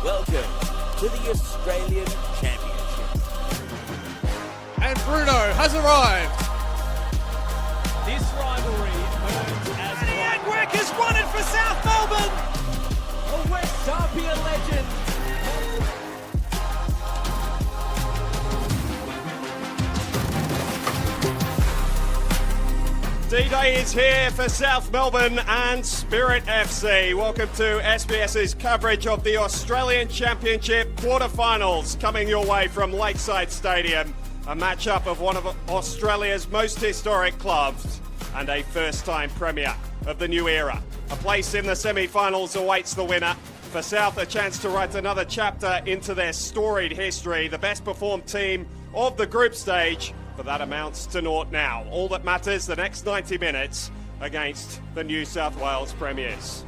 Welcome to the Australian Championship. And Bruno has arrived. This rivalry earns as Agwick has won it for South Melbourne. a West Tapia legend. D-Day is here for South Melbourne and Spirit FC. Welcome to SBS's coverage of the Australian Championship quarterfinals, coming your way from Lakeside Stadium. A matchup of one of Australia's most historic clubs and a first-time premier of the new era. A place in the semi-finals awaits the winner. For South, a chance to write another chapter into their storied history. The best performed team of the group stage, but that amounts to naught now. All that matters, the next 90 minutes against the New South Wales Premiers.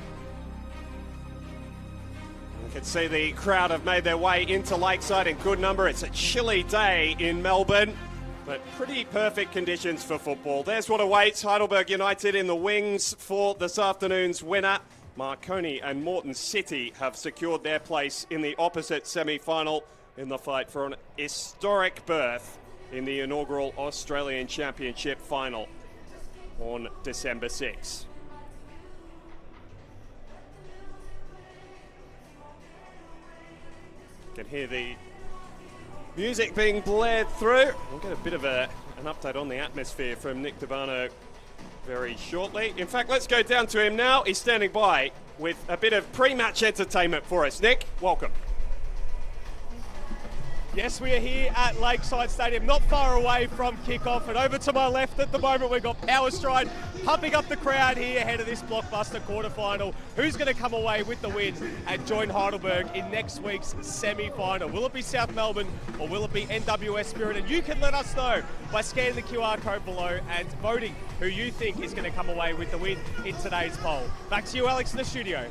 You can see the crowd have made their way into Lakeside in good number. It's a chilly day in Melbourne, but pretty perfect conditions for football. There's what awaits Heidelberg United in the wings for this afternoon's winner. Marconi and Moreton City have secured their place in the opposite semi-final in the fight for an historic berth in the inaugural Australian Championship final on December 6. You can hear the music being blared through. We'll get a bit of an update on the atmosphere from Nick Dabano very shortly. In fact, let's go down to him now. He's standing by with a bit of pre-match entertainment for us. Nick, welcome. Yes, we are here at Lakeside Stadium, not far away from kickoff. And over to my left at the moment, we've got Power Stride pumping up the crowd here ahead of this blockbuster quarterfinal. Who's going to come away with the win and join Heidelberg in next week's semi-final? Will it be South Melbourne or will it be NWS Spirit? And you can let us know by scanning the QR code below and voting who you think is going to come away with the win in today's poll. Back to you, Alex, in the studio.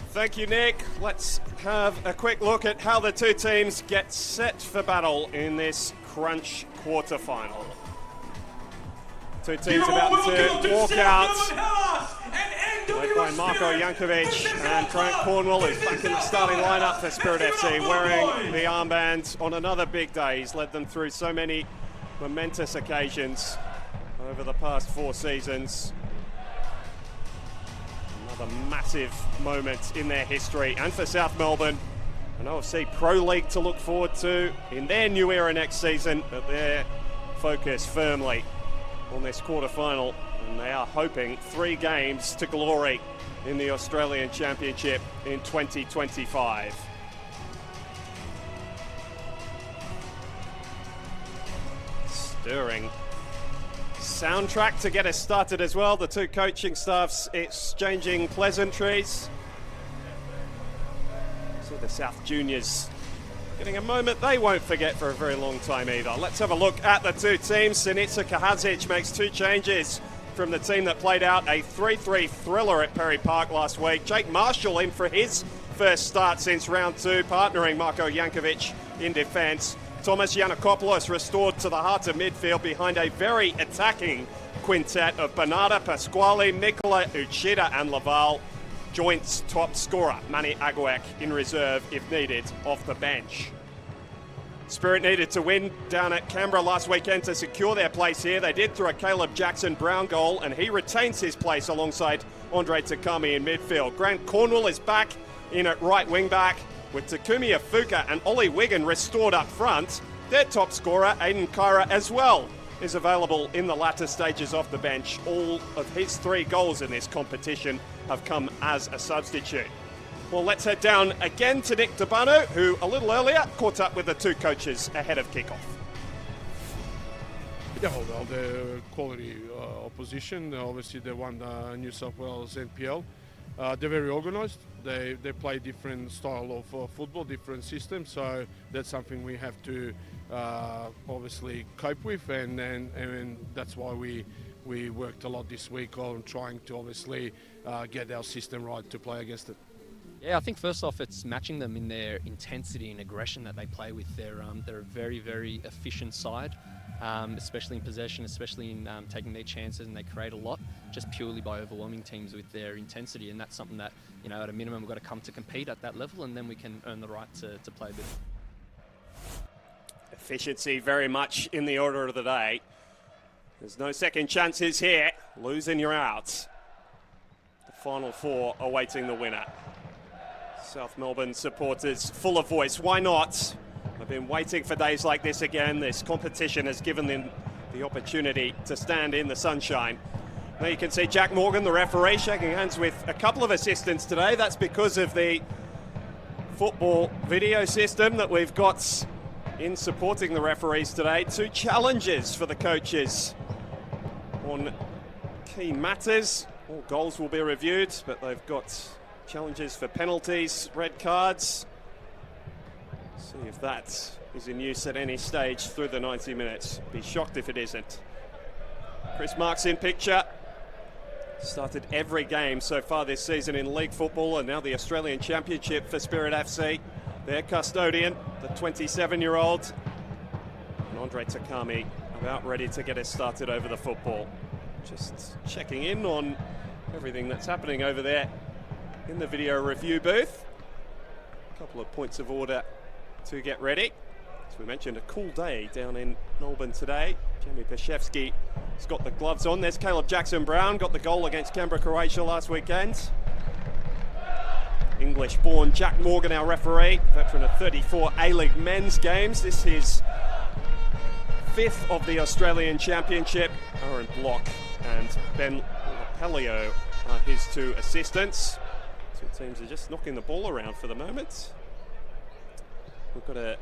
Thank you, Nick. Let's have a quick look at how the two teams get set for battle in this crunch quarterfinal. Two teams about to walk out. Led by Marko Jankovic and Grant Cornwall, who's back in the starting lineup for Spirit FC, wearing the armband on another big day. He's led them through so many momentous occasions over the past 4 seasons. Another massive moment in their history, and for South Melbourne, an OFC Pro League to look forward to in their new era next season, but they're focused firmly on this quarterfinal, and they are hoping 3 games to glory in the Australian Championship in 2025. Stirring soundtrack to get us started as well. The two coaching staffs exchanging pleasantries. See the South Juniors getting a moment they won't forget for a very long time either. Let's have a look at the two teams. Sinitsa Kahadzic makes 2 changes from the team that played out a 3-3 thriller at Perry Park last week. Jake Marshall in for his first start since round 2, partnering Marko Jankovic in defence. Thomas Yiannakopoulos restored to the heart of midfield behind a very attacking quintet of Bernarda, Pasquale, Nicola, Uchida and Laval. Joint's top scorer, Manny Agwick, in reserve if needed off the bench. Spirit needed to win down at Canberra last weekend to secure their place here. They did through a Caleb Jackson-Brown goal, and he retains his place alongside Andre Takami in midfield. Grant Cornwall is back in at right wing-back, with Takumi Afuka and Ollie Wigan restored up front. Their top scorer, Aidan Kyra, as well, is available in the latter stages off the bench. All of his 3 goals in this competition have come as a substitute. Well, let's head down again to Nick Dabano, who a little earlier caught up with the two coaches ahead of kickoff. Yeah, well, the quality opposition. Obviously, they won New South Wales NPL. They're very organised. They play different style of football, different systems. So that's something we have to obviously cope with, and that's why we worked a lot this week on trying to obviously get our system right to play against it. Yeah, I think first off, it's matching them in their intensity and aggression that they play with. They're a very, very efficient side. especially in possession, especially in taking their chances, and they create a lot just purely by overwhelming teams with their intensity. And that's something that, at a minimum, we've got to come to compete at that level, and then we can earn the right to play a bit. Efficiency very much in the order of the day. There's no second chances here. Losing, you're out. The final four awaiting the winner. South Melbourne supporters full of voice. Why not? I've been waiting for days like this again. This competition has given them the opportunity to stand in the sunshine. Now you can see Jack Morgan, the referee, shaking hands with a couple of assistants today. That's because of the football video system that we've got in supporting the referees today. 2 challenges for the coaches on key matters. All goals will be reviewed, but they've got challenges for penalties, red cards. See if that is in use at any stage through the 90 minutes. Be shocked if it isn't. Chris Marks in picture. Started every game so far this season in league football, and now the Australian Championship for Spirit FC. Their custodian, the 27-year-old. And Andre Takami about ready to get us started over the football. Just checking in on everything that's happening over there in the video review booth. A couple of points of order to get ready. As we mentioned, a cool day down in Melbourne today. Jamie Paszewski has got the gloves on. There's Caleb Jackson-Brown, got the goal against Canberra, Croatia last weekend. English-born Jack Morgan, our referee, veteran of 34 A-League men's games. This is 5th of the Australian Championship. Aaron Block and Ben Lapelio are his 2 assistants. 2 teams are just knocking the ball around for the moment. We've got a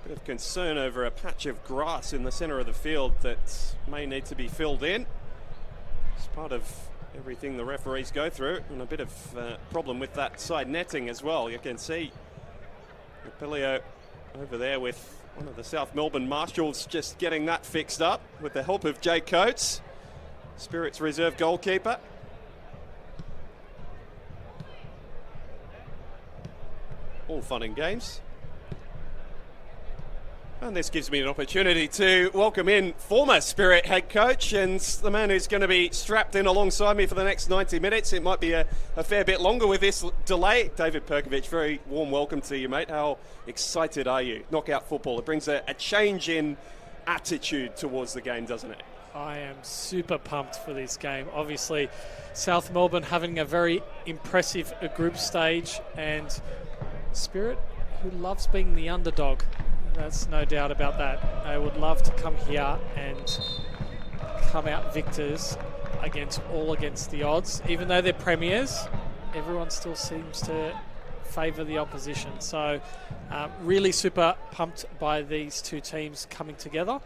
bit of concern over a patch of grass in the centre of the field that may need to be filled in. It's part of everything the referees go through, and a bit of problem with that side netting as well. You can see Lapelio over there with one of the South Melbourne Marshals just getting that fixed up with the help of Jay Coates, Spirit's reserve goalkeeper. All fun and games. And this gives me an opportunity to welcome in former Spirit head coach and the man who's going to be strapped in alongside me for the next 90 minutes. It might be a fair bit longer with this delay. David Perkovic, very warm welcome to you, mate. How excited are you? Knockout football, it brings a change in attitude towards the game, doesn't it? I am super pumped for this game. Obviously, South Melbourne having a very impressive group stage, and Spirit, who loves being the underdog. That's no doubt about that. They would love to come here and come out victors against the odds. Even though they're premiers, everyone still seems to favour the opposition. So really super pumped by these 2 teams coming together,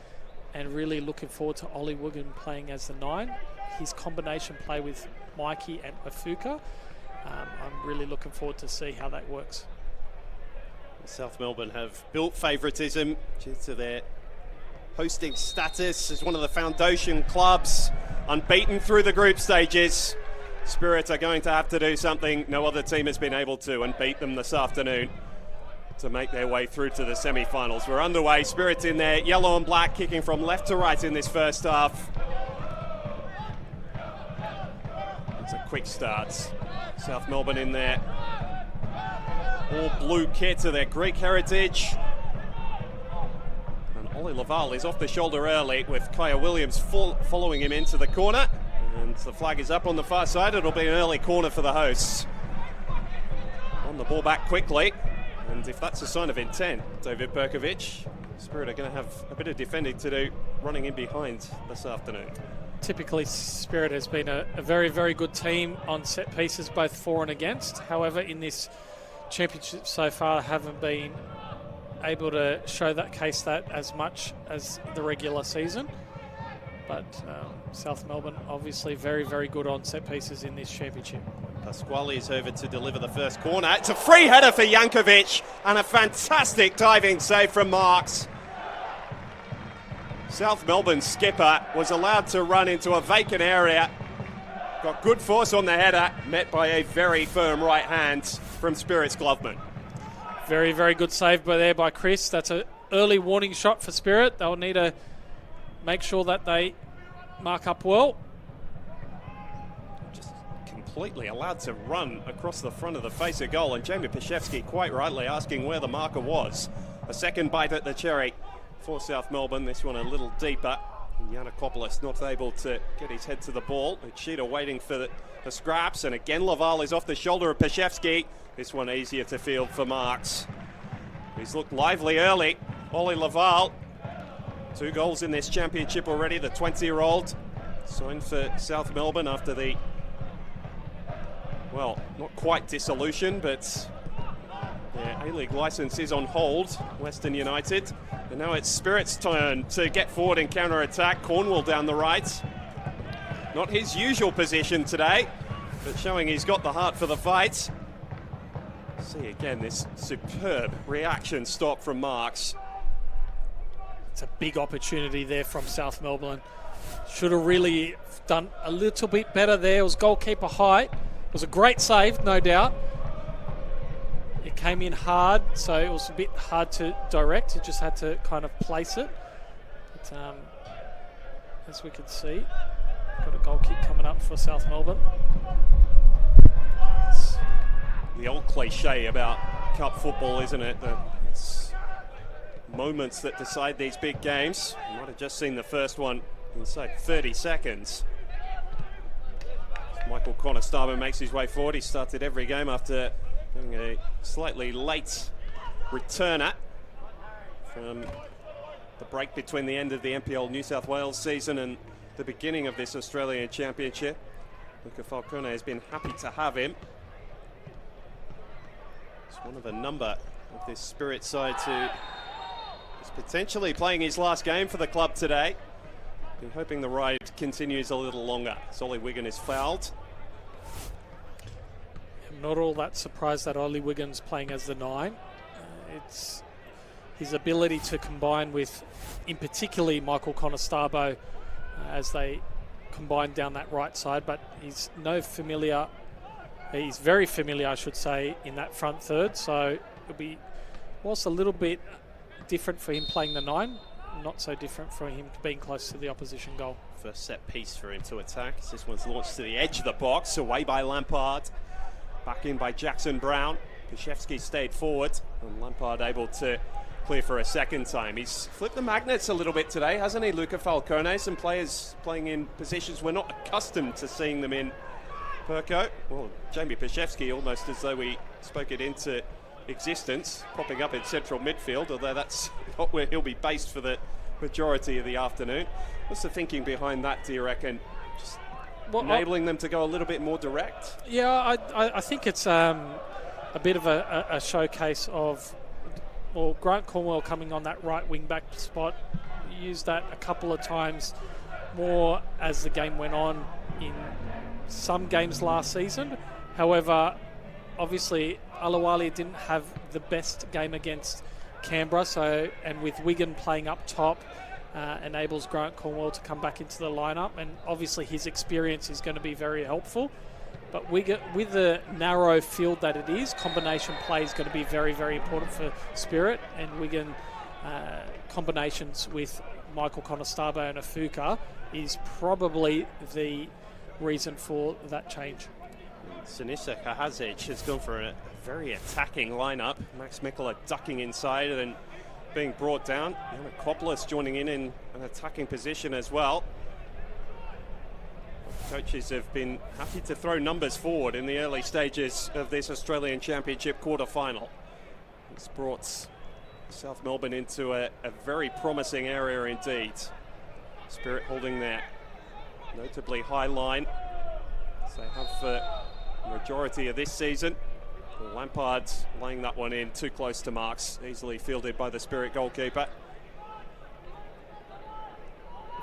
and really looking forward to Ollie Wigan playing as the 9. His combination play with Mikey and Mafuka. I'm really looking forward to see how that works. South Melbourne have built favouritism due to their hosting status as one of the foundation clubs, unbeaten through the group stages. Spirit are going to have to do something no other team has been able to, and beat them this afternoon to make their way through to the semi-finals. We're underway. Spirit in there, yellow and black, kicking from left to right in this first half. It's a quick start. South Melbourne in there. All blue kit of their Greek heritage. And Ollie Laval is off the shoulder early with Kaya Williams following him into the corner. And the flag is up on the far side. It'll be an early corner for the hosts. On the ball back quickly. And if that's a sign of intent, David Perkovic, Spirit are going to have a bit of defending to do running in behind this afternoon. Typically, Spirit has been a very, very good team on set pieces, both for and against. However, in this championship so far, haven't been able to show that case that as much as the regular season. But South Melbourne obviously very, very good on set pieces in this championship. Pasquale is over to deliver the first corner. It's a free header for Jankovic and a fantastic diving save from Marks. South Melbourne's skipper was allowed to run into a vacant area. Got good force on the header, met by a very firm right hand from Spirit's gloveman. Very, very good save there by Chris. That's a early warning shot for Spirit. They'll need to make sure that they mark up well. Just completely allowed to run across the front of the face of goal, and Jamie Paszewski quite rightly asking where the marker was. A second bite at the cherry for South Melbourne. This one a little deeper. Yanakopoulos not able to get his head to the ball. Uchida waiting for the scraps, and again Laval is off the shoulder of Paszewski. This one easier to field for Marks. He's looked lively early. Ollie Laval, 2 goals in this championship already. The 20-year-old signed for South Melbourne after the, well, not quite dissolution, but their A-League licence is on hold, Western United. And now it's Spirit's turn to get forward and counter-attack. Cornwall down the right. Not his usual position today, but showing he's got the heart for the fight. See again this superb reaction stop from Marks. It's a big opportunity there from South Melbourne. Should have really done a little bit better there. It was goalkeeper height. It was a great save, no doubt. It came in hard, so it was a bit hard to direct. You just had to kind of place it. But, as we can see, got a goal kick coming up for South Melbourne. It's the old cliche about cup football, isn't it? It's moments that decide these big games. You might have just seen the first one inside 30 seconds. Michael Conestabile makes his way forward. He started every game after being a slightly late returner from the break between the end of the NPL New South Wales season and the beginning of this Australian Championship. Luca Falcone has been happy to have him. He's one of a number of this Spirit side who is potentially playing his last game for the club today. Been hoping the ride continues a little longer. Solly Wigan is fouled. I'm not all that surprised that Ollie Wigan's playing as the 9. It's his ability to combine with, in particularly, Michael Conestabile as they combine down that right side, but he's very familiar, I should say, in that front third, so was a little bit different for him playing the 9, not so different for him being close to the opposition goal. First set piece for him to attack. This one's launched to the edge of the box, away by Lampard, back in by Jackson Brown. Paszewski stayed forward, and Lampard able to clear for a second time. He's flipped the magnets a little bit today, hasn't he, Luca Falcone? Some players playing in positions we're not accustomed to seeing them in, Perko. Well, Jamie Paszewski, almost as though we spoke it into existence, popping up in central midfield, although that's not where he'll be based for the majority of the afternoon. What's the thinking behind that, do you reckon? Just enabling them to go a little bit more direct? Yeah, I think it's a bit of a showcase of, well, Grant Cornwell coming on that right wing back spot. Used that a couple of times more as the game went on in some games last season. However, obviously Alawali didn't have the best game against Canberra, and with Wigan playing up top enables Grant Cornwell to come back into the lineup, and obviously his experience is going to be very helpful. But Wigan, with the narrow field that it is, combination play is going to be very, very important for Spirit, and Wigan combinations with Michael Conestabile and Afuka is probably the reason for that change. Sinisa Kahazic has gone for a very attacking lineup. Max Mikkola ducking inside and then being brought down. Yanakopoulos joining in an attacking position as well. Coaches have been happy to throw numbers forward in the early stages of this Australian Championship quarter-final. It's brought South Melbourne into a very promising area indeed. Spirit holding their notably high line, as they have for the majority of this season. Lampard laying that one in too close to Marks, easily fielded by the Spirit goalkeeper.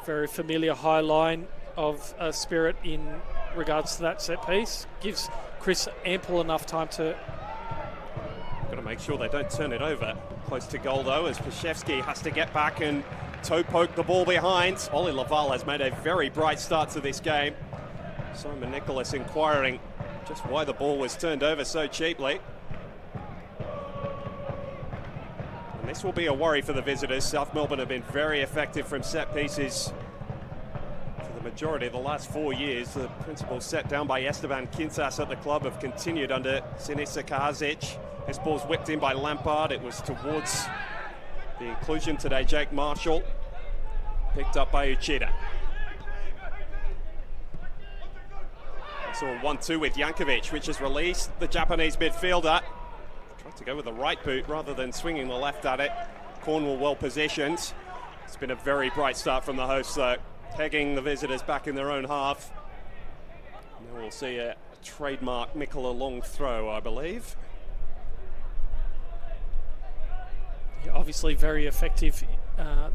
Very familiar high line of Spirit in regards to that set piece. Gives Chris ample enough time to... Got to make sure they don't turn it over. Close to goal though, as Paszewski has to get back and toe poke the ball behind. Ollie Laval has made a very bright start to this game. Simon Nicholas inquiring just why the ball was turned over so cheaply. And This will be a worry for the visitors. South Melbourne have been very effective from set pieces for the majority of the last 4 years. The principles set down by Esteban Quintas at the club have continued under Sinisa Kahazic. This ball's whipped in by Lampard. It was towards the inclusion today, Jake Marshall. Picked up by Uchida. So a 1-2 with Jankovic, which has released the Japanese midfielder. Tried to go with the right boot rather than swinging the left at it. Cornwall well positioned. It's been a very bright start from the hosts, though, pegging the visitors back in their own half. Now we'll see a trademark Mikola long throw, I believe. Yeah, obviously very effective,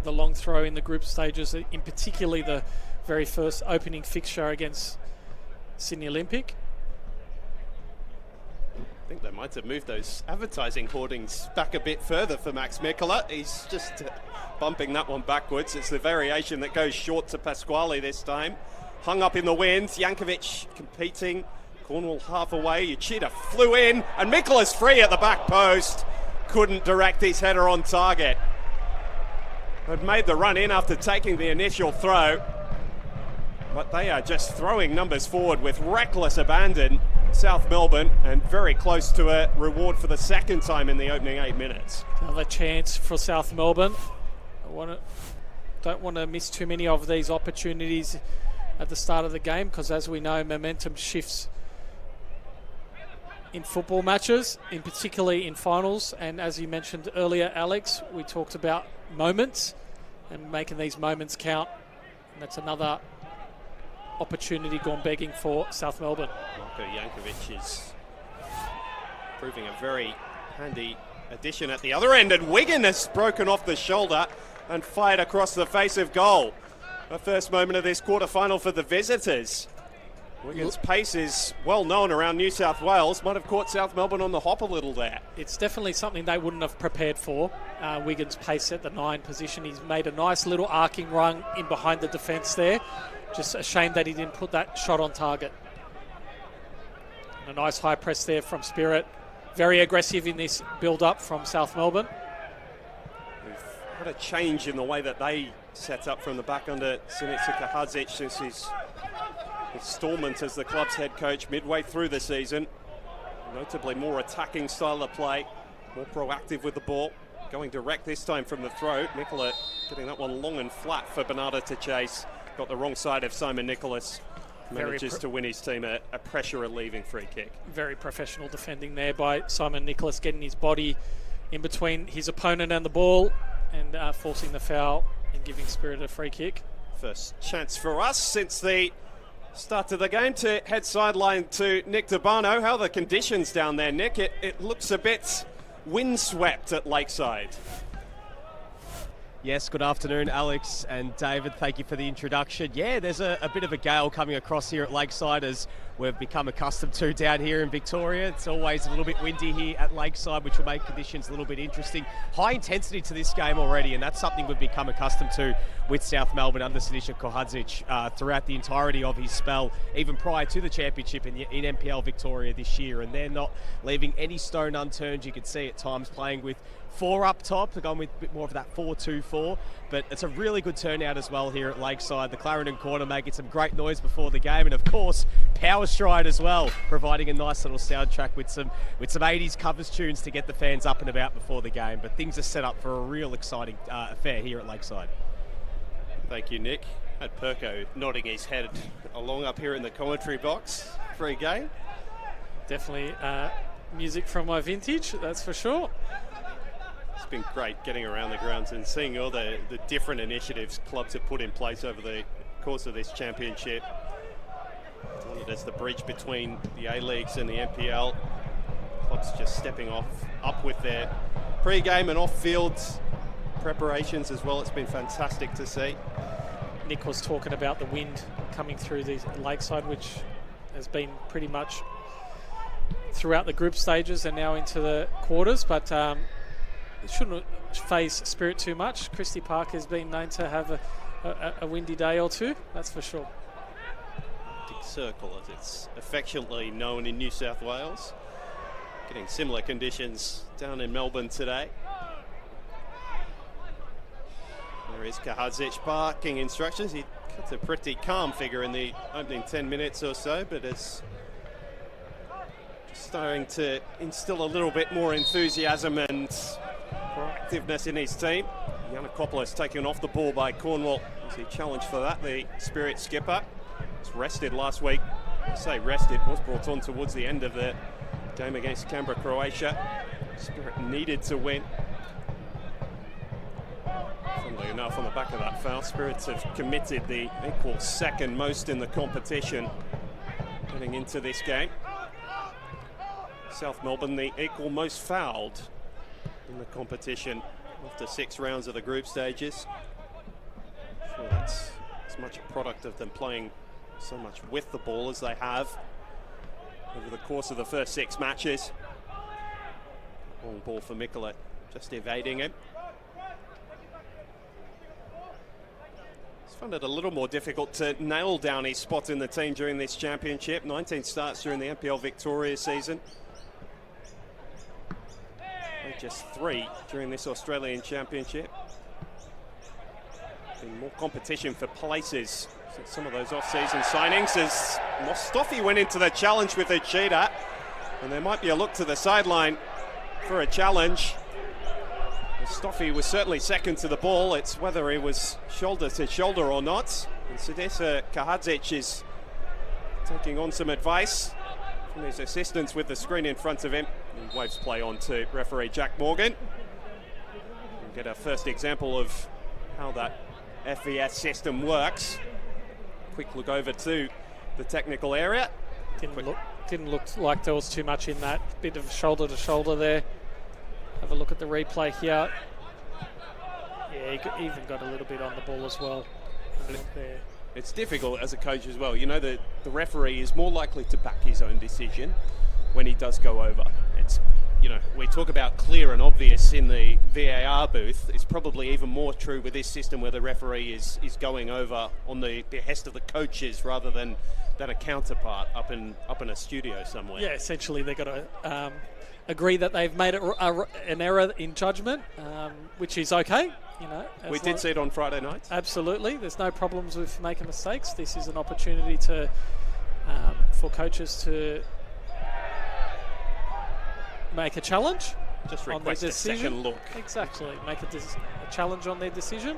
the long throw in the group stages, in particularly the very first opening fixture against Sydney Olympic. I think they might have moved those advertising hoardings back a bit further for Max Mikola. He's just bumping that one backwards. It's the variation that goes short to Pasquale this time. Hung up in the wind. Jankovic competing. Cornwall half away. Uchida flew in, and Mikola's free at the back post. Couldn't direct his header on target. Had made the run in after taking the initial throw. But they are just throwing numbers forward with reckless abandon, South Melbourne, and very close to a reward for the second time in the opening 8 minutes. Another chance for South Melbourne. Don't want to miss too many of these opportunities at the start of the game, because as we know, momentum shifts in football matches, in particularly in finals. And as you mentioned earlier, Alex, we talked about moments and making these moments count. And that's another opportunity gone begging for South Melbourne. Marko Jankovic is proving a very handy addition at the other end, and Wigan has broken off the shoulder and fired across the face of goal. The first moment of this quarter-final for the visitors. Wigan's pace is well known around New South Wales. Might have caught South Melbourne on the hop a little there. It's definitely something they wouldn't have prepared for. Wigan's pace at the 9 position. He's made a nice little arcing run in behind the defence there. Just a shame that he didn't put that shot on target. And a nice high press there from Spirit. Very aggressive in this build-up from South Melbourne. We've had a change in the way that they set up from the back under Sinisa Kahazic since his installment as the club's head coach midway through the season. Notably more attacking style of play, more proactive with the ball. Going direct this time from the throat. Mikola getting that one long and flat for Bernardo to chase. Got the wrong side of Simon Nicholas. Manages to win his team a pressure relieving free kick. Very professional defending there by Simon Nicholas, getting his body in between his opponent and the ball and forcing the foul and giving Spirit a free kick. First chance for us since the start of the game to head sideline to Nick Dabano. How are the conditions down there, Nick? It looks a bit windswept at Lakeside. Yes, good afternoon, Alex and David. Thank you for the introduction. Yeah, there's a bit of a gale coming across here at Lakeside, as we've become accustomed to down here in Victoria. It's always a little bit windy here at Lakeside, which will make conditions a little bit interesting. High intensity to this game already, and that's something we've become accustomed to with South Melbourne under Sinisa Kahazic throughout the entirety of his spell, even prior to the championship in NPL Victoria this year. And they're not leaving any stone unturned. You can see at times playing with 4 up top. They're going with a bit more of that 4-2-4, but it's a really good turnout as well here at Lakeside. The Clarendon Quarter making some great noise before the game, and of course Power Stride as well, providing a nice little soundtrack with some 80s covers tunes to get the fans up and about before the game. But things are set up for a real exciting affair here at Lakeside. Thank you, Nick. Had Perko nodding his head along up here in the commentary box. Free game. Definitely music from my vintage, that's for sure. It's been great getting around the grounds and seeing all the different initiatives clubs have put in place over the course of this championship. As the bridge between the A-Leagues and the NPL. Clubs just stepping up with their pre-game and off-field preparations as well. It's been fantastic to see. Nick was talking about the wind coming through the Lakeside, which has been pretty much throughout the group stages and now into the quarters, but it shouldn't phase Spirit too much. Christie Park has been known to have a windy day or two, that's for sure. Arctic Circle, as it's affectionately known in New South Wales. Getting similar conditions down in Melbourne today. There is Kahadzic barking instructions. He cuts a pretty calm figure in the opening 10 minutes or so, but is starting to instill a little bit more enthusiasm and proactiveness in his team. Yiannakopoulos taken off the ball by Cornwall as he challenged for that. The Spirit skipper was rested last week. I say rested, was brought on towards the end of the game against Canberra, Croatia. Spirit needed to win. Funnily enough, on the back of that foul, Spirits have committed the equal second most in the competition getting into this game. South Melbourne, the equal most fouled in the competition after 6 rounds of the group stages. I'm sure that's as much a product of them playing so much with the ball as they have over the course of the first 6 matches. Long ball for Mikkola, just evading him. He's found it a little more difficult to nail down his spot in the team during this championship. 19 starts during the NPL Victoria season. Just 3 during this Australian Championship. Been more competition for places since some of those off-season signings as Mostofi went into the challenge with a cheetah, and there might be a look to the sideline for a challenge. Mostofi was certainly second to the ball. It's whether he was shoulder to shoulder or not. And Sadisa Kahadzic is taking on some advice from his assistants with the screen in front of him. He waves play on to referee Jack Morgan. We'll get our first example of how that FVS system works. Quick look over to the technical area. Didn't look like there was too much in that. Bit of shoulder to shoulder there. Have a look at the replay here. Yeah, he even got a little bit on the ball as well. There. It's difficult as a coach as well. You know, the referee is more likely to back his own decision when he does go over. It's, you know, we talk about clear and obvious in the VAR booth. It's probably even more true with this system where the referee is going over on the behest of the coaches rather than a counterpart up in a studio somewhere. Yeah, essentially they've got to agree that they've made an error in judgment, which is okay. You know, we did see it on Friday night. Absolutely, there's no problems with making mistakes. This is an opportunity to for coaches to make a challenge. Just on their request a decision. second look. Exactly, make a challenge on their decision.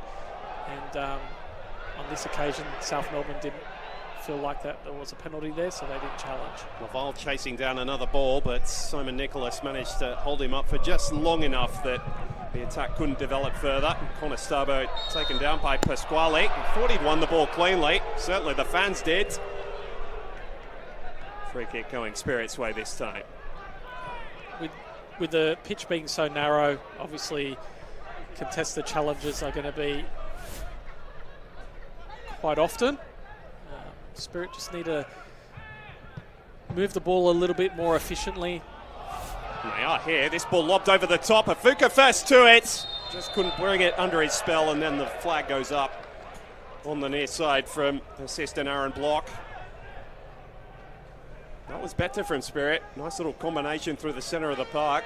And on this occasion, South Melbourne didn't feel like that there was a penalty there, so they didn't challenge. Laval chasing down another ball, but Simon Nicholas managed to hold him up for just long enough that the attack couldn't develop further. Connor Starbo taken down by Pasquale. Thought he'd won the ball cleanly. Certainly the fans did. Free kick going Spirit's way this time. With the pitch being so narrow, obviously contested challenges are going to be quite often. Spirit just need to move the ball a little bit more efficiently. They are here. This ball lobbed over the top. Afuka first to it. Just couldn't bring it under his spell, and then the flag goes up on the near side from assistant Aaron Block. That was better from Spirit. Nice little combination through the centre of the park.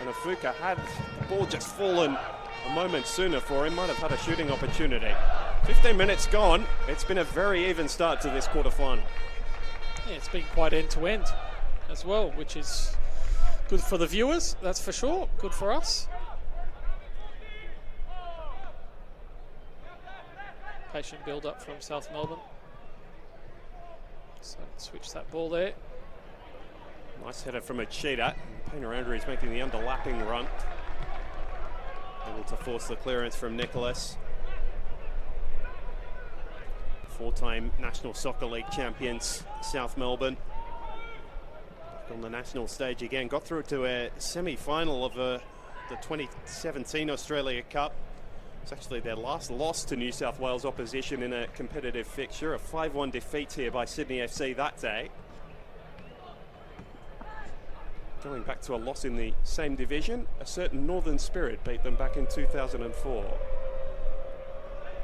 And Afuka had the ball just fallen a moment sooner for him. Might have had a shooting opportunity. 15 minutes gone. It's been a very even start to this quarter-final. Yeah, it's been quite end-to-end as well, which is good for the viewers, that's for sure. Good for us. Patient build-up from South Melbourne. So switch that ball there. Nice header from a cheetah. Painter-Andrew is making the underlapping run. Able to force the clearance from Nicholas. 4-time National Soccer League champions, South Melbourne. On the national stage again. Got through to a semi-final of the 2017 Australia Cup. It's actually their last loss to New South Wales opposition in a competitive fixture. A 5-1 defeat here by Sydney FC that day. Going back to a loss in the same division, a certain Northern Spirit beat them back in 2004.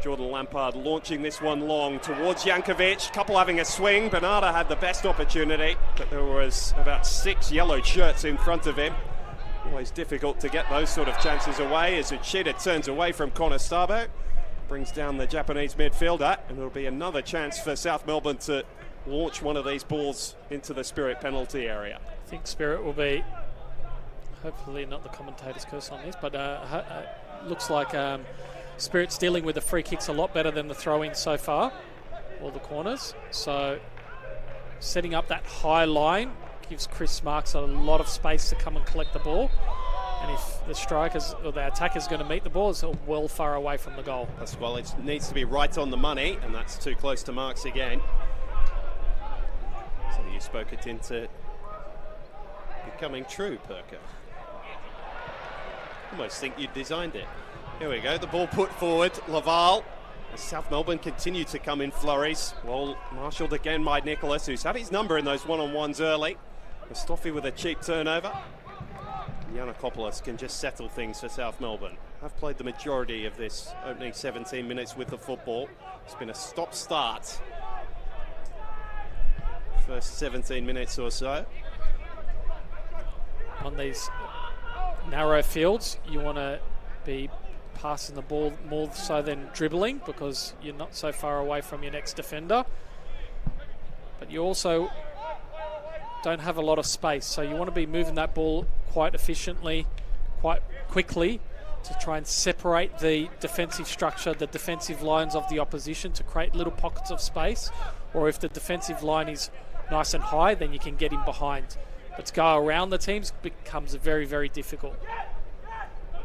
Jordan Lampard launching this one long towards Jankovic. Couple having a swing. Bernardo had the best opportunity, but there was about 6 yellow shirts in front of him. Always difficult to get those sort of chances away as Uchida turns away from Connor Starbo. brings down the Japanese midfielder, and it'll be another chance for South Melbourne to launch one of these balls into the Spirit penalty area. I think Spirit will be, hopefully not the commentator's curse on this, but looks like Spirit's dealing with the free kicks a lot better than the throw-ins so far, or the corners. So setting up that high line gives Chris Marks a lot of space to come and collect the ball. And if the strikers or the attacker's going to meet the ball, it's well far away from the goal. Pasquale needs to be right on the money, and that's too close to Marks again. So you spoke it into becoming true, Perker. Almost think you designed it. Here we go, the ball put forward, Laval. South Melbourne continue to come in flurries. Well, marshalled again by Nicholas, who's had his number in those one-on-ones early. Mustafi with a cheap turnover. Yiannakopoulos can just settle things for South Melbourne. Have played the majority of this opening 17 minutes with the football. It's been a stop-start. First 17 minutes or so. On these narrow fields, you want to be passing the ball more so than dribbling, because you're not so far away from your next defender. But you also don't have a lot of space, so you want to be moving that ball quite efficiently, quite quickly, to try and separate the defensive structure, the defensive lines of the opposition, to create little pockets of space. Or if the defensive line is nice and high, then you can get in behind. But to go around the teams becomes very, very difficult.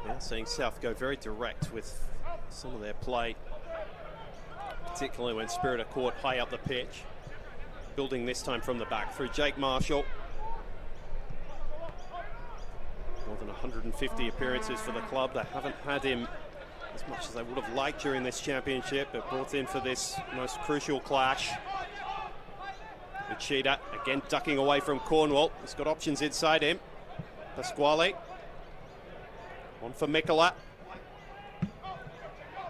Yeah, seeing South go very direct with some of their play, particularly when Spirit are caught high up the pitch. Building this time from the back through Jake Marshall. More than 150 appearances for the club. They haven't had him as much as they would have liked during this championship, but brought in for this most crucial clash. Uchida again ducking away from Cornwall. He's got options inside him. Pasquale. On for Mikola.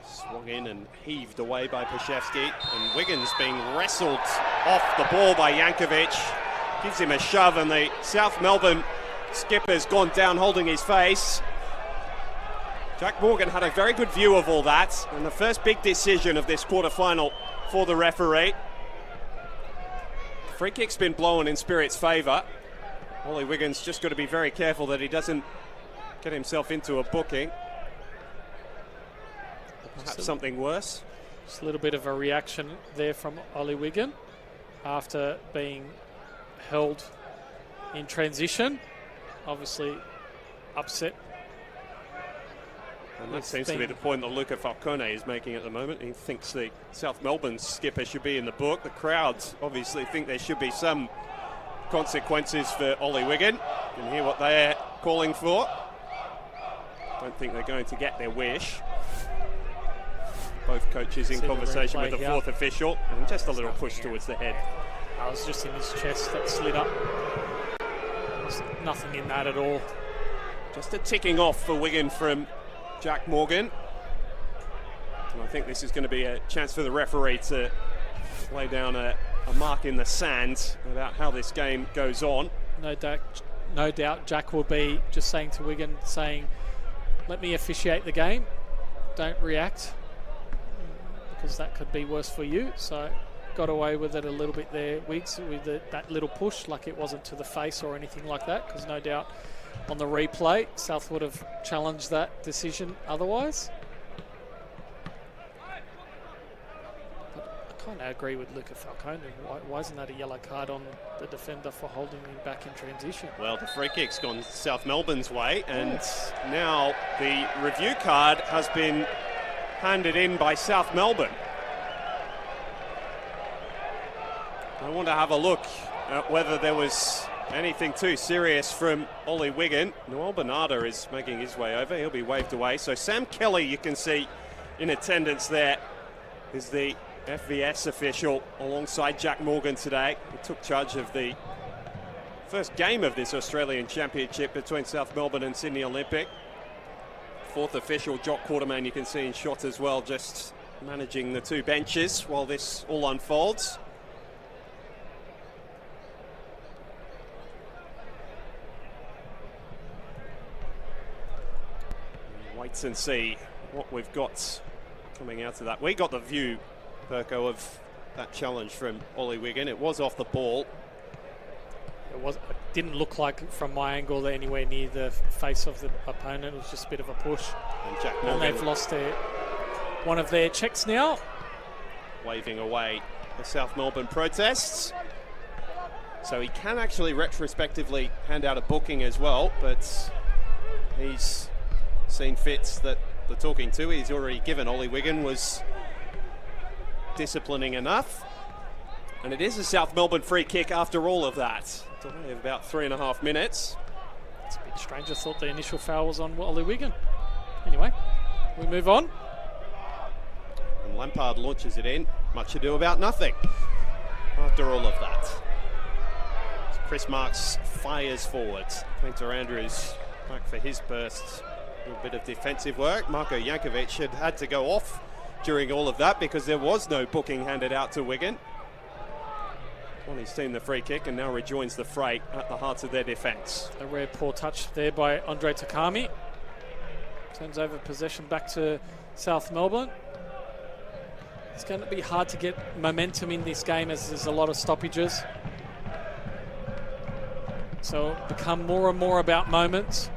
Swung in and heaved away by Pashevsky. And Wiggins being wrestled off the ball by Jankovic. Gives him a shove, and the South Melbourne skipper's gone down holding his face. Jack Morgan had a very good view of all that, and the first big decision of this quarter-final for the referee. Free kick's been blown in Spirit's favour. Ollie Wiggins just got to be very careful that he doesn't get himself into a booking. Perhaps something worse. Just a little bit of a reaction there from Ollie Wiggin after being held in transition. Obviously upset. And that seems to be the point that Luca Falcone is making at the moment. He thinks the South Melbourne skipper should be in the book. The crowds obviously think there should be some consequences for Ollie Wiggin. You can hear what they're calling for. Don't think they're going to get their wish. Both coaches in conversation with the fourth official, and just a little push towards the head. I was just in his chest that slid up. There's nothing in that at all. Just a ticking off for Wigan from Jack Morgan. And I think this is going to be a chance for the referee to lay down a mark in the sand about how this game goes on. No doubt Jack will be just saying to Wigan, let me officiate the game, don't react, because that could be worse for you. So got away with it a little bit there, Wiggs, with that little push, like it wasn't to the face or anything like that, because no doubt on the replay South would have challenged that decision otherwise. But I kind of agree with Luca Falcone. Why isn't that a yellow card on the defender for holding him back in transition? Well, the free kick's gone South Melbourne's way, and now the review card has been handed in by South Melbourne. I want to have a look at whether there was anything too serious from Ollie Wiggin. Noel Bernardo is making his way over. He'll be waved away. So Sam Kelly, you can see in attendance there, is the FVS official alongside Jack Morgan today. He took charge of the first game of this Australian Championship between South Melbourne and Sydney Olympic. Fourth official, Jock Quartermain, you can see in shot as well, just managing the two benches while this all unfolds. Wait and see what we've got coming out of that. We got the view, Perko, of that challenge from Ollie Wiggin. It was off the ball. It didn't look like from my angle anywhere near the face of the opponent. It was just a bit of a push. And Jack And Morgan they've lost one of their checks now. waving away the South Melbourne protests. So he can actually retrospectively hand out a booking as well, but he's seen fits that the talking to he's already given Ollie Wiggin was disciplining enough. And it is a South Melbourne free kick after all of that. Delay of about 3.5 minutes. It's a bit strange. I thought the initial foul was on Ollie Wiggin. Anyway, we move on. And Lampard launches it in. Much ado about nothing after all of that. Chris Marks fires forwards. Painter Andrews back for his burst. A little bit of defensive work. Marko Jankovic had to go off during all of that because there was no booking handed out to Wigan. On his team the free kick and now rejoins the fray at the heart of their defence. A rare poor touch there by Andre Takami. Turns over possession back to South Melbourne. It's going to be hard to get momentum in this game as there's a lot of stoppages. So it'll become more and more about moments.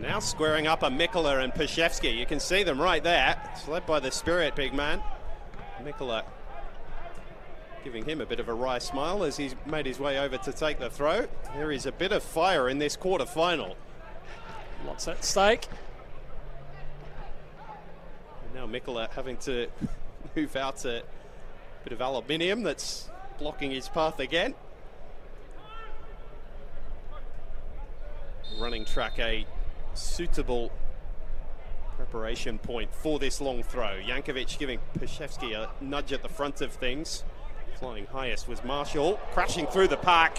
Now squaring up a Mikkola and Pashevsky. You can see them right there. It's led by the Spirit big man. Mikkola giving him a bit of a wry smile as he's made his way over to take the throw. There is a bit of fire in this quarter-final. Lots at stake. And now Mikkola having to move out a bit of aluminium that's blocking his path again. Running track, a suitable preparation point for this long throw. Jankovic giving Pashevsky a nudge at the front of things. Flying highest was Marshall, crashing through the pack.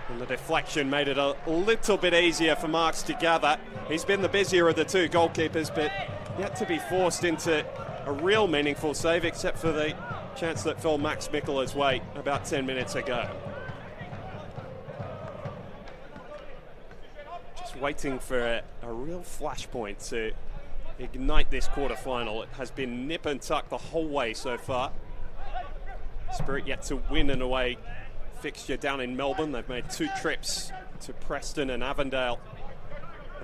And the deflection made it a little bit easier for Marks to gather. He's been the busier of the two goalkeepers, but yet to be forced into a real meaningful save, except for the chance that fell Max Mikkola's way about 10 minutes ago. Just waiting for a real flashpoint to ignite this quarter-final. It has been nip and tuck the whole way so far. Spirit yet to win an away fixture down in Melbourne. They've made 2 trips to Preston and Avondale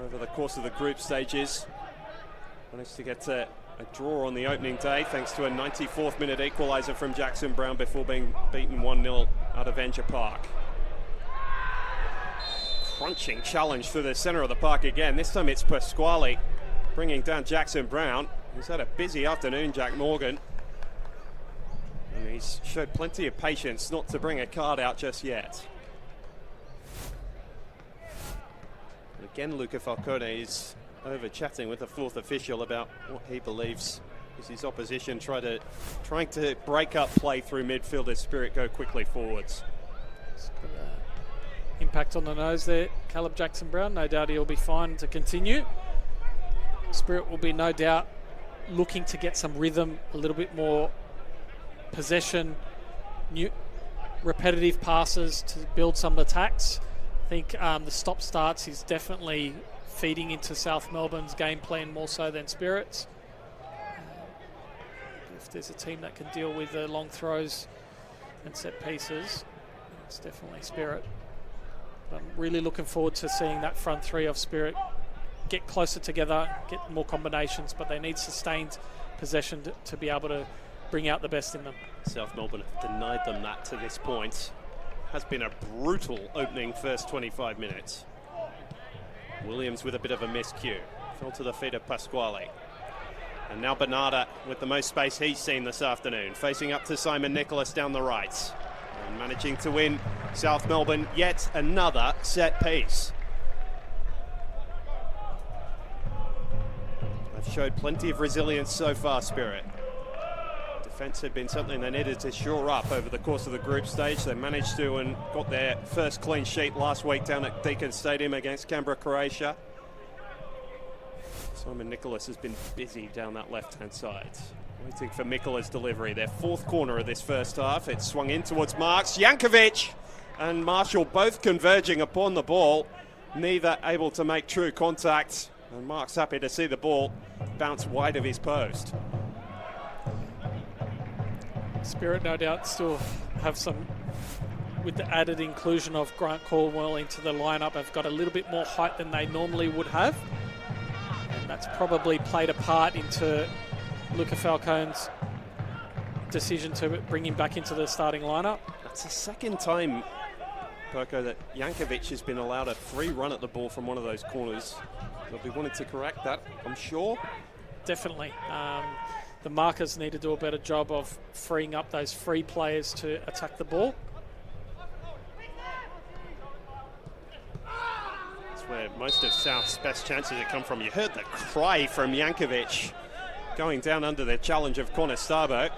over the course of the group stages. Managed to get a draw on the opening day thanks to a 94th minute equaliser from Jackson Brown before being beaten 1-0 out of Venture Park. Crunching challenge through the centre of the park again. This time it's Pasquale bringing down Jackson Brown. He's had a busy afternoon, Jack Morgan. And he's showed plenty of patience not to bring a card out just yet. And again, Luca Falcone is over chatting with the 4th official about what he believes is his opposition trying to break up play through midfield as Spirit go quickly forwards. It's got an impact on the nose there, Caleb Jackson Brown. No doubt he'll be fine to continue. Spirit will be no doubt looking to get some rhythm, a little bit more possession, new repetitive passes to build some attacks. I think the stop starts is definitely feeding into South Melbourne's game plan more so than Spirit's. If there's a team that can deal with the long throws and set pieces, it's definitely Spirit. But I'm really looking forward to seeing that front three of Spirit get closer together, get more combinations, but they need sustained possession to be able to bring out the best in them. South Melbourne have denied them that to this point. Has been a brutal opening first 25 minutes. Williams with a bit of a miscue. Fell to the feet of Pasquale. And now Bernarda with the most space he's seen this afternoon. Facing up to Simon Nicholas down the right. And managing to win South Melbourne yet another set piece. They've showed plenty of resilience so far, Spirit. Defence had been something they needed to shore up over the course of the group stage. They managed to and got their first clean sheet last week down at Deakin Stadium against Canberra, Croatia. Simon Nicholas has been busy down that left-hand side. Waiting for Mikkola's delivery. Their 4th corner of this first half. It's swung in towards Marks. Jankovic and Marshall both converging upon the ball. Neither able to make true contact. And Mark's happy to see the ball bounce wide of his post. Spirit no doubt still have some, with the added inclusion of Grant Caldwell into the lineup, have got a little bit more height than they normally would have. And that's probably played a part into Luca Falcone's decision to bring him back into the starting lineup. That's the second time, Perko, that Jankovic has been allowed a free run at the ball from one of those corners. They'll be wanting to correct that, I'm sure. Definitely. The markers need to do a better job of freeing up those free players to attack the ball. That's where most of South's best chances have come from. You heard the cry from Jankovic going down under the challenge of Conestabro.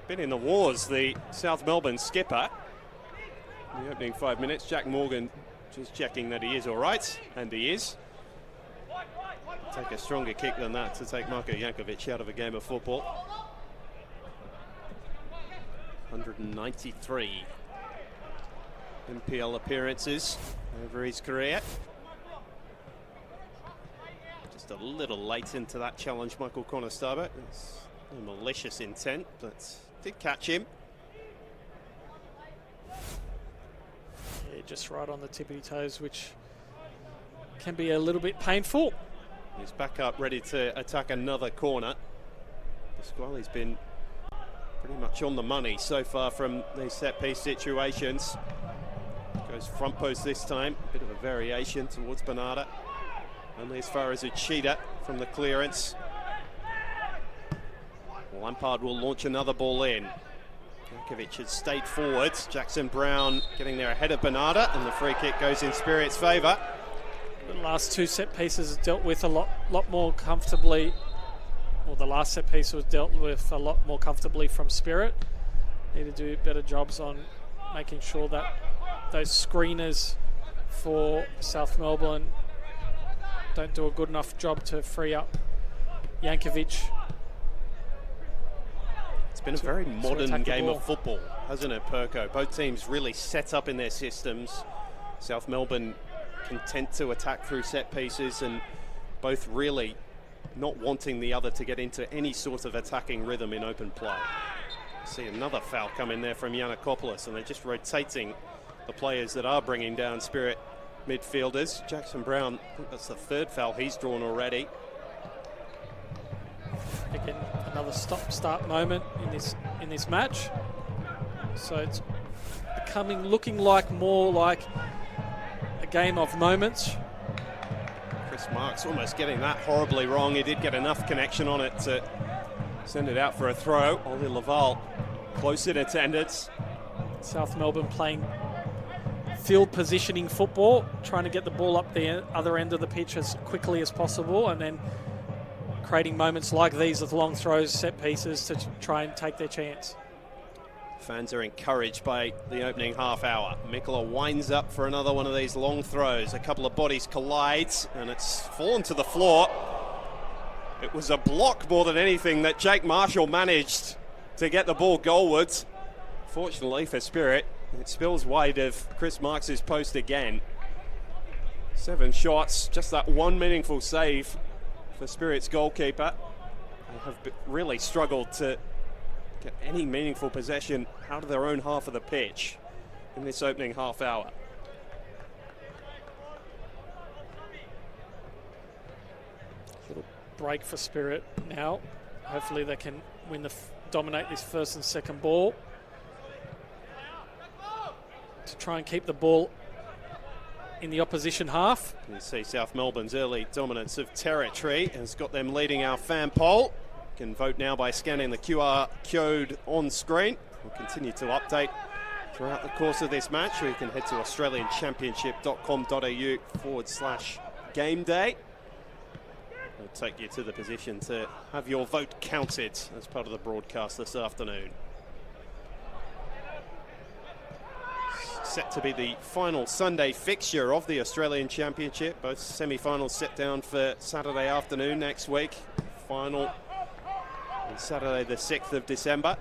Been in the wars, the South Melbourne skipper. In the opening 5 minutes, Jack Morgan just checking that he is all right, and he is. Take a stronger kick than that to take Marko Jankovic out of a game of football. 193 NPL appearances over his career. Just a little late into that challenge, Michael Conestabro. It's no malicious intent, but did catch him. Yeah, just right on the tippity toes, which can be a little bit painful. He's back up, ready to attack another corner. Pasquale's been pretty much on the money so far from these set-piece situations. Goes front post this time, a bit of a variation towards Bernarda. Only as far as a cheater from the clearance. Lampard will launch another ball in. Jankovic has stayed forwards. Jackson Brown getting there ahead of Bernarda, and the free kick goes in Spirit's favour. The last two set pieces are dealt with a lot more comfortably. Well, the last set piece was dealt with a lot more comfortably from Spirit. Need to do better jobs on making sure that those screeners for South Melbourne don't do a good enough job to free up Jankovic. It's been a very modern game of football, hasn't it, Perko? Both teams really set up in their systems. South Melbourne content to attack through set pieces, and both really not wanting the other to get into any sort of attacking rhythm in open play. See another foul come in there from Yiannakopoulos, and they're just rotating the players that are bringing down Spirit midfielders. Jackson Brown, I think that's the third foul he's drawn already. Again, another stop-start moment in this match. So it's looking more like a game of moments. Chris Marks almost getting that horribly wrong. He did get enough connection on it to send it out for a throw. Oli Laval close in attendance. South Melbourne playing field positioning football, trying to get the ball up the other end of the pitch as quickly as possible, and then creating moments like these with long throws, set pieces to try and take their chance. Fans are encouraged by the opening half hour. Mikkola winds up for another one of these long throws. A couple of bodies collide, and it's fallen to the floor. It was a block more than anything that Jake Marshall managed to get the ball goalwards. Fortunately for Spirit, it spills wide of Chris Marks' post again. 7 shots, just that one meaningful save for Spirit's goalkeeper. They have really struggled to get any meaningful possession out of their own half of the pitch in this opening half hour. Little break for Spirit now. Hopefully they can dominate this first and second ball to try and keep the ball in the opposition half. You see South Melbourne's early dominance of territory has got them leading our fan poll. You can vote now by scanning the QR code on screen. We'll continue to update throughout the course of this match, or you can head to australianchampionship.com.au/game day. It'll take you to the position to have your vote counted as part of the broadcast this afternoon. Set to be the final Sunday fixture of the Australian Championship. Both semi-finals set down for Saturday afternoon next week. Final on Saturday the 6th of December.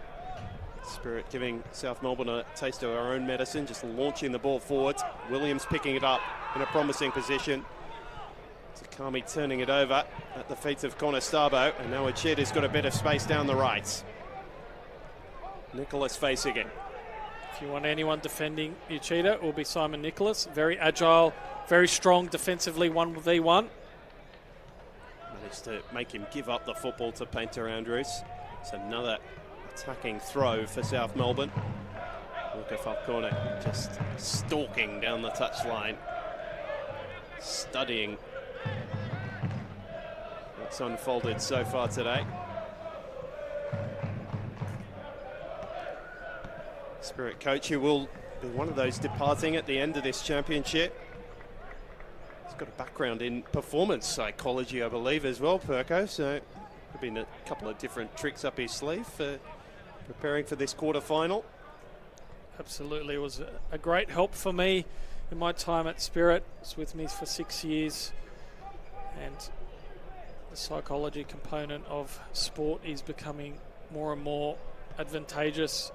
Spirit giving South Melbourne a taste of our own medicine, just launching the ball forward. Williams picking it up in a promising position. Takami turning it over at the feet of Conestabro, and now Achida's got a bit of space down the right. Nicholas facing it. If you want anyone defending Uchida, it will be Simon Nicholas. Very agile, very strong defensively, 1v1. Managed to make him give up the football to Painter Andrews. It's another attacking throw for South Melbourne. Luca Falcone just stalking down the touchline, studying what's unfolded so far today. Spirit coach, who will be one of those departing at the end of this championship. He's got a background in performance psychology, I believe, as well, Perko, so could be a couple of different tricks up his sleeve for preparing for this quarter-final. Absolutely, it was a great help for me in my time at Spirit. It was with me for 6 years, and the psychology component of sport is becoming more and more advantageous.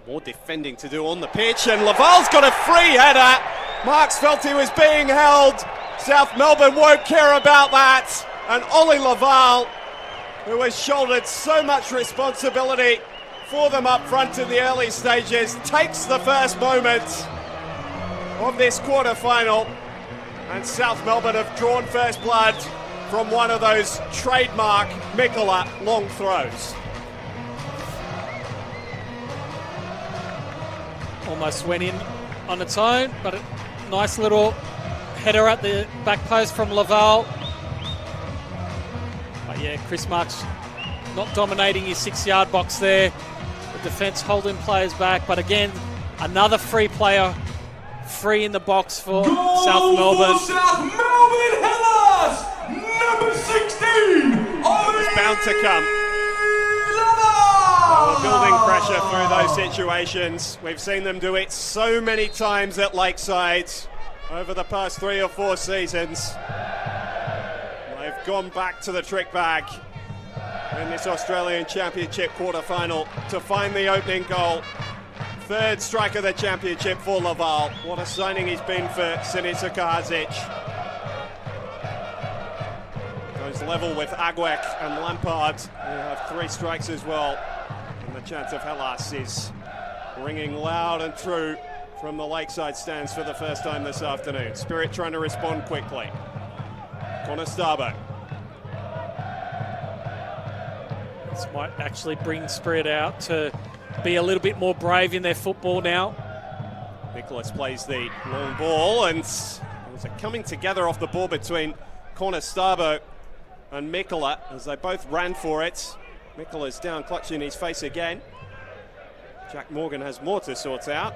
More defending to do on the pitch, and Laval's got a free header. Marks felt he was being held. South Melbourne won't care about that. And Ollie Laval, who has shouldered so much responsibility for them up front in the early stages, takes the first moment of this quarter-final. And South Melbourne have drawn first blood from one of those trademark Mikola long throws. Almost went in on its own, but a nice little header at the back post from Laval. But yeah, Chris Marks not dominating his 6-yard box there. The defence holding players back, but again, another free player, free in the box for South Melbourne. South Melbourne, Hellas, number 16. It's bound to come. We're building pressure through those situations. We've seen them do it so many times at Lakeside over the past 3 or 4 seasons. They've gone back to the trick bag in this Australian Championship quarter-final to find the opening goal. Third strike of the championship for Laval. What a signing he's been for Sinisa Kahazic. Goes level with Agwek and Lampard, who have 3 strikes as well. And the chant of Hellas is ringing loud and true from the Lakeside stands for the first time this afternoon. Spirit trying to respond quickly. Connor Starbo. This might actually bring Spirit out to be a little bit more brave in their football now. Nicholas plays the long ball, and there was a coming together off the ball between Connor Starbo and Mikola as they both ran for it. Mikola's down, clutching his face again. Jack Morgan has more to sort out.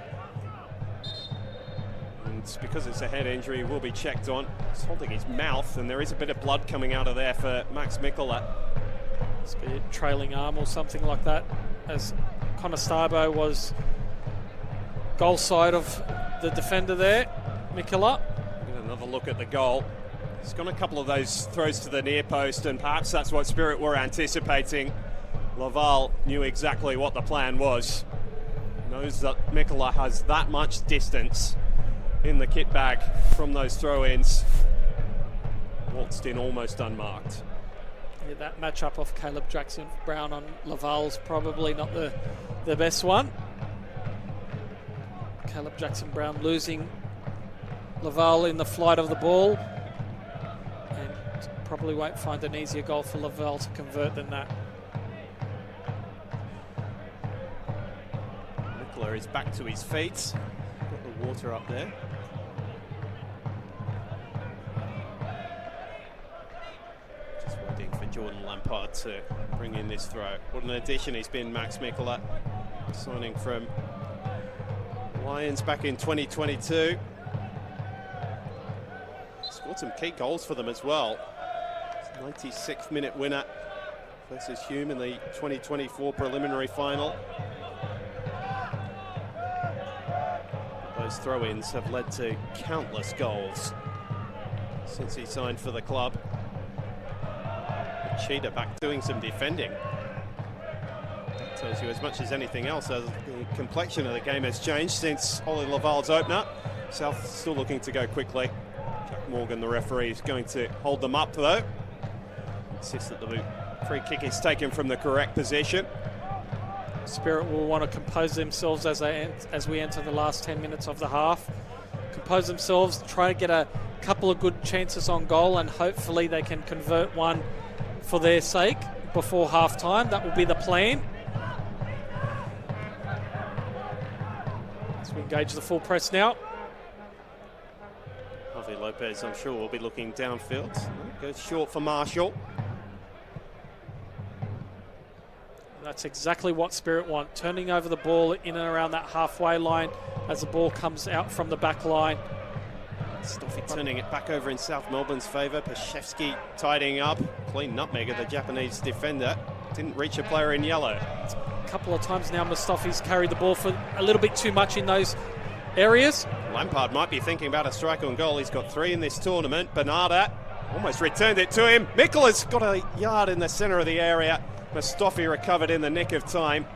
And because it's a head injury, he will be checked on. He's holding his mouth, and there is a bit of blood coming out of there for Max Mikola. Must be a trailing arm or something like that, as Connor Starbo was goal side of the defender there, Mikola. Get another look at the goal. He's got a couple of those throws to the near post, and perhaps that's what Spirit were anticipating. Laval knew exactly what the plan was. Knows that Mikola has that much distance in the kit bag from those throw-ins. Waltzed in almost unmarked. Yeah, that matchup of Caleb Jackson Brown on Laval's probably not the best one. Caleb Jackson Brown losing Laval in the flight of the ball, and probably won't find an easier goal for Laval to convert than that. Mikola is back to his feet. Got the water up there. Just waiting for Jordan Lampard to bring in this throw. What an addition he's been, Max Mikola. Signing from Lions back in 2022. Scored some key goals for them as well. 96th minute winner versus Hume in the 2024 preliminary final. Those throw-ins have led to countless goals since he signed for the club. Cheetah back doing some defending. That tells you as much as anything else as the complexion of the game has changed since Ollie Laval's opener. South still looking to go quickly. Jack Morgan, the referee, is going to hold them up though. Insists that the free kick is taken from the correct position. Spirit will want to compose themselves as we enter the last 10 minutes of the half. Compose themselves, try to get a couple of good chances on goal, and hopefully they can convert one for their sake before half time. That will be the plan. As we engage the full press now. Javi Lopez, I'm sure, will be looking downfield. Goes short for Marshall. That's exactly what Spirit want. Turning over the ball in and around that halfway line as the ball comes out from the back line. Stoffy turning it back over in South Melbourne's favour. Pashevsky tidying up. Clean nutmeg of the Japanese defender. Didn't reach a player in yellow. A couple of times now Mustafi's carried the ball for a little bit too much in those areas. Lampard might be thinking about a strike on goal. He's got 3 in this tournament. Bernarda almost returned it to him. Mikola's got a yard in the centre of the area. Mustafi recovered in the nick of time.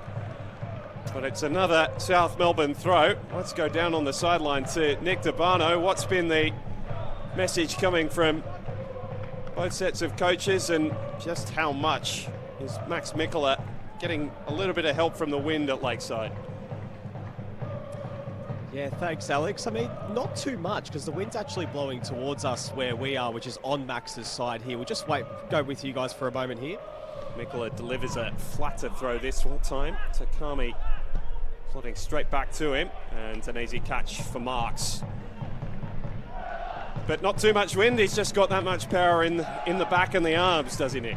But it's another South Melbourne throw. Let's go down on the sideline to Nick Dabano. What's been the message coming from both sets of coaches, and just how much is Max Mikola getting a little bit of help from the wind at Lakeside? Yeah, thanks, Alex. I mean, not too much, because the wind's actually blowing towards us where we are, which is on Max's side here. We'll just go with you guys for a moment here. Mikola delivers a flatter throw this time. Takami plodding straight back to him, and an easy catch for Marks. But not too much wind. He's just got that much power in the back and the arms, doesn't he?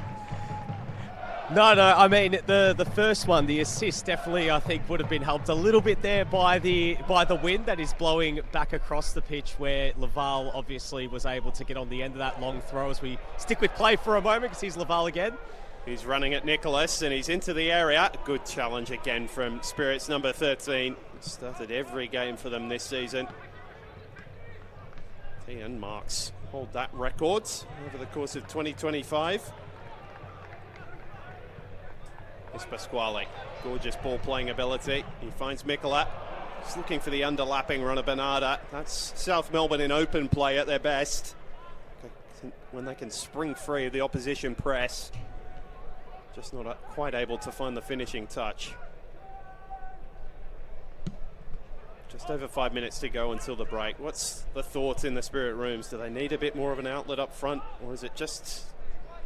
No, I mean, the first one, the assist, definitely I think would have been helped a little bit there by the wind that is blowing back across the pitch, where Laval obviously was able to get on the end of that long throw. As we stick with play for a moment, because he's Laval again. He's running at Nicholas, and he's into the area. Good challenge again from Spirits number 13. Started every game for them this season. Ian Marks hold that record over the course of 2025. It's Pasquale. Gorgeous ball playing ability. He finds Mikola. He's looking for the underlapping run of Bernarda. That's South Melbourne in open play at their best, when they can spring free of the opposition press. Just not quite able to find the finishing touch. Just over 5 minutes to go until the break. What's the thought in the Spirit rooms? Do they need a bit more of an outlet up front, or is it just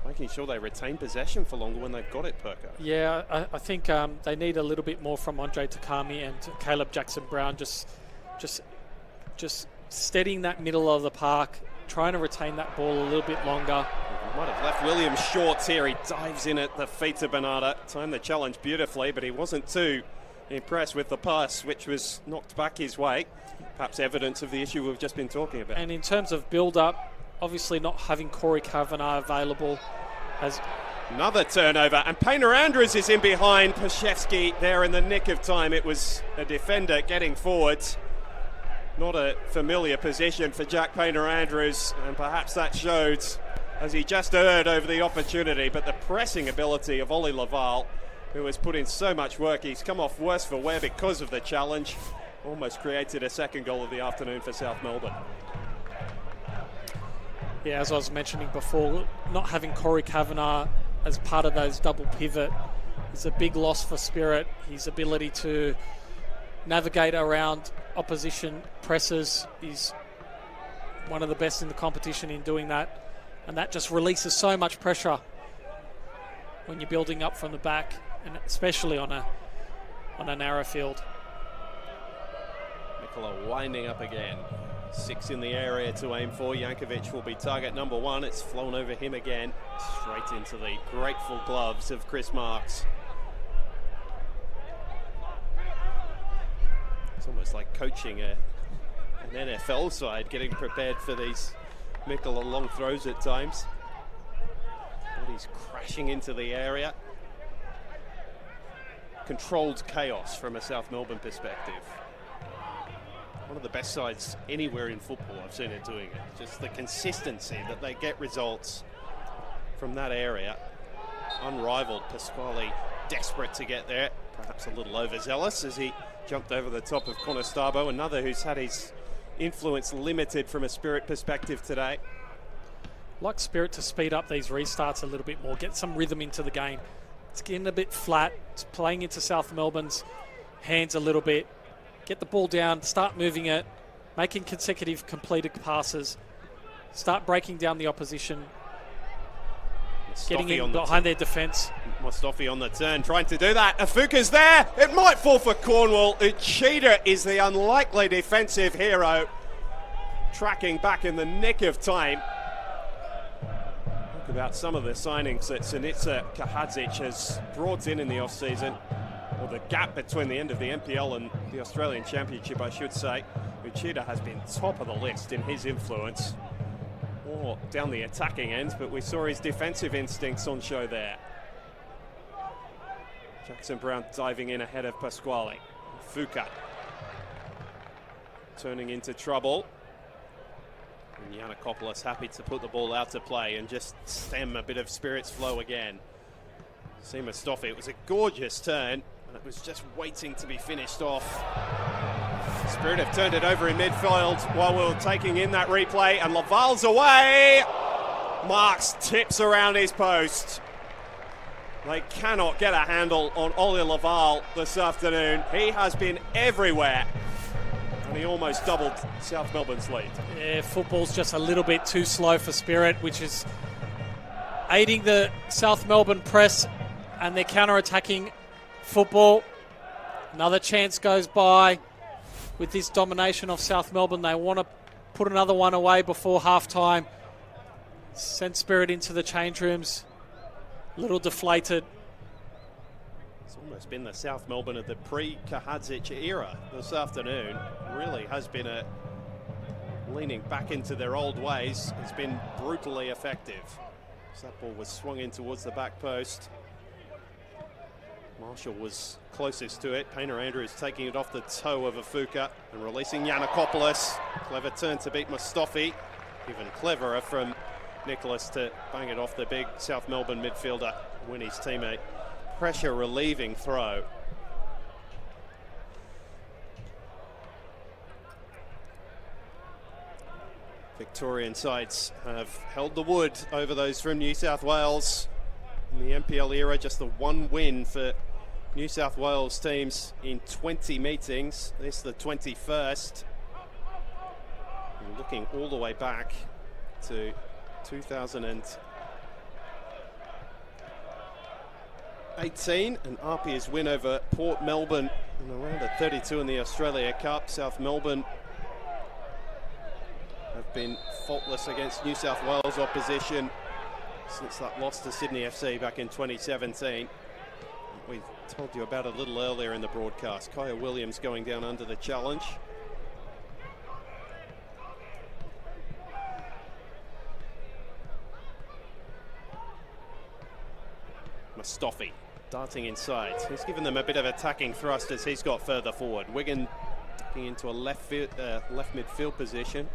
making sure they retain possession for longer when they've got it, Perko? Yeah, I think they need a little bit more from Andre Takami and Caleb Jackson-Brown, just steadying that middle of the park, trying to retain that ball a little bit longer. Might have left Williams short here. He dives in at the feet of Bernarda. Timed the challenge beautifully, but he wasn't too impressed with the pass, which was knocked back his way. Perhaps evidence of the issue we've just been talking about. And in terms of build-up, obviously not having Corey Kavanagh available as... Another turnover, and Painter Andrews is in behind Pashevsky there in the nick of time. It was a defender getting forward. Not a familiar position for Jack Painter Andrews, and perhaps that showed as he just erred over the opportunity. But the pressing ability of Ollie Laval, who has put in so much work, he's come off worse for wear because of the challenge. Almost created a second goal of the afternoon for South Melbourne. Yeah, as I was mentioning before, not having Corey Kavanagh as part of those double pivot is a big loss for Spirit. His ability to navigate around opposition presses is one of the best in the competition in doing that, and that just releases so much pressure when you're building up from the back, and especially on a narrow field. Mikola winding up again. 6 in the area to aim for. Jankovic will be target number 1. It's flown over him again, straight into the grateful gloves of Chris Marks. It's almost like coaching an NFL side, getting prepared for these Mikola long throws at times. But he's crashing into the area. Controlled chaos from a South Melbourne perspective. One of the best sides anywhere in football I've seen it doing it. Just the consistency that they get results from that area. Unrivaled. Pasquale desperate to get there. Perhaps a little overzealous as he jumped over the top of Conestabo. Another who's had his influence limited from a Spirit perspective today. Like Spirit to speed up these restarts a little bit more, get some rhythm into the game. It's getting a bit flat. It's playing into South Melbourne's hands a little bit. Get the ball down, start moving it, making consecutive completed passes, start breaking down the opposition, getting in behind their defence. Mustafi on the turn, trying to do that. Afuka's there. It might fall for Cornwall. Uchida is the unlikely defensive hero, tracking back in the nick of time. Talk about some of the signings that Sinitsa Kahadzic has brought in the off-season, or the gap between the end of the NPL and the Australian Championship, I should say. Uchida has been top of the list in his influence, or down the attacking end, but we saw his defensive instincts on show there. Jackson Brown diving in ahead of Pasquale. Fuka turning into trouble. And Yiannakopoulos happy to put the ball out to play and just stem a bit of Spirit's flow again. See Mustafi, it was a gorgeous turn, and it was just waiting to be finished off. Spirit have turned it over in midfield while we were taking in that replay, and Laval's away. Marks tips around his post. They cannot get a handle on Ollie Laval this afternoon. He has been everywhere, and he almost doubled South Melbourne's lead. Yeah, football's just a little bit too slow for Spirit, which is aiding the South Melbourne press and their counter-attacking football. Another chance goes by with this domination of South Melbourne. They want to put another one away before halftime. Send Spirit into the change rooms. A little deflated. It's almost been the South Melbourne of the pre-Kahadzic era this afternoon. Really has been a leaning back into their old ways. It's been brutally effective. So that ball was swung in towards the back post. Marshall was closest to it. Painter Andrews taking it off the toe of Afuka and releasing Yiannakopoulos. Clever turn to beat Mustafi. Even cleverer from Nicholas to bang it off the big South Melbourne midfielder, Winnie's teammate. Pressure relieving throw. Victorian sides have held the wood over those from New South Wales. In the NPL era, just the one win for New South Wales teams in 20 meetings. This is the 21st. And looking all the way back to 2018, and Arpia's win over Port Melbourne in a round of 32 in the Australia Cup. South Melbourne have been faultless against New South Wales opposition since that loss to Sydney FC back in 2017. We told you about it a little earlier in the broadcast. Kaya Williams going down under the challenge. Mustafi darting inside. He's given them a bit of attacking thrust as he's got further forward. Wigan tucking into a left midfield position.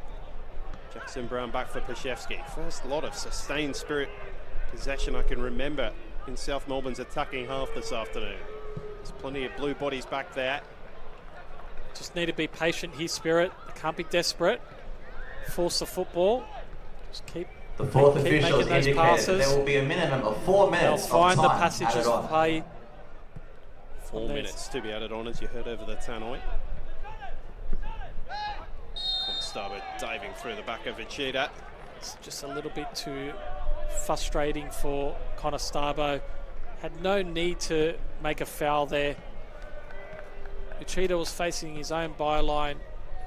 Jackson Brown back for Pashevsky. First lot of sustained Spirit possession I can remember in South Melbourne's attacking half this afternoon. There's plenty of blue bodies back there. Just need to be patient here, Spirit. They can't be desperate. Force the football. Just keep. The fourth officials indicated there will be a minimum of 4 minutes They'll find of time the passages of play. 4 minutes to be added on, as you heard over the tannoy. Constable diving through the back of Uchida. It's just a little bit too frustrating for Connor Starbo. Had no need to make a foul there. Uchida was facing his own byline.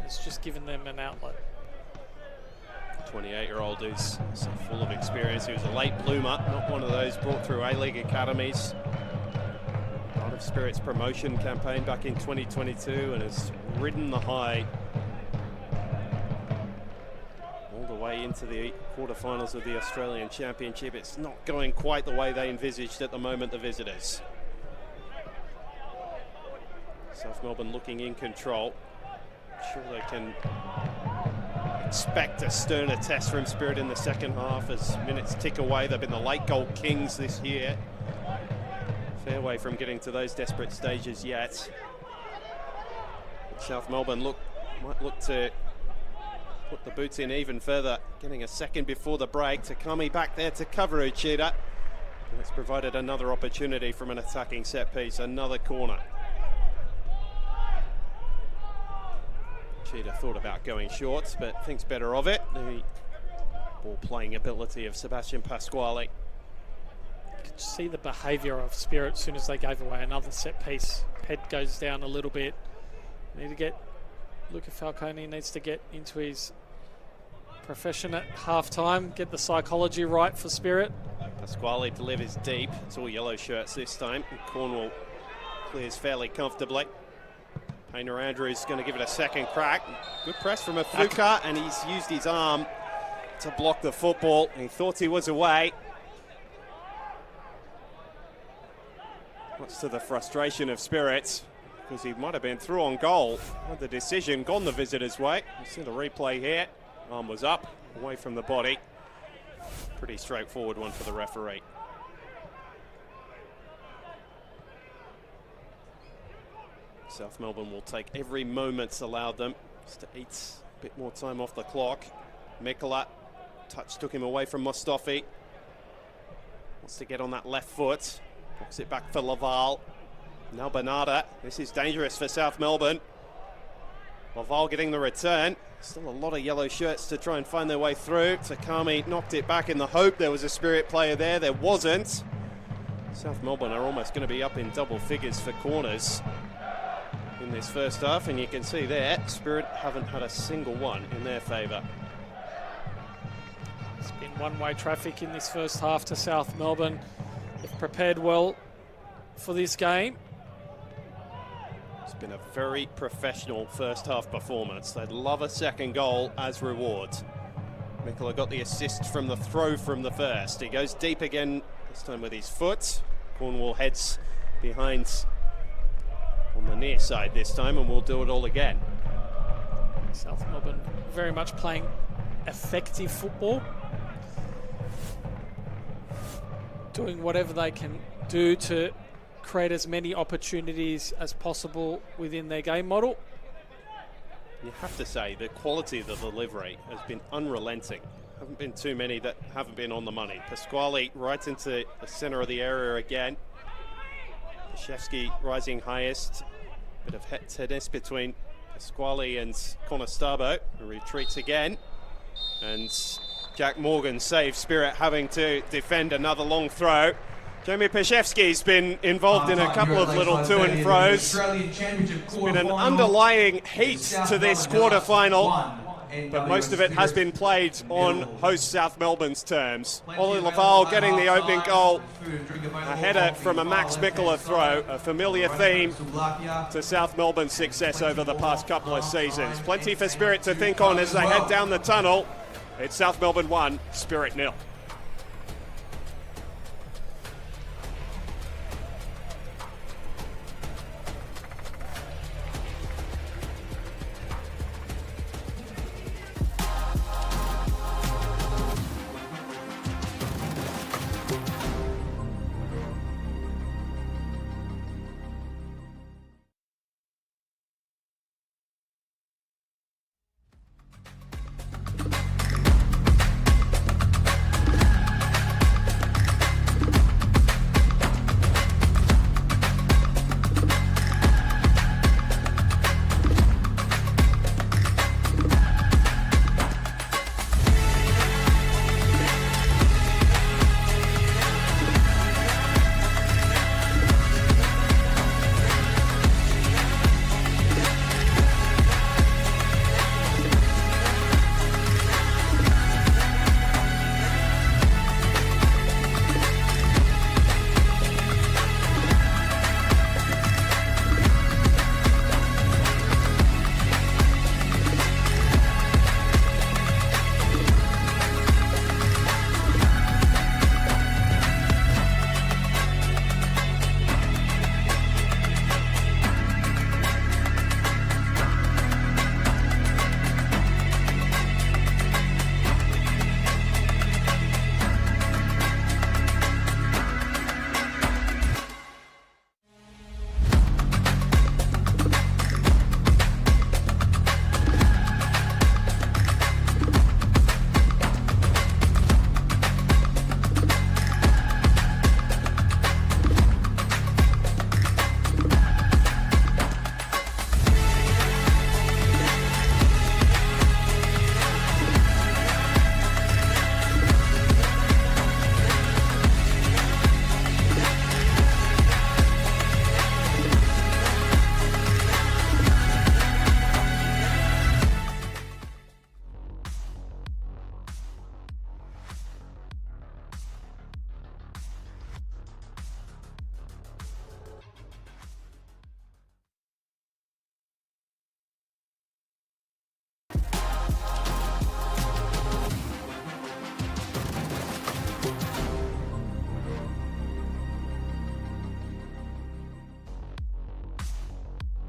It's just given them an outlet. 28-year-old who's so full of experience. He was a late bloomer, not one of those brought through A-League academies. Part of Spirit's promotion campaign back in 2022 and has ridden the high all the way into the quarterfinals of the Australian Championship. It's not going quite the way they envisaged at the moment, the visitors. South Melbourne looking in control. Sure they can expect a sterner test from Spirit in the second half as minutes tick away. They've been the late goal kings this year. Fair way from getting to those desperate stages yet. South Melbourne might look to put the boots in even further. Getting a second before the break. Takami back there to cover Uchida. It's provided another opportunity from an attacking set piece, another corner. Cheetah thought about going short, but thinks better of it. The ball playing ability of Sebastian Pasquale. You could see the behaviour of Spirit as soon as they gave away another set piece. Head goes down a little bit. Need to get Luca Falcone needs to get into his profession at half-time, get the psychology right for Spirit. Pasquale delivers deep. It's all yellow shirts this time. And Cornwall clears fairly comfortably. Painter Andrews going to give it a second crack. Good press from Afuka, and he's used his arm to block the football. He thought he was away. Much to the frustration of Spirits, because he might have been through on goal. Had the decision gone the visitors' way. You see the replay here. Arm was up, away from the body. Pretty straightforward one for the referee. South Melbourne will take every moment allowed them just to eat a bit more time off the clock. Mikola, touch took him away from Mustafi. Wants to get on that left foot. Knocks it back for Laval. Now Bernarda. This is dangerous for South Melbourne. Laval getting the return. Still a lot of yellow shirts to try and find their way through. Takami knocked it back in the hope there was a Spirit player there. There wasn't. South Melbourne are almost going to be up in double figures for corners in this first half, and you can see there Spirit haven't had a single one in their favour. It's been one-way traffic in this first half to South Melbourne. They've prepared well for this game. It's been a very professional first half performance. They'd love a second goal as reward. Mikola got the assist from the throw from the first. He goes deep again, this time with his foot. Cornwall heads behind on the near side this time, and we'll do it all again. South Melbourne very much playing effective football. Doing whatever they can do to create as many opportunities as possible within their game model. You have to say the quality of the delivery has been unrelenting. Haven't been too many that haven't been on the money. Pasquale right into the center of the area again. Krzyzewski rising highest. Bit of tennis between Pasquale and Conestabo, who retreats again. And Jack Morgan saves Spirit, having to defend another long throw. Jamie Krzyzewski's been involved in a couple of little to and fro's. It's been an underlying heat to this quarterfinal, but most of it has been played on host South Melbourne's terms. Ollie Laval getting the opening goal, a header from a Max Mikola throw, a familiar theme to South Melbourne's success over the past couple of seasons. Plenty for Spirit to think on as they head down the tunnel. It's South Melbourne 1, Spirit 0.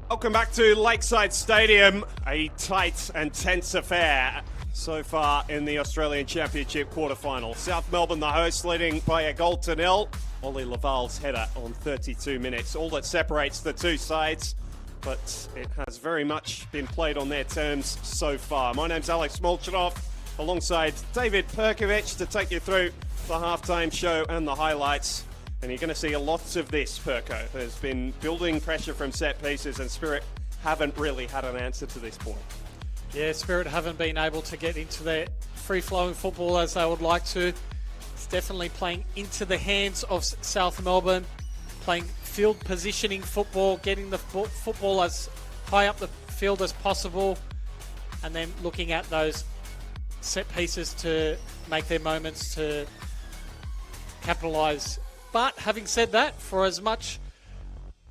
Welcome back to Lakeside Stadium. A tight and tense affair so far in the Australian Championship quarterfinal. South Melbourne, the hosts, leading by a goal to nil. Ollie Laval's header on 32 minutes. All that separates the two sides, but it has very much been played on their terms so far. My name's Alex Molchanov, alongside David Perkovic to take you through the halftime show and the highlights. And you're going to see lots of this, Perko. There's been building pressure from set pieces, and Spirit haven't really had an answer to this point. Yeah, Spirit haven't been able to get into their free-flowing football as they would like to. It's definitely playing into the hands of South Melbourne, playing field positioning football, getting the football as high up the field as possible, and then looking at those set pieces to make their moments to capitalise. But having said that, for as much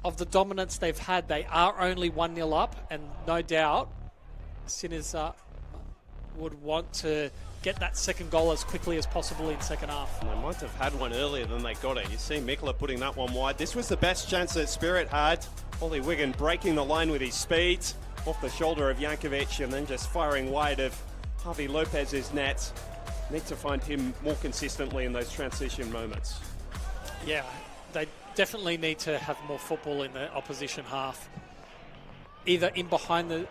of the dominance they've had, they are only 1-0 up, and no doubt Sinners would want to get that second goal as quickly as possible in second half. And they might have had one earlier than they got it. You see Mikla putting that one wide. This was the best chance that Spirit had. Ollie Wigan breaking the line with his speed off the shoulder of Jankovic and then just firing wide of Javi Lopez's net. Need to find him more consistently in those transition moments. Yeah, they definitely need to have more football in the opposition half. Either in behind the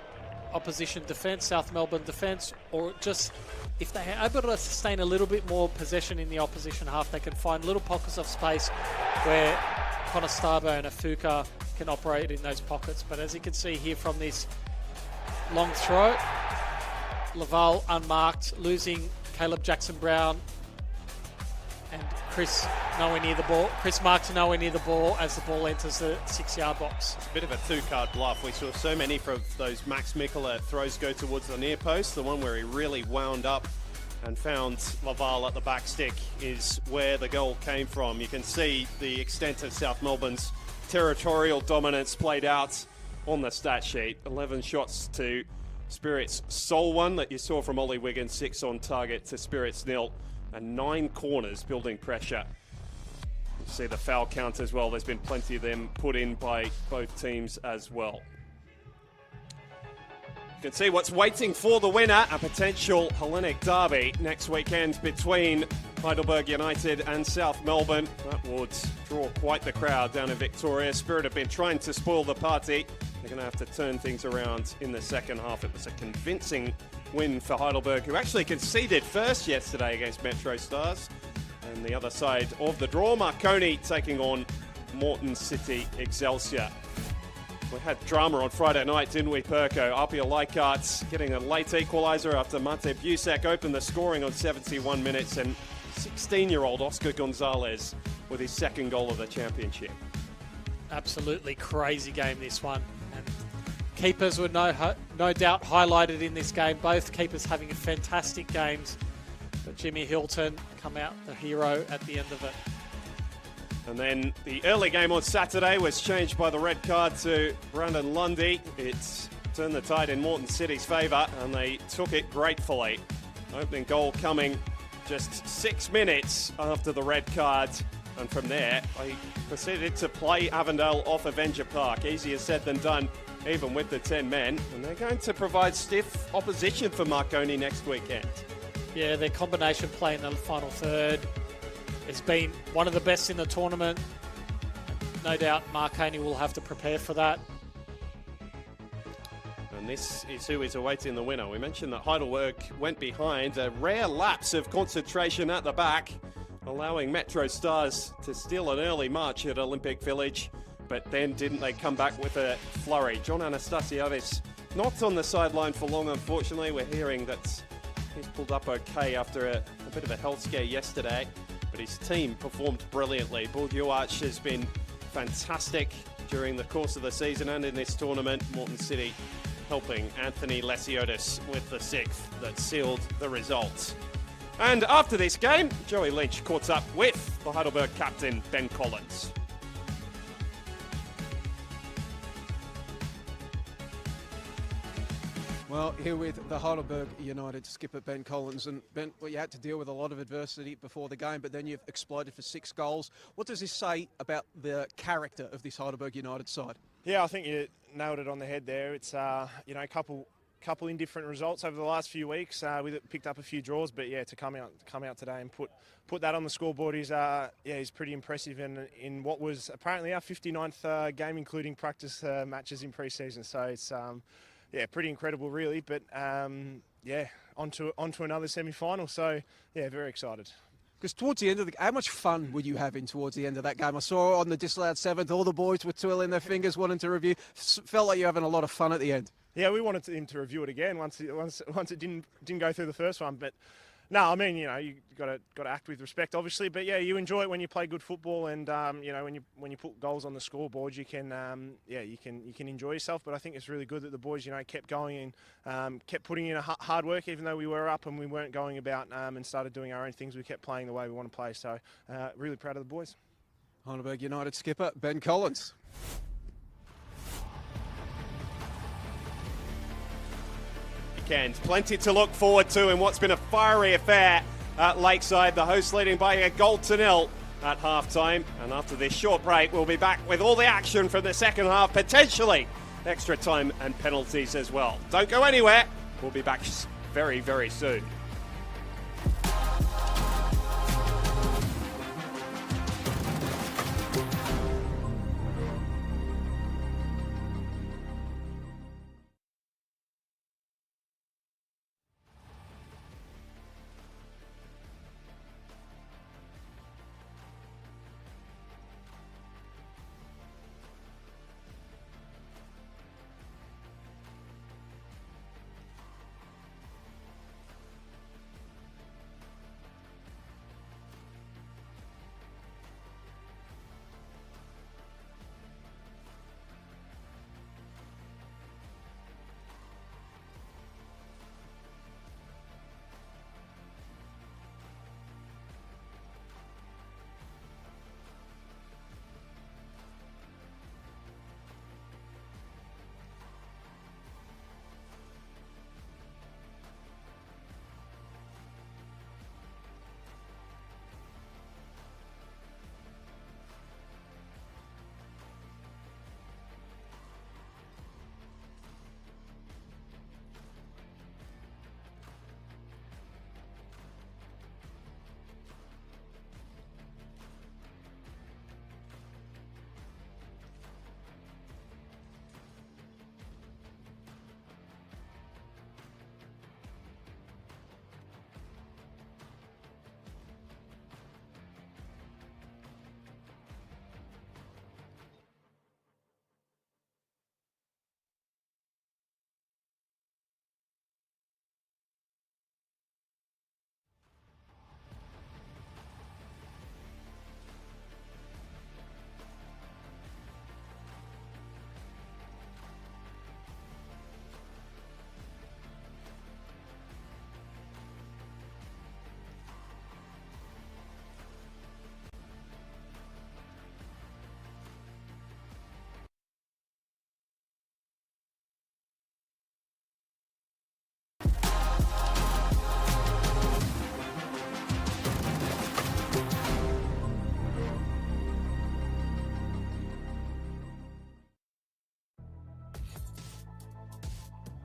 opposition defence, South Melbourne defence, or just if they are able to sustain a little bit more possession in the opposition half, they can find little pockets of space where Connor Starbo and Afuka can operate in those pockets. But as you can see here from this long throw, Laval unmarked, losing Caleb Jackson-Brown and Chris nowhere near the ball. Chris Marks nowhere near the ball as the ball enters the 6-yard box. It's a bit of a two-card bluff. We saw so many of those Max Mikla throws go towards the near post. The one where he really wound up and found Laval at the back stick is where the goal came from. You can see the extent of South Melbourne's territorial dominance played out on the stat sheet. 11 shots to Spirit's sole one that you saw from Ollie Wigan, 6 on target to Spirit's 0. And 9 corners building pressure. You see the foul count as well. There's been plenty of them put in by both teams as well. You can see what's waiting for the winner, a potential Hellenic derby next weekend between Heidelberg United and South Melbourne. That would draw quite the crowd down in Victoria. Spirit have been trying to spoil the party. They're going to have to turn things around in the second half. It was a convincing win for Heidelberg, who actually conceded first yesterday against Metro Stars. And the other side of the draw, Marconi taking on Moreton City Excelsior. We had drama on Friday night, didn't we, Perko? Apia Leichhardt getting a late equaliser after Mate Busek opened the scoring on 71 minutes, and 16-year-old Oscar Gonzalez with his second goal of the championship. Absolutely crazy game, this one. And keepers were no doubt highlighted in this game. Both keepers having fantastic games. But Jimmy Hilton come out the hero at the end of it. And then the early game on Saturday was changed by the red card to Brandon Lundy. It's turned the tide in Moreton City's favour, and they took it gratefully. Opening goal coming just 6 minutes after the red card. And from there, they proceeded to play Avondale off Avenger Park. Easier said than done, even with the 10 men. And they're going to provide stiff opposition for Marconi next weekend. Yeah, their combination play in the final third has been one of the best in the tournament. No doubt Marconi will have to prepare for that. And this is who is awaiting the winner. We mentioned that Heidelberg went behind. A rare lapse of concentration at the back, allowing Metro Stars to steal an early march at Olympic Village. But then didn't they come back with a flurry? John Anastasiadis not on the sideline for long, unfortunately. We're hearing that he's pulled up okay after a bit of a health scare yesterday. But his team performed brilliantly. Bourguiouach has been fantastic during the course of the season and in this tournament. Moreton City helping Anthony Lesiotis with the 6th that sealed the result. And after this game, Joey Lynch caught up with the Heidelberg captain, Ben Collins. Well, here with the Heidelberg United skipper, Ben Collins. And Ben, well, you had to deal with a lot of adversity before the game, but then you've exploded for 6 goals. What does this say about the character of this Heidelberg United side? Yeah, I think you nailed it on the head there. It's you know, a couple indifferent results over the last few weeks. We picked up a few draws, but yeah, to come out today and put that on the scoreboard is is pretty impressive. And in what was apparently our 59th game, including practice matches in pre-season. So it's pretty incredible, really. But yeah, onto another semi-final. So yeah, very excited. Because towards the end of how much fun were you having towards the end of that game? I saw on the disallowed seventh, all the boys were twirling their fingers, wanting to review. Felt like you were having a lot of fun at the end. Yeah, we wanted him to review it again once it didn't go through the first one. But no, I mean, you know, you got to act with respect, obviously. But yeah, you enjoy it when you play good football, and you know, when you put goals on the scoreboard, you can you can enjoy yourself. But I think it's really good that the boys, you know, kept going and kept putting in a hard work, even though we were up and we weren't going about and started doing our own things. We kept playing the way we want to play. So really proud of the boys. Heidelberg United skipper Ben Collins. Weekend. Plenty to look forward to in what's been a fiery affair at Lakeside. The hosts leading by a goal to nil at half-time. And after this short break, we'll be back with all the action from the second half, potentially extra time and penalties as well. Don't go anywhere. We'll be back very, very soon.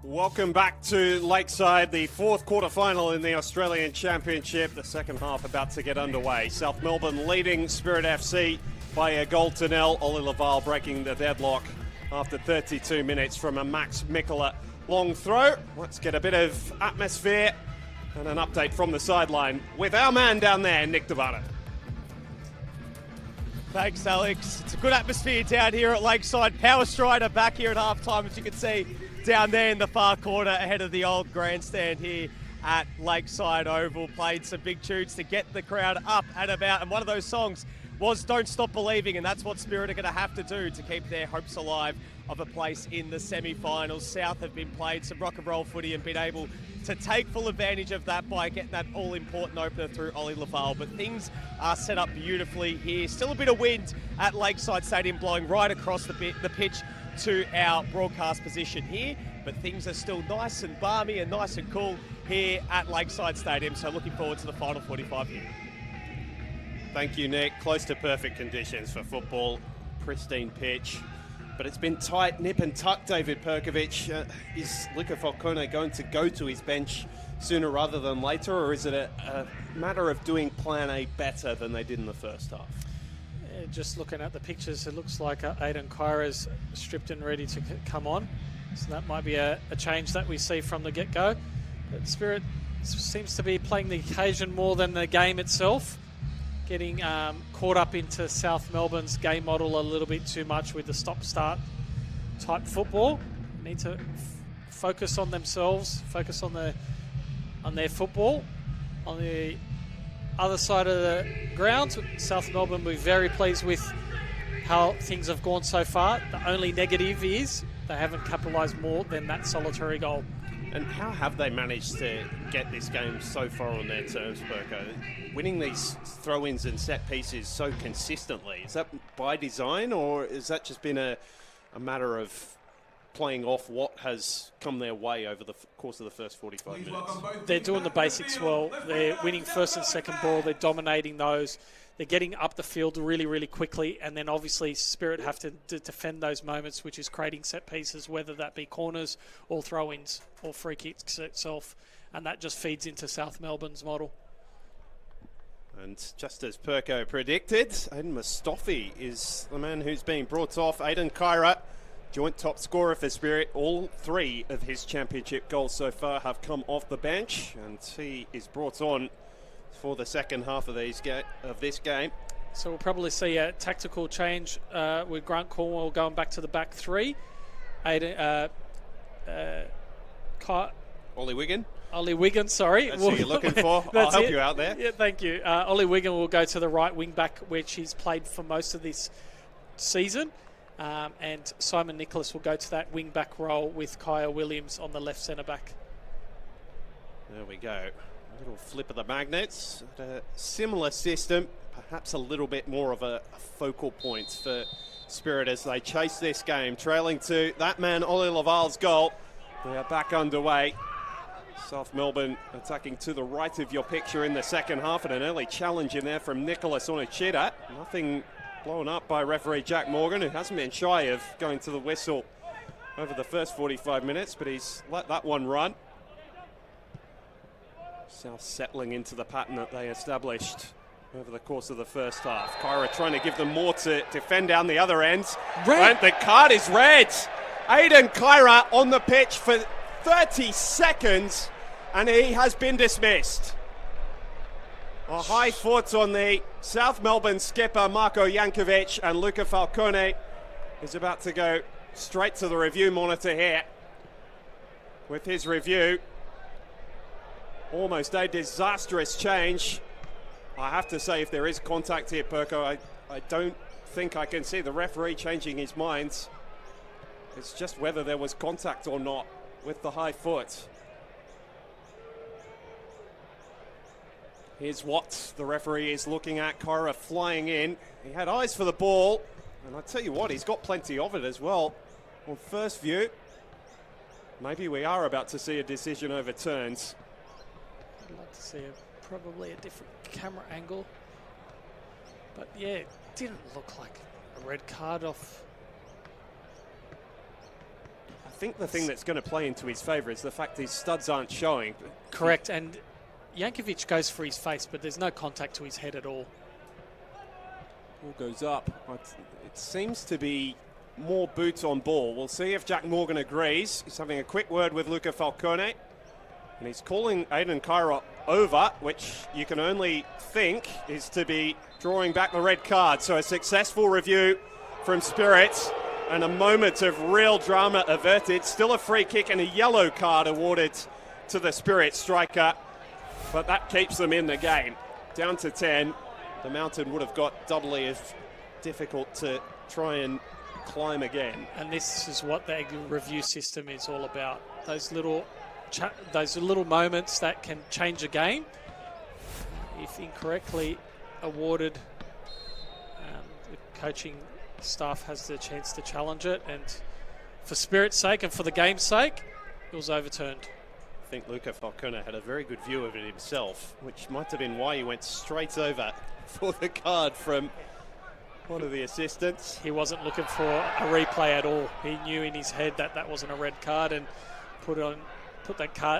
Welcome back to Lakeside, the fourth quarter-final in the Australian Championship. The second half about to get underway. South Melbourne leading Spirit FC by a goal to nil. Ollie Laval breaking the deadlock after 32 minutes from a Max Mikkola long throw. Let's get a bit of atmosphere and an update from the sideline with our man down there, Nick Devada. Thanks, Alex. It's a good atmosphere down here at Lakeside. Power Strider back here at halftime, as you can see down there in the far corner ahead of the old grandstand here at Lakeside Oval. Played some big tunes to get the crowd up and about, and one of those songs was Don't Stop Believing, and that's what Spirit are going to have to do to keep their hopes alive of a place in the semi-finals. South have been played some rock and roll footy and been able to take full advantage of that by getting that all-important opener through Ollie Laval. But things are set up beautifully here. Still a bit of wind at Lakeside Stadium blowing right across the pitch to our broadcast position here, but things are still nice and balmy and nice and cool here at Lakeside Stadium. So looking forward to the final 45 here. Thank you, Nick. Close to perfect conditions for football. Pristine pitch. But it's been tight, nip and tuck, David Perkovic. Is Luca Falcone going to go to his bench sooner rather than later, or is it a matter of doing plan A better than they did in the first half? Just looking at the pictures, it looks like Aidan Kyra's stripped and ready to come on. So that might be a change that we see from the get-go. But Spirit seems to be playing the occasion more than the game itself. Getting caught up into South Melbourne's game model a little bit too much with the stop-start type football. Need to focus on themselves, focus on their football. On the other side of the ground, South Melbourne will be very pleased with how things have gone so far. The only negative is they haven't capitalised more than that solitary goal. And how have they managed to get this game so far on their terms, Perko? Winning these throw-ins and set pieces so consistently, is that by design, or has that just been a matter of playing off what has come their way over the course of the first 45 minutes? They're doing the basics well. They're winning first and second ball. They're dominating those. They're getting up the field really, really quickly. And then obviously Spirit have to defend those moments, which is creating set pieces, whether that be corners or throw-ins or free kicks itself. And that just feeds into South Melbourne's model. And just as Perko predicted, Aiden Mustafi is the man who's being brought off. Aidan Kyra, joint top scorer for Spirit. All 3 of his championship goals so far have come off the bench, and he is brought on for the second half of this game. So we'll probably see a tactical change with Grant Cornwell going back to the back 3. Ollie Wiggin. Ollie Wiggin, sorry. That's who you're looking for. I'll help you out there. Yeah, thank you. Ollie Wiggin will go to the right wing back, which he's played for most of this season. And Simon Nicholas will go to that wing back role with Kaya Williams on the left centre back. There we go. A little flip of the magnets. A similar system, perhaps a little bit more of a focal point for Spirit as they chase this game. Trailing to that man, Ollie Laval's goal. They are back underway. South Melbourne attacking to the right of your picture in the second half, and an early challenge in there from Nicholas Onachita. Nothing blown up by referee Jack Morgan, who hasn't been shy of going to the whistle over the first 45 minutes, but he's let that one run. South settling into the pattern that they established over the course of the first half. Kyra trying to give them more to defend down the other end. And the card is red. Aidan Kyra on the pitch for 30 seconds, and he has been dismissed. A high foot on the South Melbourne skipper Marko Jankovic, and Luca Falcone is about to go straight to the review monitor here with his review. Almost a disastrous change. I have to say, if there is contact here, Perko, I don't think I can see the referee changing his mind. It's just whether there was contact or not with the high foot. Here's what the referee is looking at. Kyra flying in. He had eyes for the ball, and I tell you what, he's got plenty of it as well. On first view, maybe we are about to see a decision overturned. I'd like to see probably a different camera angle. But yeah, it didn't look like a red card off. I think the thing that's going to play into his favour is the fact his studs aren't showing. Correct, and Jankovic goes for his face, but there's no contact to his head at all. Ball goes up. It seems to be more boots on ball. We'll see if Jack Morgan agrees. He's having a quick word with Luca Falcone. And he's calling Aidan Kyra over, which you can only think is to be drawing back the red card. So a successful review from Spirit and a moment of real drama averted. Still a free kick and a yellow card awarded to the Spirit striker. But that keeps them in the game. Down to 10. The mountain would have got doubly as difficult to try and climb again. And this is what the review system is all about. Those little moments that can change a game. If incorrectly awarded, the coaching staff has the chance to challenge it, and for Spirit's sake and for the game's sake, it was overturned. I think Luca Falcone had a very good view of it himself, which might have been why he went straight over for the card from one of the assistants. He wasn't looking for a replay at all. He knew in his head that that wasn't a red card and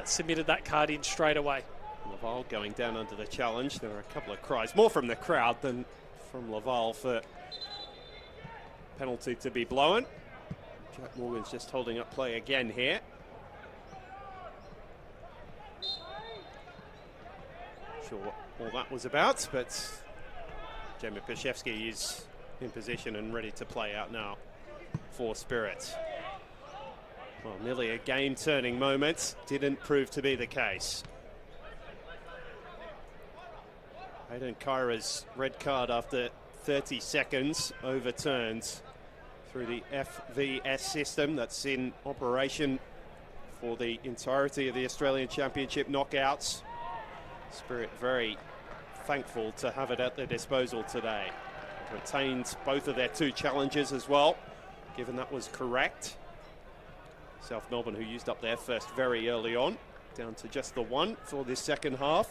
submitted that card in straight away. Laval going down under the challenge. There were a couple of cries, more from the crowd than from Laval, for penalty to be blown. Jack Morgan's just holding up play again here. Not sure what all that was about, but Jamie Paszewski is in position and ready to play out now for Spirit. Well, nearly a game-turning moment. Didn't prove to be the case. Hayden Kyra's red card after 30 seconds overturned through the FVS system that's in operation for the entirety of the Australian Championship knockouts. Spirit very thankful to have it at their disposal today. Retained both of their 2 challenges as well, given that was correct. South Melbourne, who used up their first very early on, down to just the 1 for this second half.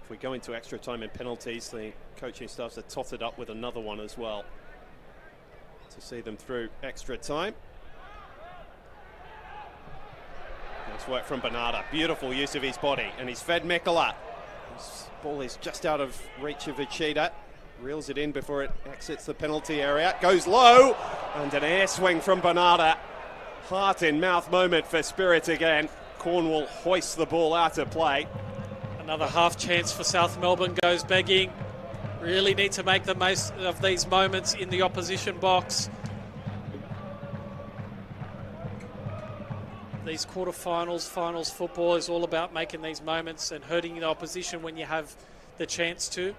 If we go into extra time and penalties, the coaching staffs are totted up with another one as well to see them through extra time. Nice work from Bernarda. Beautiful use of his body, and he's fed Mikkola. This ball is just out of reach of Uchida. Reels it in before it exits the penalty area. Goes low, and an air swing from Bernarda. Heart in mouth moment for Spirit again. Cornwall hoists the ball out of play. Another half chance for South Melbourne goes begging. Really need to make the most of these moments in the opposition box. These quarterfinals, finals football is all about making these moments and hurting the opposition when you have the chance to.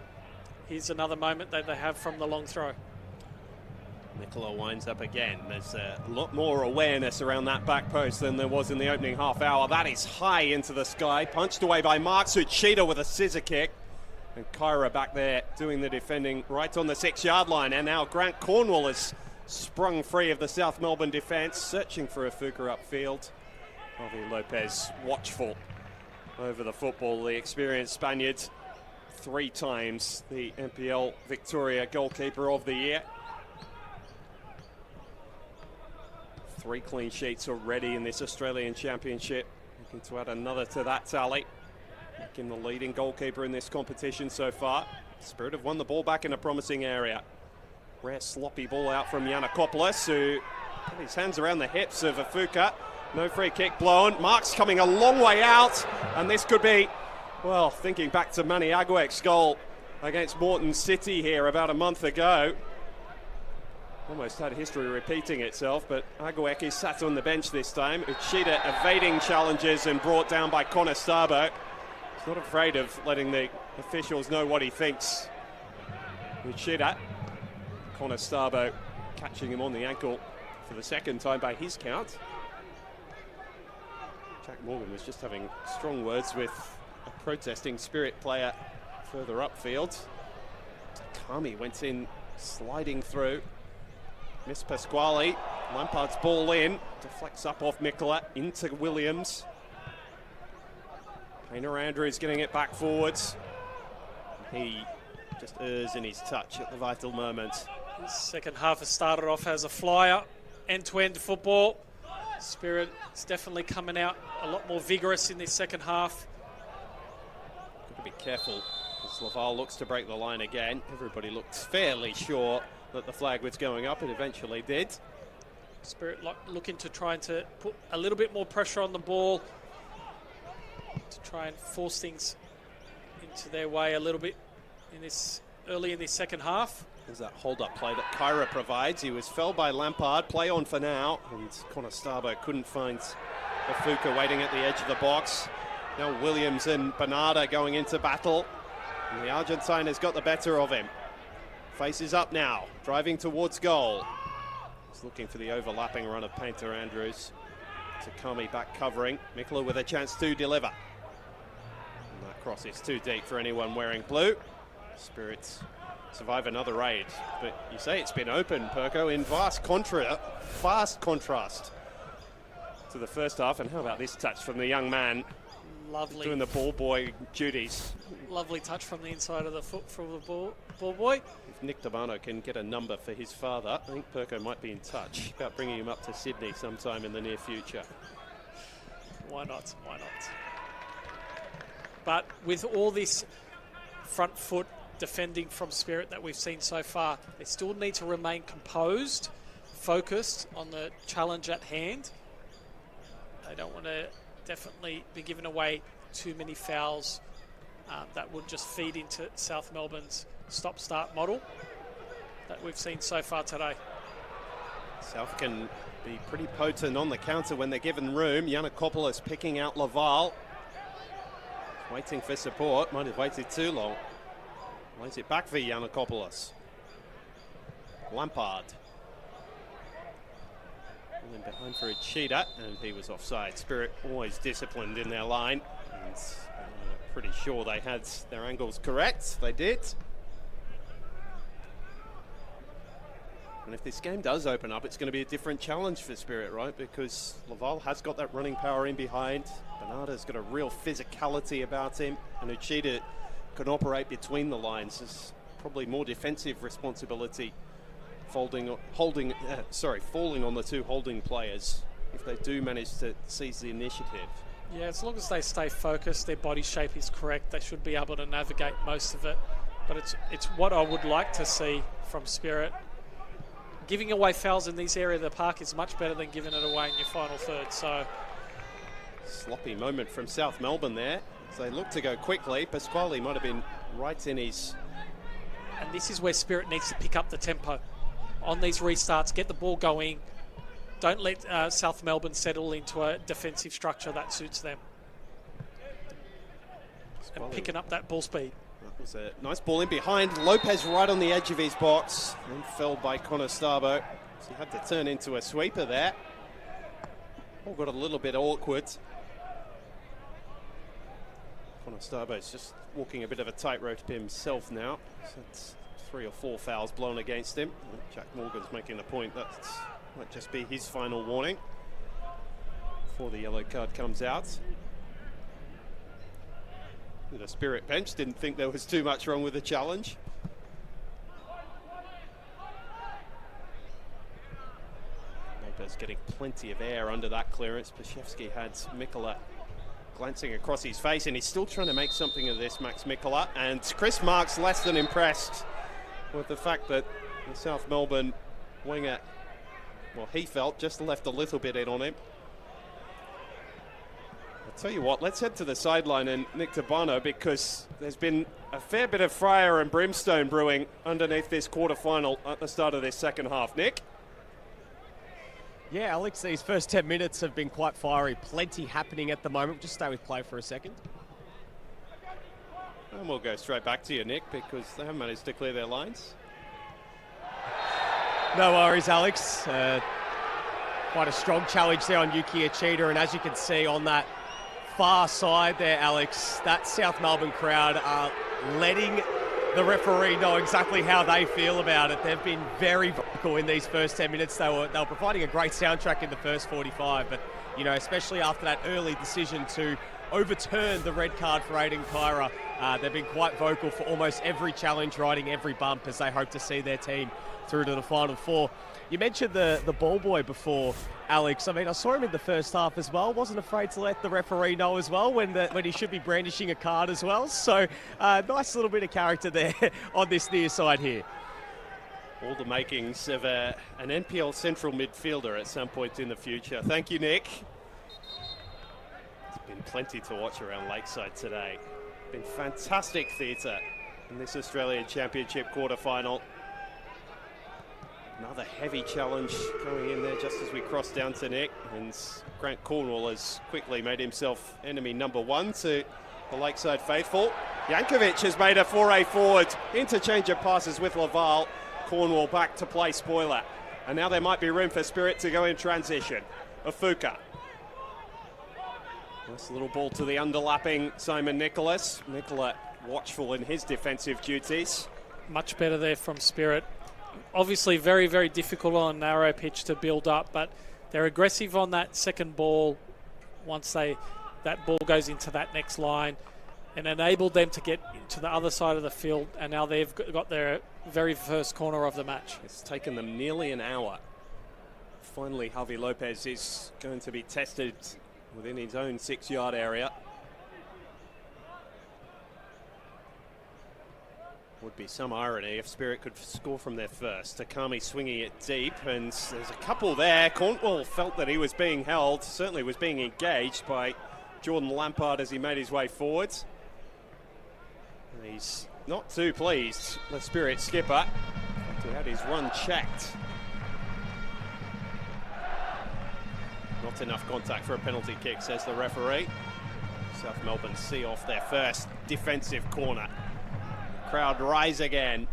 Here's another moment that they have from the long throw. Mikkola winds up again. There's a lot more awareness around that back post than there was in the opening half hour. That is high into the sky, punched away by Marks Uchida with a scissor kick. And Kyra back there doing the defending right on the 6-yard line. And now Grant Cornwall has sprung free of the South Melbourne defence, searching for Afuka upfield. Javi Lopez watchful over the football. The experienced Spaniard, 3 times the NPL Victoria goalkeeper of the year. 3 clean sheets already in this Australian Championship. Looking to add another to that tally. Making the leading goalkeeper in this competition so far. Spirit have won the ball back in a promising area. Rare sloppy ball out from Yiannakopoulos, who put his hands around the hips of Afuka. No free kick blown. Mark's coming a long way out, and this could be, well, thinking back to Manny Aguek's goal against Moreton City here about a month ago. Almost had history repeating itself, but Aguek is sat on the bench this time. Uchida evading challenges and brought down by Connor Starbuck. He's not afraid of letting the officials know what he thinks. Uchida, Connor Starbuck catching him on the ankle for the 2nd time by his count. Jack Morgan was just having strong words with a protesting Spirit player further upfield. Kami went in sliding through. Miss Pasquale, Lampard's ball in, deflects up off Mikkola into Williams. Painter Andrews getting it back forwards. He just errs in his touch at the vital moment. This second half has started off as a flyer, end-to-end football. Spirit is definitely coming out a lot more vigorous in this second half. Got to be careful as Laval looks to break the line again. Everybody looked fairly sure that the flag was going up. It eventually did. Spirit looking to try and to put a little bit more pressure on the ball to try and force things into their way a little bit in this early in this second half. There's that hold-up play that Kyra provides. He was felled by Lampard. Play on for now. And Connor Starbo couldn't find Afuka waiting at the edge of the box. Now Williams and Bernarda going into battle. And the Argentine has got the better of him. Faces up now, driving towards goal. He's looking for the overlapping run of Painter Andrews. Takami back covering. Mikkola with a chance to deliver. And that cross is too deep for anyone wearing blue. Spirits survive another raid, but you say it's been open, Perko, in vast contrast to the first half. And how about this touch from the young man? Lovely. Doing the ball boy duties. Lovely touch from the inside of the foot from the ball boy. If Nick Tabano can get a number for his father, I think Perko might be in touch about bringing him up to Sydney sometime in the near future. Why not? Why not? But with all this front foot defending from Spirit that we've seen so far, they still need to remain composed, focused on the challenge at hand. They don't want to definitely be giving away too many fouls that would just feed into South Melbourne's stop-start model that we've seen so far today. South can be pretty potent on the counter when they're given room. Yiannakopoulos picking out Laval. Waiting for support. Might have waited too long. Lays it back for Yiannakopoulos. Lampard. And then behind for a cheater, and he was offside. Spirit always disciplined in their line. And pretty sure they had their angles correct. They did. And if this game does open up, it's going to be a different challenge for Spirit, right? Because Laval has got that running power in behind. Bernardo's got a real physicality about him. And Uchida can operate between the lines. There's probably more defensive responsibility falling on the two holding players if they do manage to seize the initiative. Yeah, as long as they stay focused, their body shape is correct, they should be able to navigate most of it. But it's what I would like to see from Spirit. Giving away fouls in this area of the park is much better than giving it away in your final third. So, sloppy moment from South Melbourne there. As they look to go quickly. Pasquale might have been right in his... And this is where Spirit needs to pick up the tempo. On these restarts, get the ball going. Don't let South Melbourne settle into a defensive structure that suits them. And picking up that ball speed. That was a nice ball in behind. Lopez right on the edge of his box. And felled by Connor Starbo. So he had to turn into a sweeper there. All got a little bit awkward. Connor Starbo's just walking a bit of a tightrope himself now. So it's 3 or 4 fouls blown against him. Jack Morgan's making the point that might just be his final warning before the yellow card comes out. The Spirit bench didn't think there was too much wrong with the challenge. Lopez getting plenty of air under that clearance. Pashevsky had Mikola glancing across his face, and he's still trying to make something of this, Max Mikola. And Chris Marks less than impressed with the fact that the South Melbourne winger, well, he felt just left a little bit in on him. I'll tell you what, let's head to the sideline and Nick Tabano, because there's been a fair bit of fire and brimstone brewing underneath this quarterfinal at the start of this second half. Nick? Yeah, Alex, these first 10 minutes have been quite fiery. Plenty happening at the moment. Just stay with play for a second. And we'll go straight back to you, Nick, because they haven't managed to clear their lines. No worries, Alex. Quite a strong challenge there on Yuki Uchida, and as you can see on that far side there, Alex, that South Melbourne crowd are letting the referee know exactly how they feel about it. They've been very vocal in these first 10 minutes. They were providing a great soundtrack in the first 45, but, you know, especially after that early decision to overturn the red card for Aiden Kyra, they've been quite vocal for almost every challenge, riding every bump as they hope to see their team through to the Final Four. You mentioned the ball boy before, Alex. I mean, I saw him in the first half as well. Wasn't afraid to let the referee know as well when he should be brandishing a card as well. So, nice little bit of character there on this near side here. All the makings of an NPL central midfielder at some point in the future. Thank you, Nick. There's been plenty to watch around Lakeside today. Been fantastic theatre in this Australian Championship quarterfinal. Another heavy challenge going in there just as we cross down to Nick, and Grant Cornwall has quickly made himself enemy number 1 to the Lakeside faithful. Jankovic has made a foray forward, interchange of passes with Laval. Cornwall back to play spoiler, and now there might be room for Spirit to go in transition. Afuka. Nice little ball to the underlapping Simon Nicholas. Nicola watchful in his defensive duties. Much better there from Spirit. Obviously very, very difficult on a narrow pitch to build up, but they're aggressive on that second ball once they that ball goes into that next line and enabled them to get to the other side of the field, and now they've got their very first corner of the match. It's taken them nearly an hour. Finally, Javi Lopez is going to be tested within his own 6-yard area. Would be some irony if Spirit could score from there first. Takami swinging it deep, and there's a couple there. Cornwall felt that he was being held, certainly was being engaged by Jordan Lampard as he made his way forwards. And he's not too pleased, the Spirit skipper, to have his run checked. Not enough contact for a penalty kick, says the referee. South Melbourne see off their first defensive corner. Crowd rise again.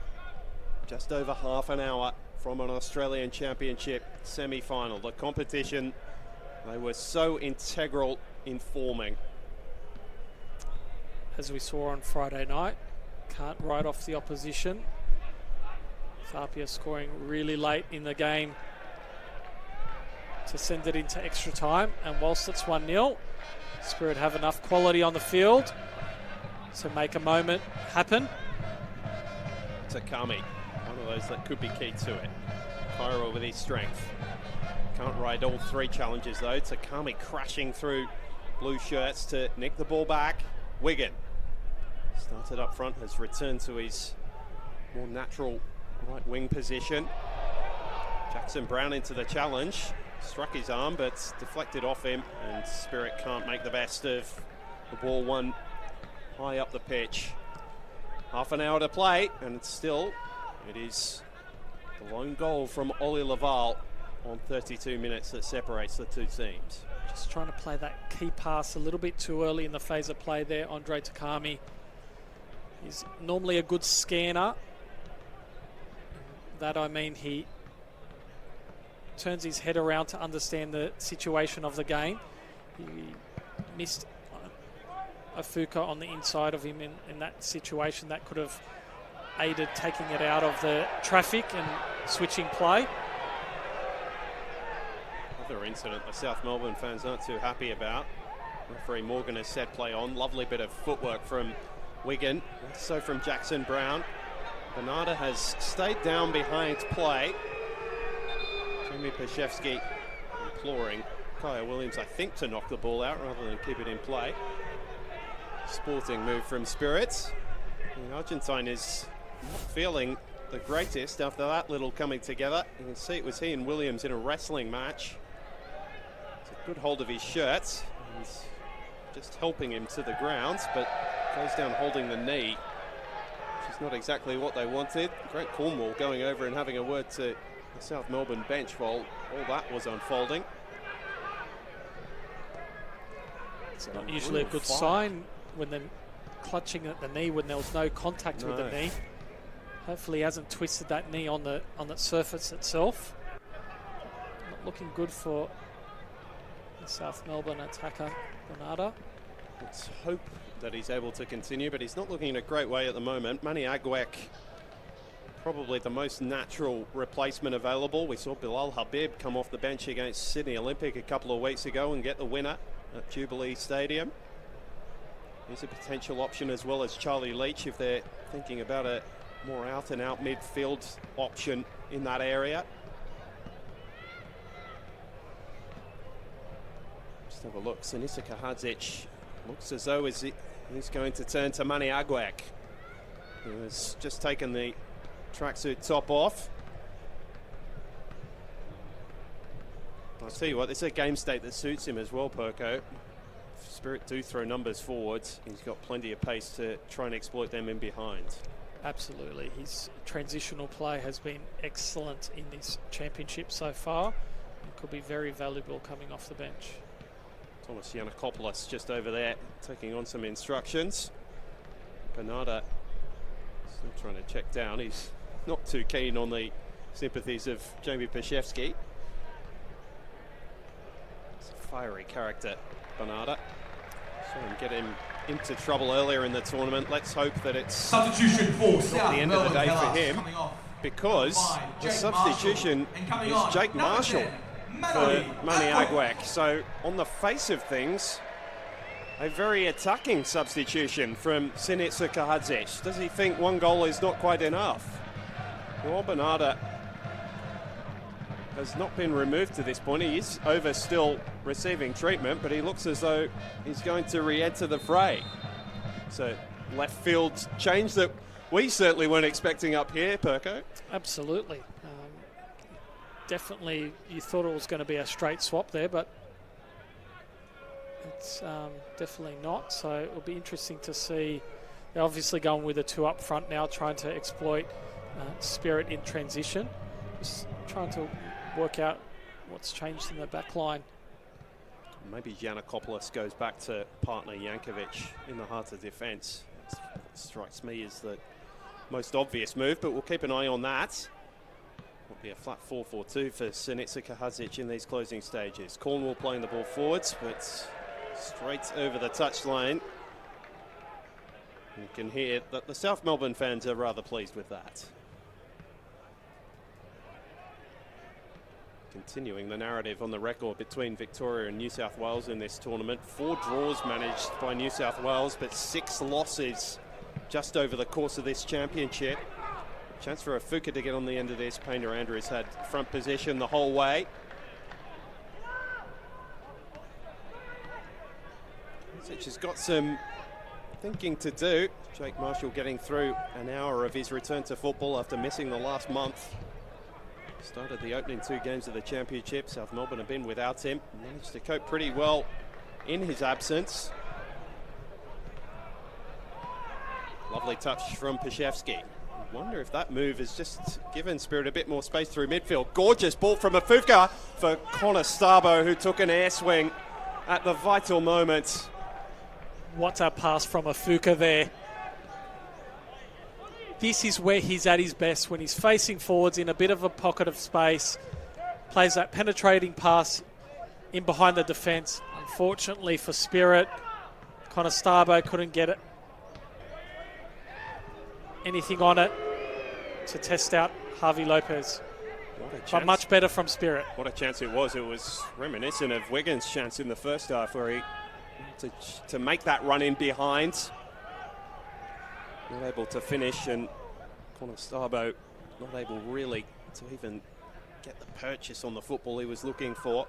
Just over half an hour from an Australian Championship semi-final. The competition they were so integral in forming. As we saw on Friday night, can't write off the opposition. Tharpia scoring really late in the game to send it into extra time, and whilst it's 1-0, Spirit have enough quality on the field to make a moment happen. Takami, one of those that could be key to it. Cairo with his strength. Can't ride all 3 challenges though. Takami crashing through blue shirts to nick the ball back. Wigan started up front, has returned to his more natural right wing position. Jackson Brown into the challenge. Struck his arm but deflected off him, and Spirit can't make the best of the ball one high up the pitch. Half an hour to play, and still it is the lone goal from Ollie Laval on 32 minutes that separates the two teams. Just trying to play that key pass a little bit too early in the phase of play there. Andre Takami, he's normally a good scanner. That I mean, he turns his head around to understand the situation of the game. He missed Afuka on the inside of him in that situation. That could have aided taking it out of the traffic and switching play. Another incident the South Melbourne fans aren't too happy about. Referee Morgan has said play on. Lovely bit of footwork from Wigan, so from Jackson Brown. Bernarda has stayed down behind play. Jamie Paszewski imploring Kaya Williams, I think, to knock the ball out rather than keep it in play. Sporting move from Spirits. The Argentine is not feeling the greatest after that little coming together. You can see it was he and Williams in a wrestling match. It's a good hold of his shirt. He's just helping him to the ground, but goes down holding the knee, which is not exactly what they wanted. Great Cornwall going over and having a word to the South Melbourne bench while all that was unfolding. It's not usually a good sign when they're clutching at the knee when there was no contact with the knee. Hopefully he hasn't twisted that knee on the surface itself. Not looking good for the South Melbourne attacker, Bernarda. Let's hope that he's able to continue, but he's not looking in a great way at the moment. Manny Agwek, probably the most natural replacement available. We saw Bilal Habib come off the bench against Sydney Olympic a couple of weeks ago and get the winner at Jubilee Stadium. He's a potential option, as well as Charlie Leach if they're thinking about a more out-and-out midfield option in that area. Just have a look. Sinisa Kahadzic looks as though he's going to turn to Manny Agwek, who has just taken the tracksuit top off. I'll tell you what, this is a game state that suits him as well, Perko. If Spirit do throw numbers forwards, he's got plenty of pace to try and exploit them in behind. Absolutely. His transitional play has been excellent in this championship so far. It could be very valuable coming off the bench. Thomas Yiannakopoulos just over there taking on some instructions. Bernarda still trying to check down. He's not too keen on the sympathies of Jamie Paszewski. It's a fiery character, Bernarda. Saw him get him into trouble earlier in the tournament. Let's hope that it's Substitution for not the end of the day for him, because the substitution is Jake Marshall for Manny Agwek. So on the face of things, A very attacking substitution from Sinitsa Kahadzic. Does he think one goal is not quite enough? Well, Bernarda has not been removed to this point. He is over still receiving treatment, but he looks as though he's going to re-enter the fray. So left field change that we certainly weren't expecting up here, Perko. Absolutely. Definitely you thought it was going to be a straight swap there, but it's definitely not. So it'll be interesting to see. They're obviously going with the two up front now, trying to exploit Spirit in transition. Just trying to work out what's changed in the back line. Maybe Giannakopoulos goes back to partner Jankovic in the heart of defence. Strikes me as the most obvious move, but we'll keep an eye on that. Will be a flat 4-4-2 for Sinitsa Kahadzic in these closing stages. Cornwall playing the ball forwards, but straight over the touchline. You can hear that the South Melbourne fans are rather pleased with that. Continuing the narrative on the record between Victoria and New South Wales in this tournament. 4 draws managed by New South Wales, but 6 losses just over the course of this championship. Chance for Afuka to get on the end of this. Painter Andrews had front position the whole way. Kahadzic has got some thinking to do. Jake Marshall getting through an hour of his return to football after missing the last month. Started the opening 2 games of the championship. South Melbourne have been without him. Managed to cope pretty well in his absence. Lovely touch from Pashevsky. Wonder if that move has just given Spirit a bit more space through midfield. Gorgeous ball from Afuka for Connor Starbo, who took an air swing at the vital moment. What a pass from Afuka there. This is where he's at his best, when he's facing forwards in a bit of a pocket of space. Plays that penetrating pass in behind the defence. Unfortunately for Spirit, Connor Starbo couldn't get it. Anything on it to test out Harvey Lopez. But much better from Spirit. What a chance it was. It was reminiscent of Wigan's chance in the first half, where he to make that run in behind. Not able to finish, and Connor Starbo not able really to even get the purchase on the football he was looking for.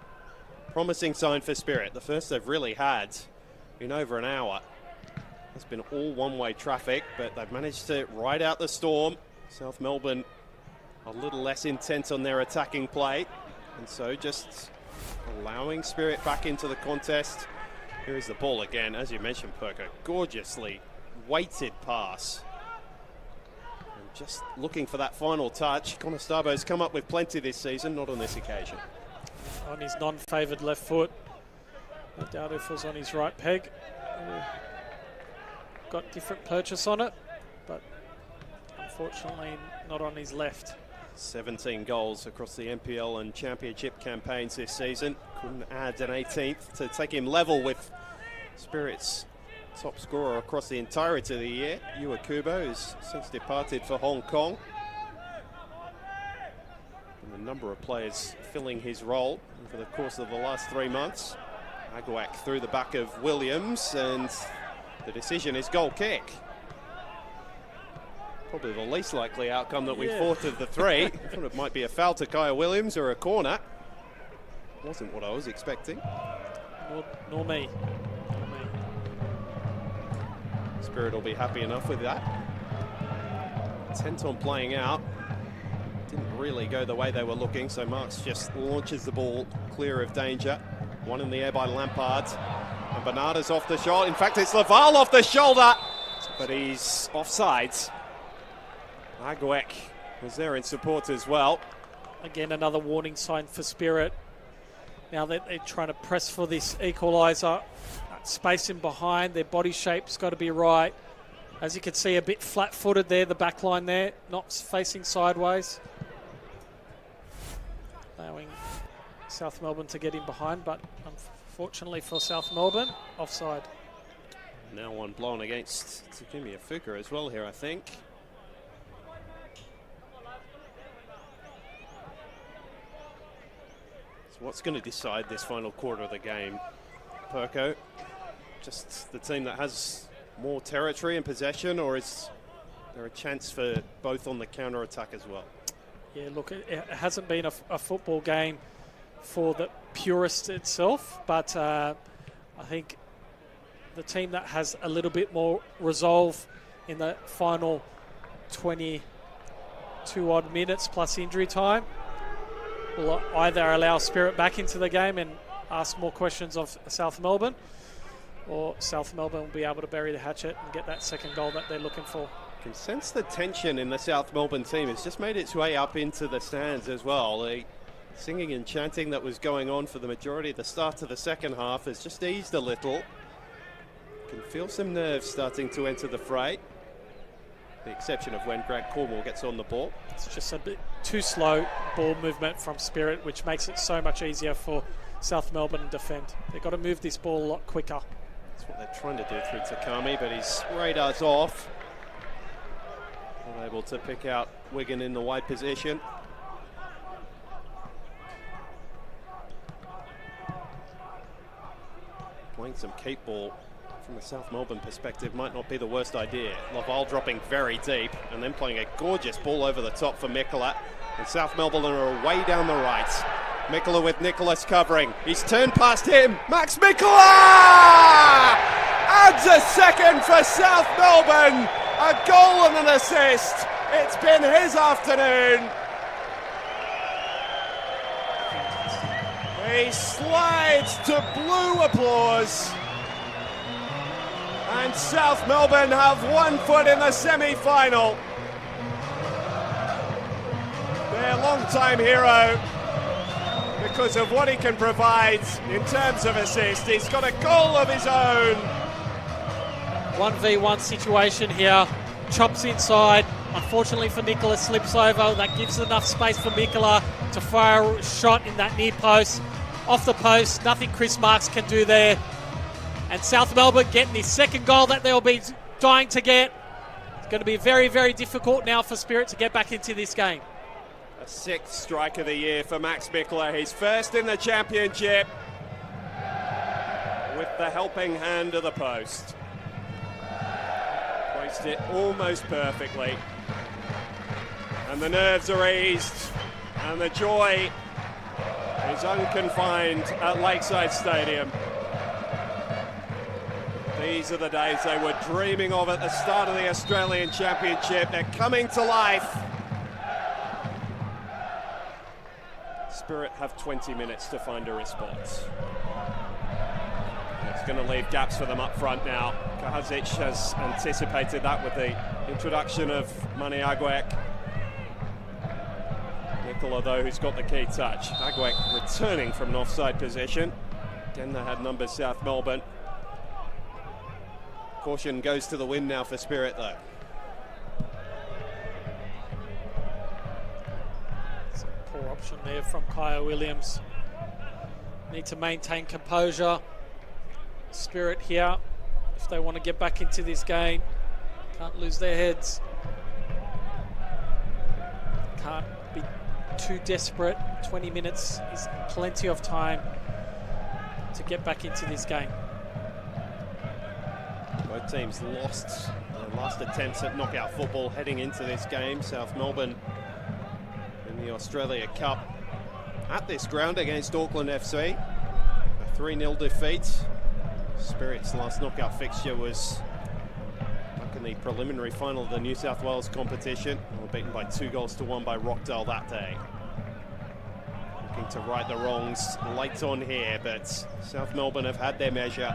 Promising sign for Spirit. The first they've really had in over an hour. It's been all one-way traffic, but they've managed to ride out the storm. South Melbourne a little less intent on their attacking play, and so just allowing Spirit back into the contest. Here is the ball again, as you mentioned, Perko. Gorgeously weighted pass. And just looking for that final touch. Connor Starbo's come up with plenty this season, not on this occasion. On his non-favoured left foot. I doubt if it was on his right peg. Got different purchase on it, but unfortunately not on his left. 17 goals across the NPL and Championship campaigns this season. Couldn't add an 18th to take him level with Spirit's top scorer across the entirety of the year, Yua Kubo, who's since departed for Hong Kong. And a number of players filling his role over the course of the last 3 months. Aguak through the back of Williams, and the decision is goal kick. Probably the least likely outcome that we thought of the 3. I thought it might be a foul to Kaya Williams or a corner. Wasn't what I was expecting. Nor me. Spirit will be happy enough with that. Intent on playing out. Didn't really go the way they were looking, so Marks just launches the ball clear of danger. One in the air by Lampard. And Bernarda's off the shoulder. In fact, it's Laval off the shoulder, but he's offside. Aguek was there in support as well. Again, another warning sign for Spirit. Now that they're trying to press for this equaliser. Space in behind, their body shape's got to be right. As you can see, a bit flat-footed there, the back line there, not facing sideways. Allowing South Melbourne to get in behind, but unfortunately for South Melbourne, offside. Now one blown against Takumi Afuka as well here, I think. So what's going to decide this final quarter of the game, Perko? just the team that has more territory and possession, or is there a chance for both on the counter-attack as well? Yeah, look, it hasn't been a football game for the purist itself, but I think the team that has a little bit more resolve in the final 22 odd minutes plus injury time will either allow Spirit back into the game and ask more questions of South Melbourne, or South Melbourne will be able to bury the hatchet and get that second goal that they're looking for. You can sense the tension in the South Melbourne team. It's just made its way up into the stands as well. The singing and chanting that was going on for the majority of the start of the second half has just eased a little. You can feel some nerves starting to enter the fray. The exception of when Greg Cornwall gets on the ball. It's just a bit too slow ball movement from Spirit, which makes it so much easier for South Melbourne to defend. They've got to move this ball a lot quicker. That's what they're trying to do through Takami, but his radar's off. Unable to pick out Wigan in the wide position. Playing some keep ball from a South Melbourne perspective might not be the worst idea. Laval dropping very deep and then playing a gorgeous ball over the top for Mikkola. And South Melbourne are way down the right. Mikkola with Nicholas covering. He's turned past him. Max Mikkola adds a second for South Melbourne. A goal and an assist. It's been his afternoon. He slides to blue applause. And South Melbourne have 1 foot in the semi-final. Their long-time hero, because of what he can provide in terms of assist. He's got a goal of his own. 1v1 situation here. Chops inside. Unfortunately for Nicholas, slips over. That gives enough space for Mikkola to fire a shot in that near post. Off the post, nothing Chris Marks can do there. And South Melbourne getting his second goal that they'll be dying to get. It's going to be very, very difficult now for Spirit to get back into this game. A 6th strike of the year for Max Mikkola. His first in the championship. With the helping hand of the post. Placed it almost perfectly. And the nerves are eased. And the joy is unconfined at Lakeside Stadium. These are the days they were dreaming of at the start of the Australian Championship. They're coming to life. Spirit have 20 minutes to find a response. It's going to leave gaps for them up front now. Kahazic has anticipated that with the introduction of Mani Agwek. Mikkola, though, who's got the key touch. Agwek returning from an offside position. Again, they had numbers South Melbourne. Caution goes to the wind now for Spirit, though. It's a poor option there from Kaya Williams. Need to maintain composure. Spirit here, if they want to get back into this game, can't lose their heads. Can't be too desperate. 20 minutes is plenty of time to get back into this game. Both teams lost their last attempts at knockout football heading into this game. South Melbourne in the Australia Cup at this ground against Auckland FC. A 3-0 defeat. Spirit's last knockout fixture was back in the preliminary final of the New South Wales competition. They were beaten by 2-1 by Rockdale that day. Looking to right the wrongs late on here, but South Melbourne have had their measure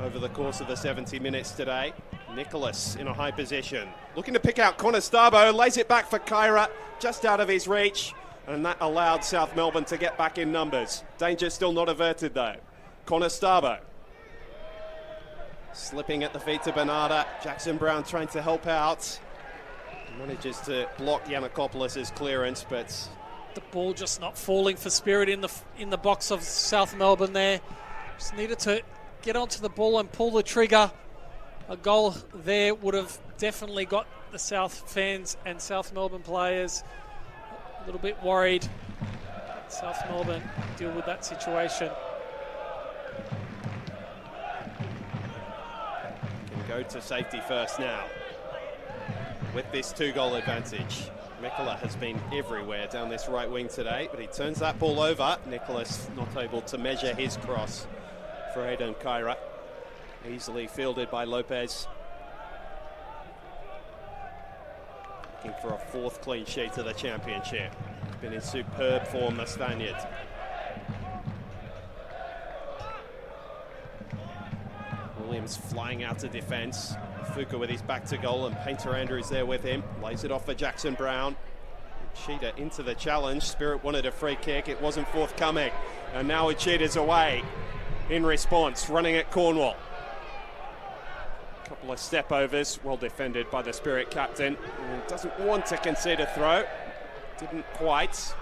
over the course of the 70 minutes today. Nicholas in a high position. Looking to pick out Connor Starbo, lays it back for Kyra, just out of his reach, and that allowed South Melbourne to get back in numbers. Danger still not averted though. Connor Starbo. Slipping at the feet to Bernarda. Jackson Brown trying to help out. Manages to block Yanakopoulos' clearance, but the ball just not falling for Spirit in the box of South Melbourne there. Just needed to get onto the ball and pull the trigger. A goal there would have definitely got the South fans and South Melbourne players a little bit worried. South Melbourne deal with that situation. go to safety first now with this 2-goal advantage. Mikkola has been everywhere down this right wing today, but he turns that ball over. Nicholas not able to measure his cross for Aidan Kyra. Easily fielded by Lopez. Looking for a 4th clean sheet of the championship. Been in superb form, the Spaniard. Williams flying out to defence. Fuka with his back to goal, and Painter Andrews there with him. Lays it off for Jackson Brown. Cheetah into the challenge. Spirit wanted a free kick. It wasn't forthcoming. And now Cheetah's away in response, running at Cornwall. Couple of step overs, well defended by the Spirit captain. Doesn't want to concede a throw. Didn't quite.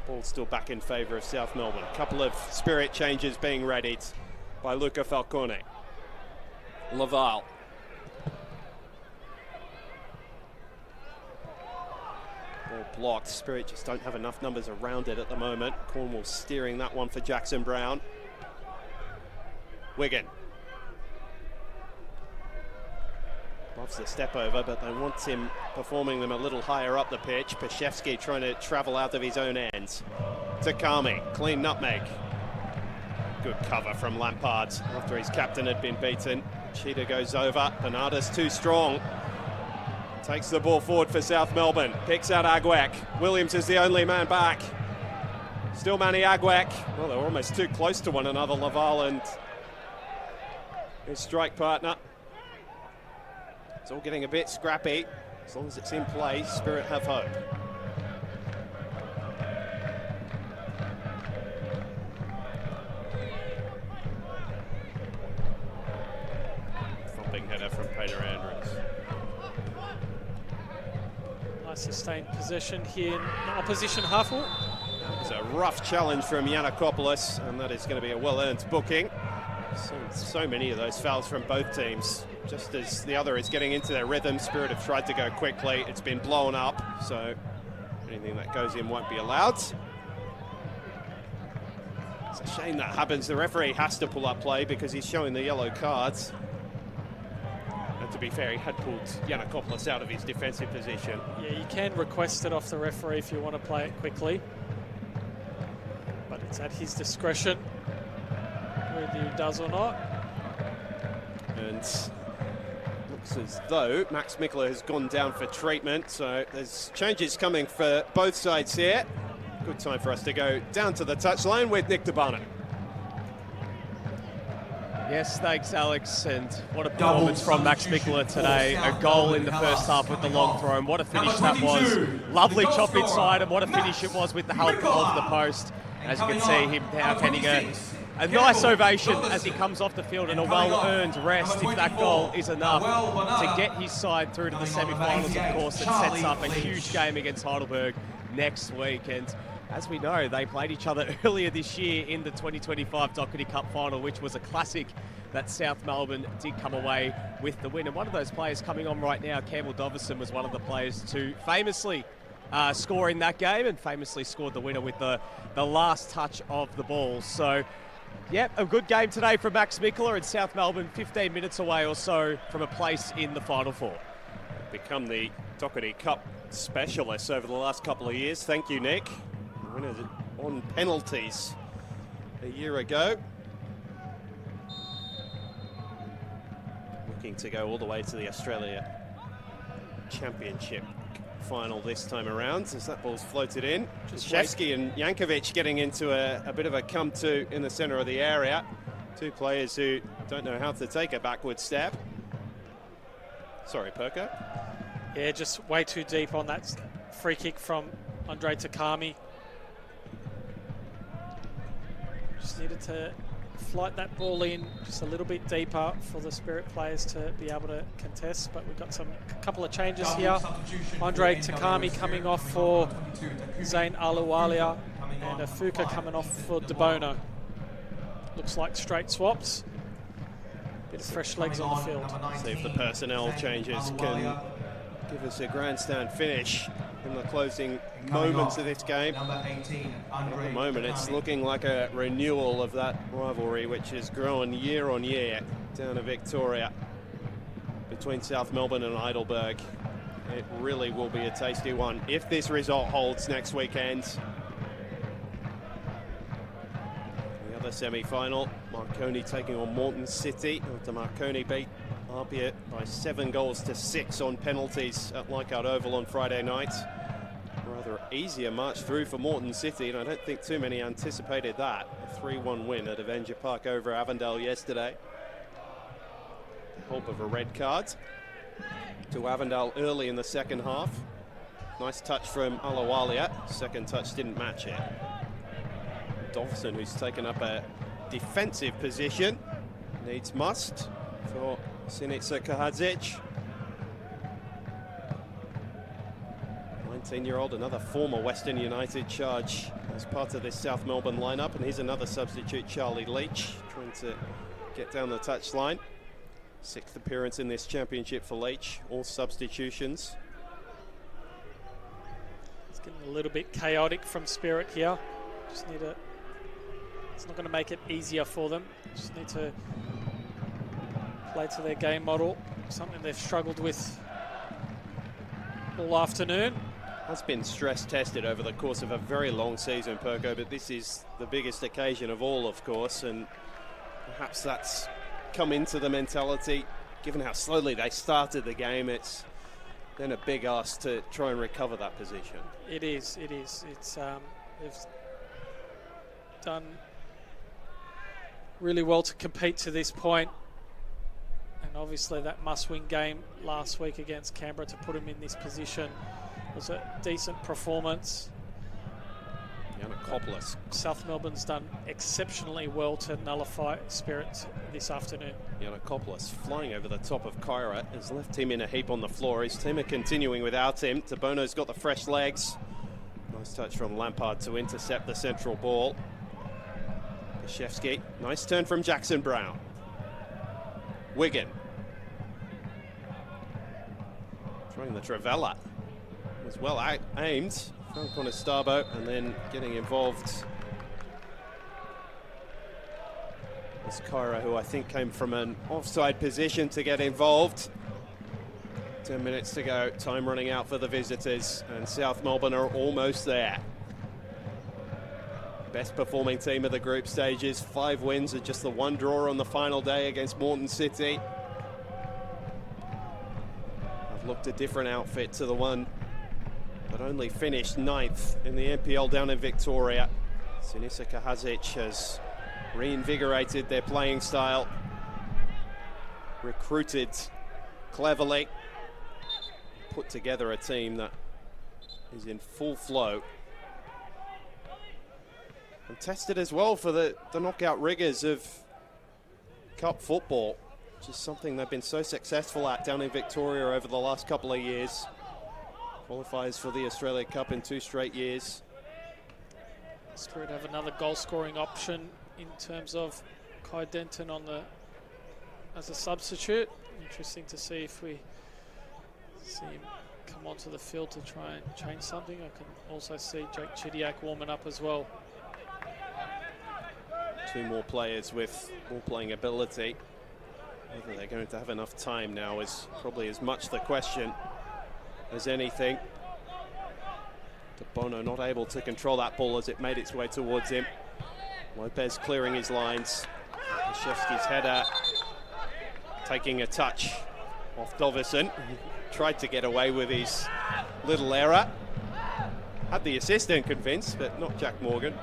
Ball still back in favour of South Melbourne. Couple of Spirit changes being readied by Luca Falcone. Laval. Ball blocked. Spirit just don't have enough numbers around it at the moment. Cornwall steering that one for Jackson Brown. Wigan. Loves the step over, but they want him performing them a little higher up the pitch. Paszewski trying to travel out of his own ends. Takami, clean nutmeg. Good cover from Lampard after his captain had been beaten. Cheetah goes over. Bernarda's too strong. Takes the ball forward for South Melbourne. Picks out Agwek. Williams is the only man back. Still Manny Agwek. Well, they're almost too close to one another, Laval and his strike partner. It's all getting a bit scrappy. As long as it's in play, Spirit have hope. Thumping header from Peter Andrews. Nice sustained possession here in the opposition half wall. It's a rough challenge from Yanakopoulos, and that is going to be a well-earned booking. So many of those fouls from both teams. Just as the other is getting into their rhythm, Spirit have tried to go quickly. It's been blown up, so anything that goes in won't be allowed. It's a shame that happens. The referee has to pull up play because he's showing the yellow cards. And to be fair, he had pulled Yanakopoulos out of his defensive position. Yeah, you can request it off the referee if you want to play it quickly. But it's at his discretion whether he does or not. And looks as though Max Mikkola has gone down for treatment, so there's changes coming for both sides here. Good time for us to go down to the touchline with Nick DeBarno. Yes, thanks, Alex. And what a performance from Max Mikkola today. A goal in the first half with the long throw, and what a finish that was. Lovely chop inside, and what a finish it was with the help of the post. As you can see, him now getting a nice ovation as he comes off the field, and a well-earned rest if that goal is enough to get his side through to the semi-finals, of course. That sets up a huge game against Heidelberg next week. And as we know, they played each other earlier this year in the 2025 Doherty Cup final, which was a classic that South Melbourne did come away with the win. And one of those players coming on right now, Campbell Doverson, was one of the players to famously score in that game, and famously scored the winner with the last touch of the ball. So, yep, a good game today from Max Mikkola, and South Melbourne 15 minutes away or so from a place in the Final Four. Become the Doherty Cup specialists over the last couple of years. Thank you, Nick. Winners on penalties a year ago. Looking to go all the way to the Australia Championship final this time around, as that ball's floated in. Paszewski and Jankovic getting into a bit of a come-to in the centre of the area. Two players who don't know how to take a backward step. Sorry, Perko. Yeah, just way too deep on that free kick from Andre Takami. Just needed to flight that ball in just a little bit deeper for the Spirit players to be able to contest, but we've got a couple of changes here. Andre Takami coming off for Zayn Aluwalia, and Afuka coming off for DeBono. Looks like straight swaps. Bit of fresh legs on the field. See if the personnel changes can give us a grandstand finish in the closing moments of this game. At the moment, it's looking like a renewal of that rivalry, which has grown year on year down to Victoria. between South Melbourne and Heidelberg. It really will be a tasty one if this result holds next weekend. The other semi-final, Marconi taking on Moreton City. After Marconi beat Albeit by 7-6 on penalties at Leichhardt Oval on Friday night. Rather easier march through for Moreton City, and I don't think too many anticipated that. A 3-1 win at Avenger Park over Avondale yesterday. The hope of a red card to Avondale early in the second half. Nice touch from Alawalia. Second touch didn't match it. Dawson, who's taken up a defensive position, needs must for Sinica Kahadzic. 19-year-old, another former Western United charge as part of this South Melbourne lineup. And here's another substitute, Charlie Leach, trying to get down the touchline. 6th appearance in this championship for Leach, all substitutions. It's getting a little bit chaotic from Spirit here. Just need to, it's not going to make it easier for them. Just need to play to their game model, something they've struggled with all afternoon. Has been stress tested over the course of a very long season, Perko, but this is the biggest occasion of all, of course, and perhaps that's come into the mentality. Given how slowly they started the game, it's then a big ask to try and recover that position. It is. It's they've done really well to compete to this point, and obviously that must-win game last week against Canberra to put them in this position was a decent performance. Yanakopoulos. South Melbourne's done exceptionally well to nullify Spirit this afternoon. Yanakopoulos flying over the top of Kyra has left him in a heap on the floor. His team are continuing without him. Tabono's got the fresh legs. Nice touch from Lampard to intercept the central ball. Kashevsky, nice turn from Jackson Brown. Wigan. Throwing the Travella. Was well aimed. Frank on Estabo, and then getting involved is Kyra, who I think came from an offside position to get involved. 10 minutes to go, time running out for the visitors, and South Melbourne are almost there. Best performing team of the group stages, 5 wins and just the 1 draw on the final day against Moreton City. I've looked a different outfit to the one but only finished 9th in the NPL down in Victoria. Sinica Kahadzic has reinvigorated their playing style, recruited cleverly, put together a team that is in full flow, and tested as well for the knockout rigours of cup football, which is something they've been so successful at down in Victoria over the last couple of years. Qualifies for the Australia Cup in 2 straight years. Spirit have another goal-scoring option in terms of Kai Denton on the as a substitute. Interesting to see if we see him come onto the field to try and change something. I can also see Jake Chidiak warming up as well. 2 more players with ball playing ability. Whether they're going to have enough time now is probably as much the question as anything. Bono not able to control that ball as it made its way towards him. Lopez clearing his lines. Kashevsky's header taking a touch off Dovison. Tried to get away with his little error. Had the assistant convinced, but not Jack Morgan.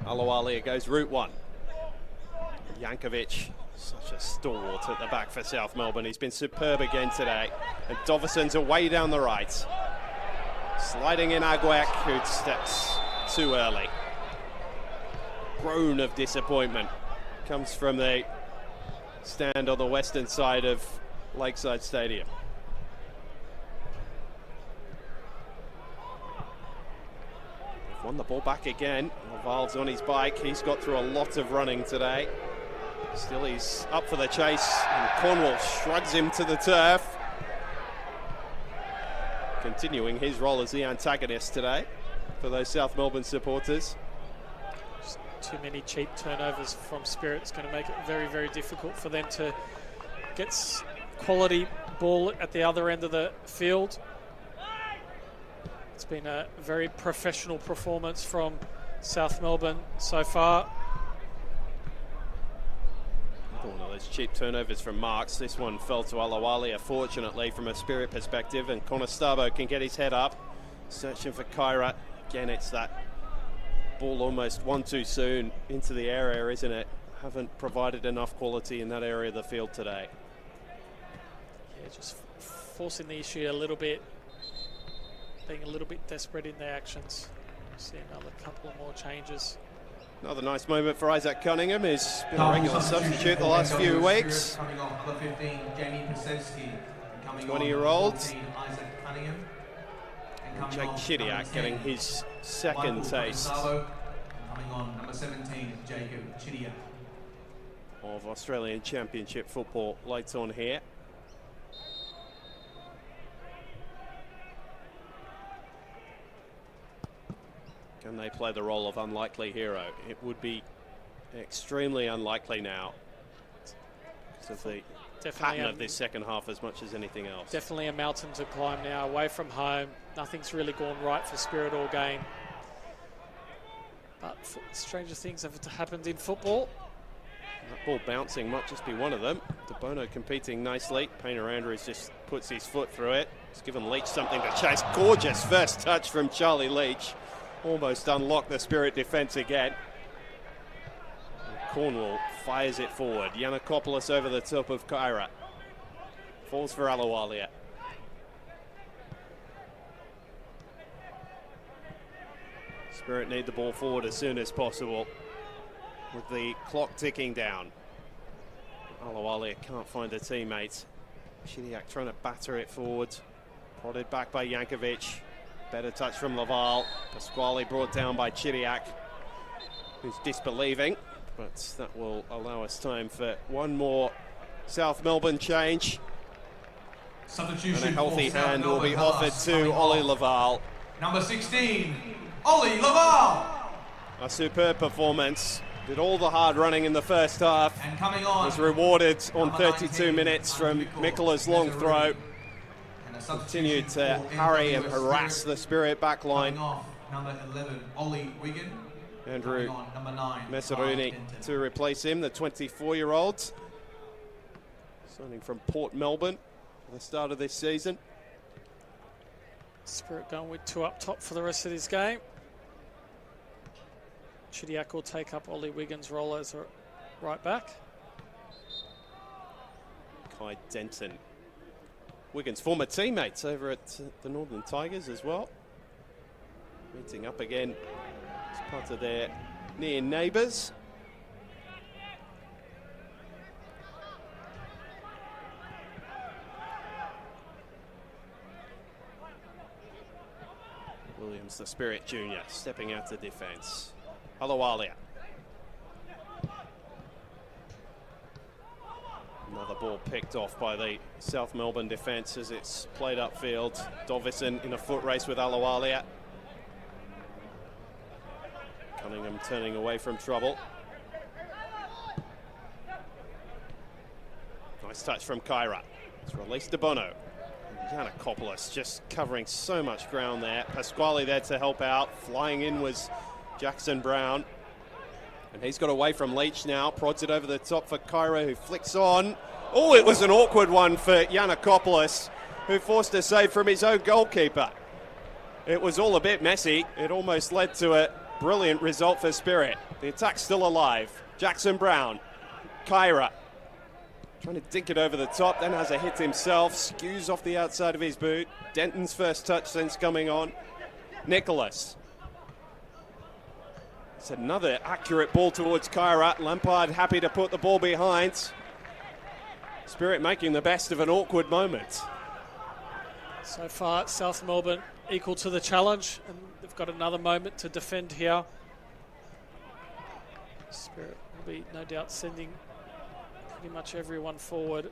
Alawalia goes route 1. Jankovic, such a stalwart at the back for South Melbourne. He's been superb again today. And Dovison's away down the right. Sliding in Aguek, who steps too early. Groan of disappointment comes from the stand on the western side of Lakeside Stadium. They've won the ball back again. Valve's on his bike. He's got through a lot of running today. Still, he's up for the chase, and Cornwall shrugs him to the turf. Continuing his role as the antagonist today for those South Melbourne supporters. Just too many cheap turnovers from Spirit. It's going to make it very, very difficult for them to get quality ball at the other end of the field. It's been a very professional performance from South Melbourne so far. One of those cheap turnovers from Marks. This one fell to Alawalia, fortunately, from a Spirit perspective, and Conestabo can get his head up, searching for Kyra. Again, it's that ball almost one too soon into the area, isn't it? Haven't provided enough quality in that area of the field today. Yeah, just forcing the issue a little bit, being a little bit desperate in their actions. See another couple of more changes. Another nice moment for Isaac Cunningham, who's been a regular substitute the last few weeks. 20-year-old. Jake Chidiak getting his second taste of Australian Championship football late on here. Can they play the role of unlikely hero? It would be extremely unlikely now because of the pattern of this second half as much as anything else. Definitely a mountain to climb now, away from home. Nothing's really gone right for Spirit all game. But stranger things have happened in football. That ball bouncing might just be one of them. De Bono competing nicely. Painter Andrews just puts his foot through it. He's given Leach something to chase. Gorgeous first touch from Charlie Leach. Almost unlocked the Spirit defence again. And Cornwall fires it forward. Yanakopoulos over the top of Kyra. Falls for Alawalia. Spirit need the ball forward as soon as possible with the clock ticking down. Alawalia can't find a teammate. Chidiak trying to batter it forward. Prodded back by Jankovic. Better touch from Laval. Pasquale brought down by Chidiak, who's disbelieving, but that will allow us time for one more South Melbourne change. Substitution and a healthy hand Melbourne will be Hellas offered to Ollie Laval. Number 16, Ollie Laval. A superb performance. Did all the hard running in the first half. And coming on, was rewarded on 32 minutes from Mikola's long throw. Continued to harry and harass the Spirit backline. Number 11, Ollie Wigan. Andrew number 9, Messeruni to replace him, the 24-year-old. Signing from Port Melbourne at the start of this season. Spirit going with two up top for the rest of this game. Chidiak will take up Ollie Wigan's role as a right back. Kai Denton, Wigan's former teammates over at the Northern Tigers as well. Meeting up again as part of their near neighbours. Williams, the Spirit Junior, stepping out to defence. Alawalia. Another ball picked off by the South Melbourne defence as it's played upfield. Dovison in a foot race with Alawalia. Cunningham turning away from trouble. Nice touch from Kyra. It's released to Bono. Yanakopoulos just covering so much ground there. Pasquale there to help out. Flying in was Jackson Brown. And he's got away from Leach now. Prods it over the top for Kyra, who flicks on. Oh, it was an awkward one for Yanakopoulos, who forced a save from his own goalkeeper. It was all a bit messy. It almost led to a brilliant result for Spirit. The attack's still alive. Jackson Brown. Kyra. Trying to dink it over the top, then has a hit himself. Skews off the outside of his boot. Denton's first touch since coming on. Nicholas. It's another accurate ball towards Kyra. Lampard happy to put the ball behind. Spirit making the best of an awkward moment. So far, South Melbourne equal to the challenge, and they've got another moment to defend here. Spirit will be no doubt sending pretty much everyone forward.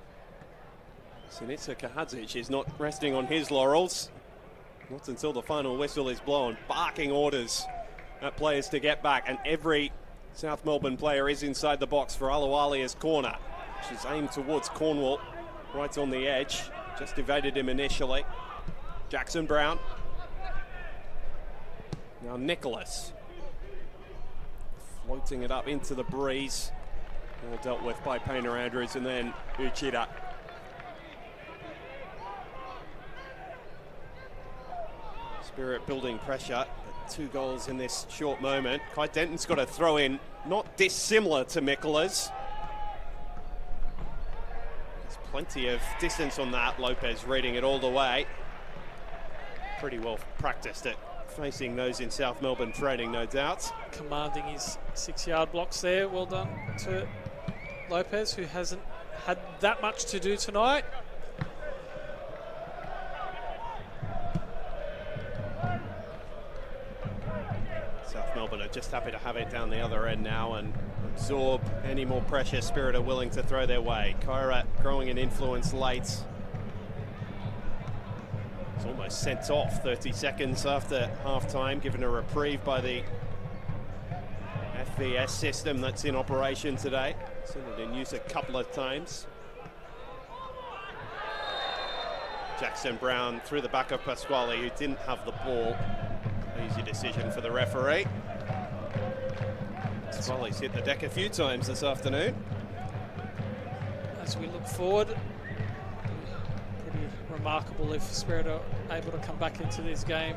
Sinitsa Kahadzic is not resting on his laurels. Not until the final whistle is blown. Barking orders at players to get back, and every South Melbourne player is inside the box for Aluwalia's corner, which is aimed towards Cornwall, right on the edge. Just evaded him initially. Jackson Brown. Now Nicholas. Floating it up into the breeze. All dealt with by Painter Andrews, and then Uchida. Spirit building pressure. 2 goals in this short moment. Kai Denton's got a throw in, not dissimilar to Mikola's. There's plenty of distance on that. Lopez reading it all the way. Pretty well practiced at facing those in South Melbourne training, no doubt. Commanding his 6-yard blocks there. Well done to Lopez, who hasn't had that much to do tonight. South Melbourne are just happy to have it down the other end now and absorb any more pressure Spirit are willing to throw their way. Kyra growing in influence late. It's almost sent off 30 seconds after half-time, given a reprieve by the FVS system that's in operation today. Seen it in use a couple of times. Jackson Brown through the back of Pasquale, who didn't have the ball. Easy decision for the referee. Pasquale's hit the deck a few times this afternoon. As we look forward, pretty remarkable if Spirit are able to come back into this game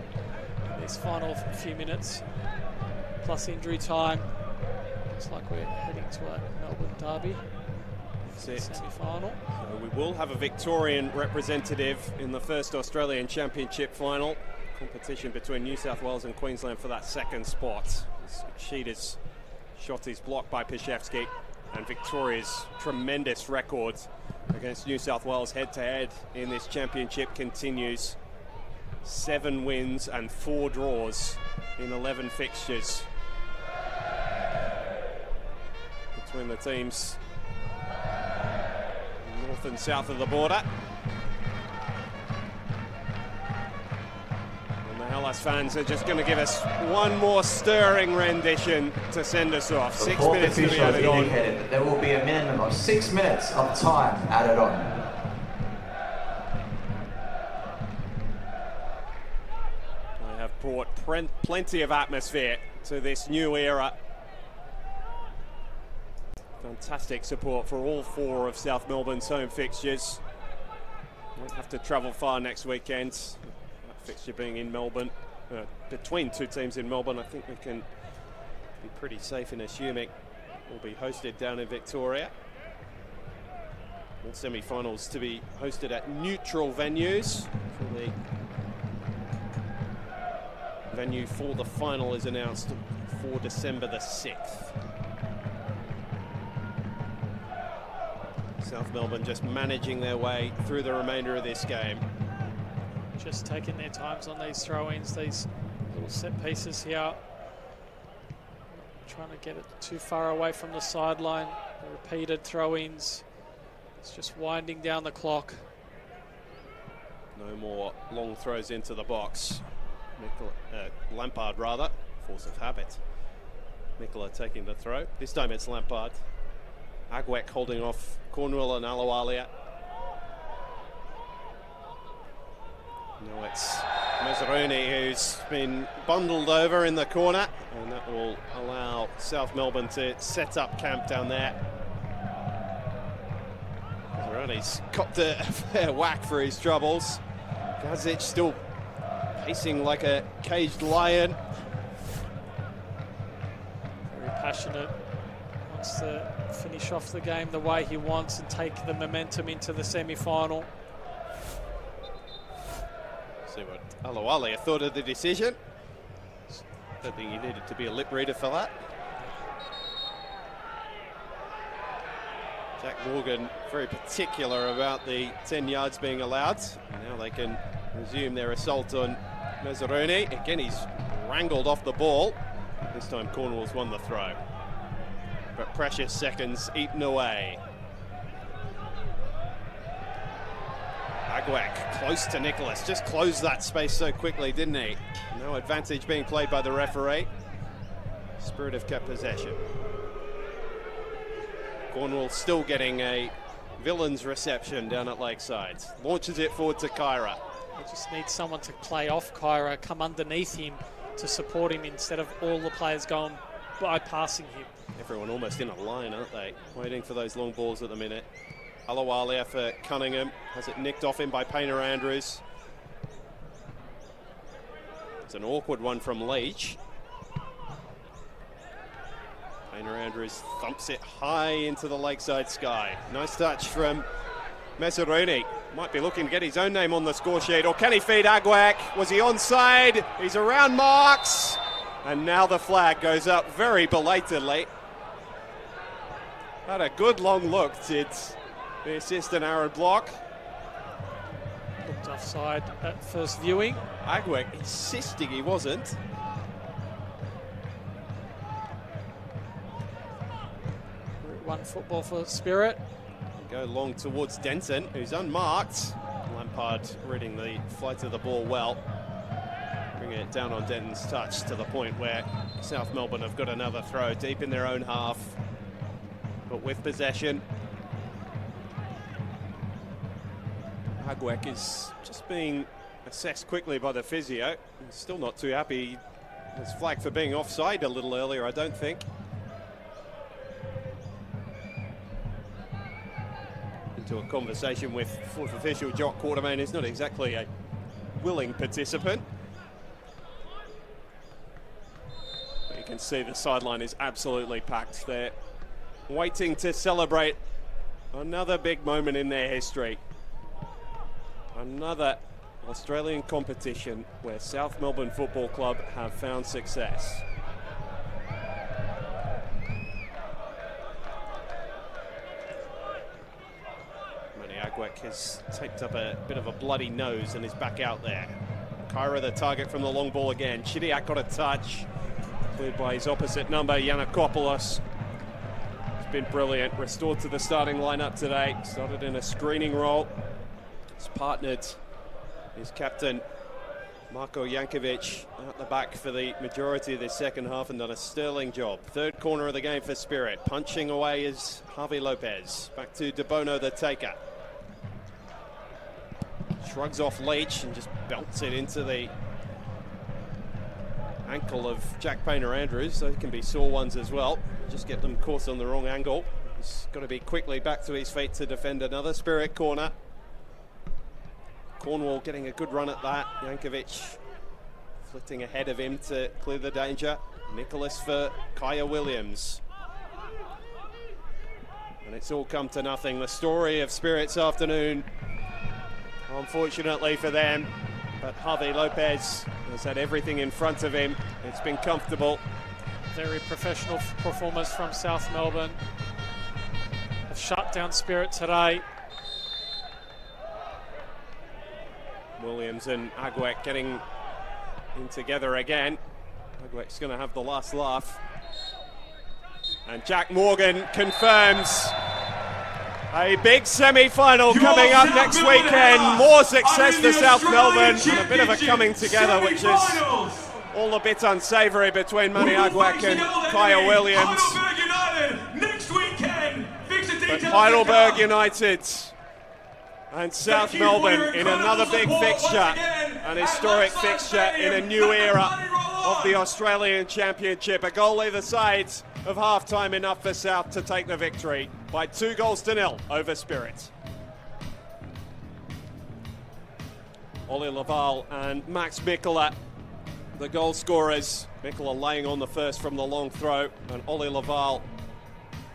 in this final few minutes, plus injury time. Looks like we're heading to a Melbourne derby. That's it. Semi-final. So we will have a Victorian representative in the first Australian Championship final. Competition between New South Wales and Queensland for that second spot. Sheeta's shot is blocked by Pishevsky, and Victoria's tremendous record against New South Wales head-to-head in this championship continues. 7 wins and 4 draws in 11 fixtures between the teams north and south of the border. Hellas fans are just going to give us one more stirring rendition to send us off. 6 minutes to be added on. That there will be a minimum of 6 minutes of time added on. They have brought plenty of atmosphere to this new era. Fantastic support for all 4 of South Melbourne's home fixtures. Won't have to travel far next weekend. Fixture being in Melbourne, between 2 teams in Melbourne, I think we can be pretty safe in assuming we'll be hosted down in Victoria. All semi-finals to be hosted at neutral venues. For the venue for the final is announced for December the 6th. South Melbourne just managing their way through the remainder of this game. Just taking their times on these throw-ins, these little set pieces here. Not trying to get it too far away from the sideline. The repeated throw-ins. It's just winding down the clock. No more long throws into the box. Lampard rather, force of habit. Mikola taking the throw. This time it's Lampard. Agwek holding off Cornwall and Aluwalia. Now it's Mazzaroni who's been bundled over in the corner, and that will allow South Melbourne to set up camp down there. Mazzaroni's copped a fair whack for his troubles. Gazic still pacing like a caged lion. Very passionate. Wants to finish off the game the way he wants and take the momentum into the semi-final. See what Aluwalia thought of the decision. Don't think he needed to be a lip reader for that. Jack Morgan very particular about the 10 yards being allowed. Now they can resume their assault on Mazzaroni. Again, he's wrangled off the ball. This time Cornwall's won the throw. But precious seconds eaten away. Agwek close to Nicholas, just closed that space so quickly, didn't he? No advantage being played by the referee. Spirit have kept possession. Cornwall still getting a villain's reception down at Lakeside. Launches it forward to Kyra. They just need someone to play off Kyra, come underneath him to support him instead of all the players going bypassing him. Everyone almost in a line, aren't they? Waiting for those long balls at the minute. Alawalia for Cunningham. Has it nicked off him by Painter Andrews. It's an awkward one from Leach. Painter Andrews thumps it high into the Lakeside sky. Nice touch from Meseruni. Might be looking to get his own name on the score sheet. Or can he feed Agwak? Was he onside? He's around marks. And now the flag goes up very belatedly. Had a good long look, did the assistant Aaron Block. Looked offside at first viewing. Agwak insisting he wasn't. One football for Spirit. Go long towards Denton, who's unmarked. Lampard reading the flight of the ball well. Bringing it down on Denton's touch to the point where South Melbourne have got another throw deep in their own half, but with possession. Agwek is just being assessed quickly by the physio. He's still not too happy. He was flagged for being offside a little earlier, I don't think. Into a conversation with fourth official Jock Quartermain. He's not exactly a willing participant. But you can see the sideline is absolutely packed there, waiting to celebrate another big moment in their history. Another Australian competition where South Melbourne Football Club have found success. Agwek has taped up a bit of a bloody nose and is back out there. Kyra the target from the long ball again. Chidiak got a touch. Cleared by his opposite number, Yanakopoulos. It's been brilliant. Restored to the starting lineup today. Started in a screening role. He's partnered his captain, Marko Jankovic, at the back for the majority of the second half and done a sterling job. Third corner of the game for Spirit. Punching away is Javi Lopez. Back to De Bono, the taker. Shrugs off Leach and just belts it into the ankle of Jack Painter Andrews. Those can be sore ones as well. Just get them caught on the wrong angle. He's got to be quickly back to his feet to defend another Spirit corner. Cornwall getting a good run at that. Jankovic flitting ahead of him to clear the danger. Nicholas for Kaya Williams. And it's all come to nothing. The story of Spirit's afternoon, unfortunately for them, but Javi Lopez has had everything in front of him. It's been comfortable. Very professional performance from South Melbourne. Have shut down Spirit today. Williams and Agwek getting in together again. Agwek's going to have the last laugh. And Jack Morgan confirms a big semi-final coming up next weekend. More success for South Melbourne and a bit of a coming together, which is all a bit unsavoury between Manny Agwek and Kaya Williams. But Heidelberg United and South Melbourne in another big fixture, an historic fixture in a new era of the Australian Championship. A goal either side of half-time, enough for South to take the victory by 2-0 over Spirit. Ollie Laval and Max Mikkola, the goal scorers. Mikkola laying on the first from the long throw, and Ollie Laval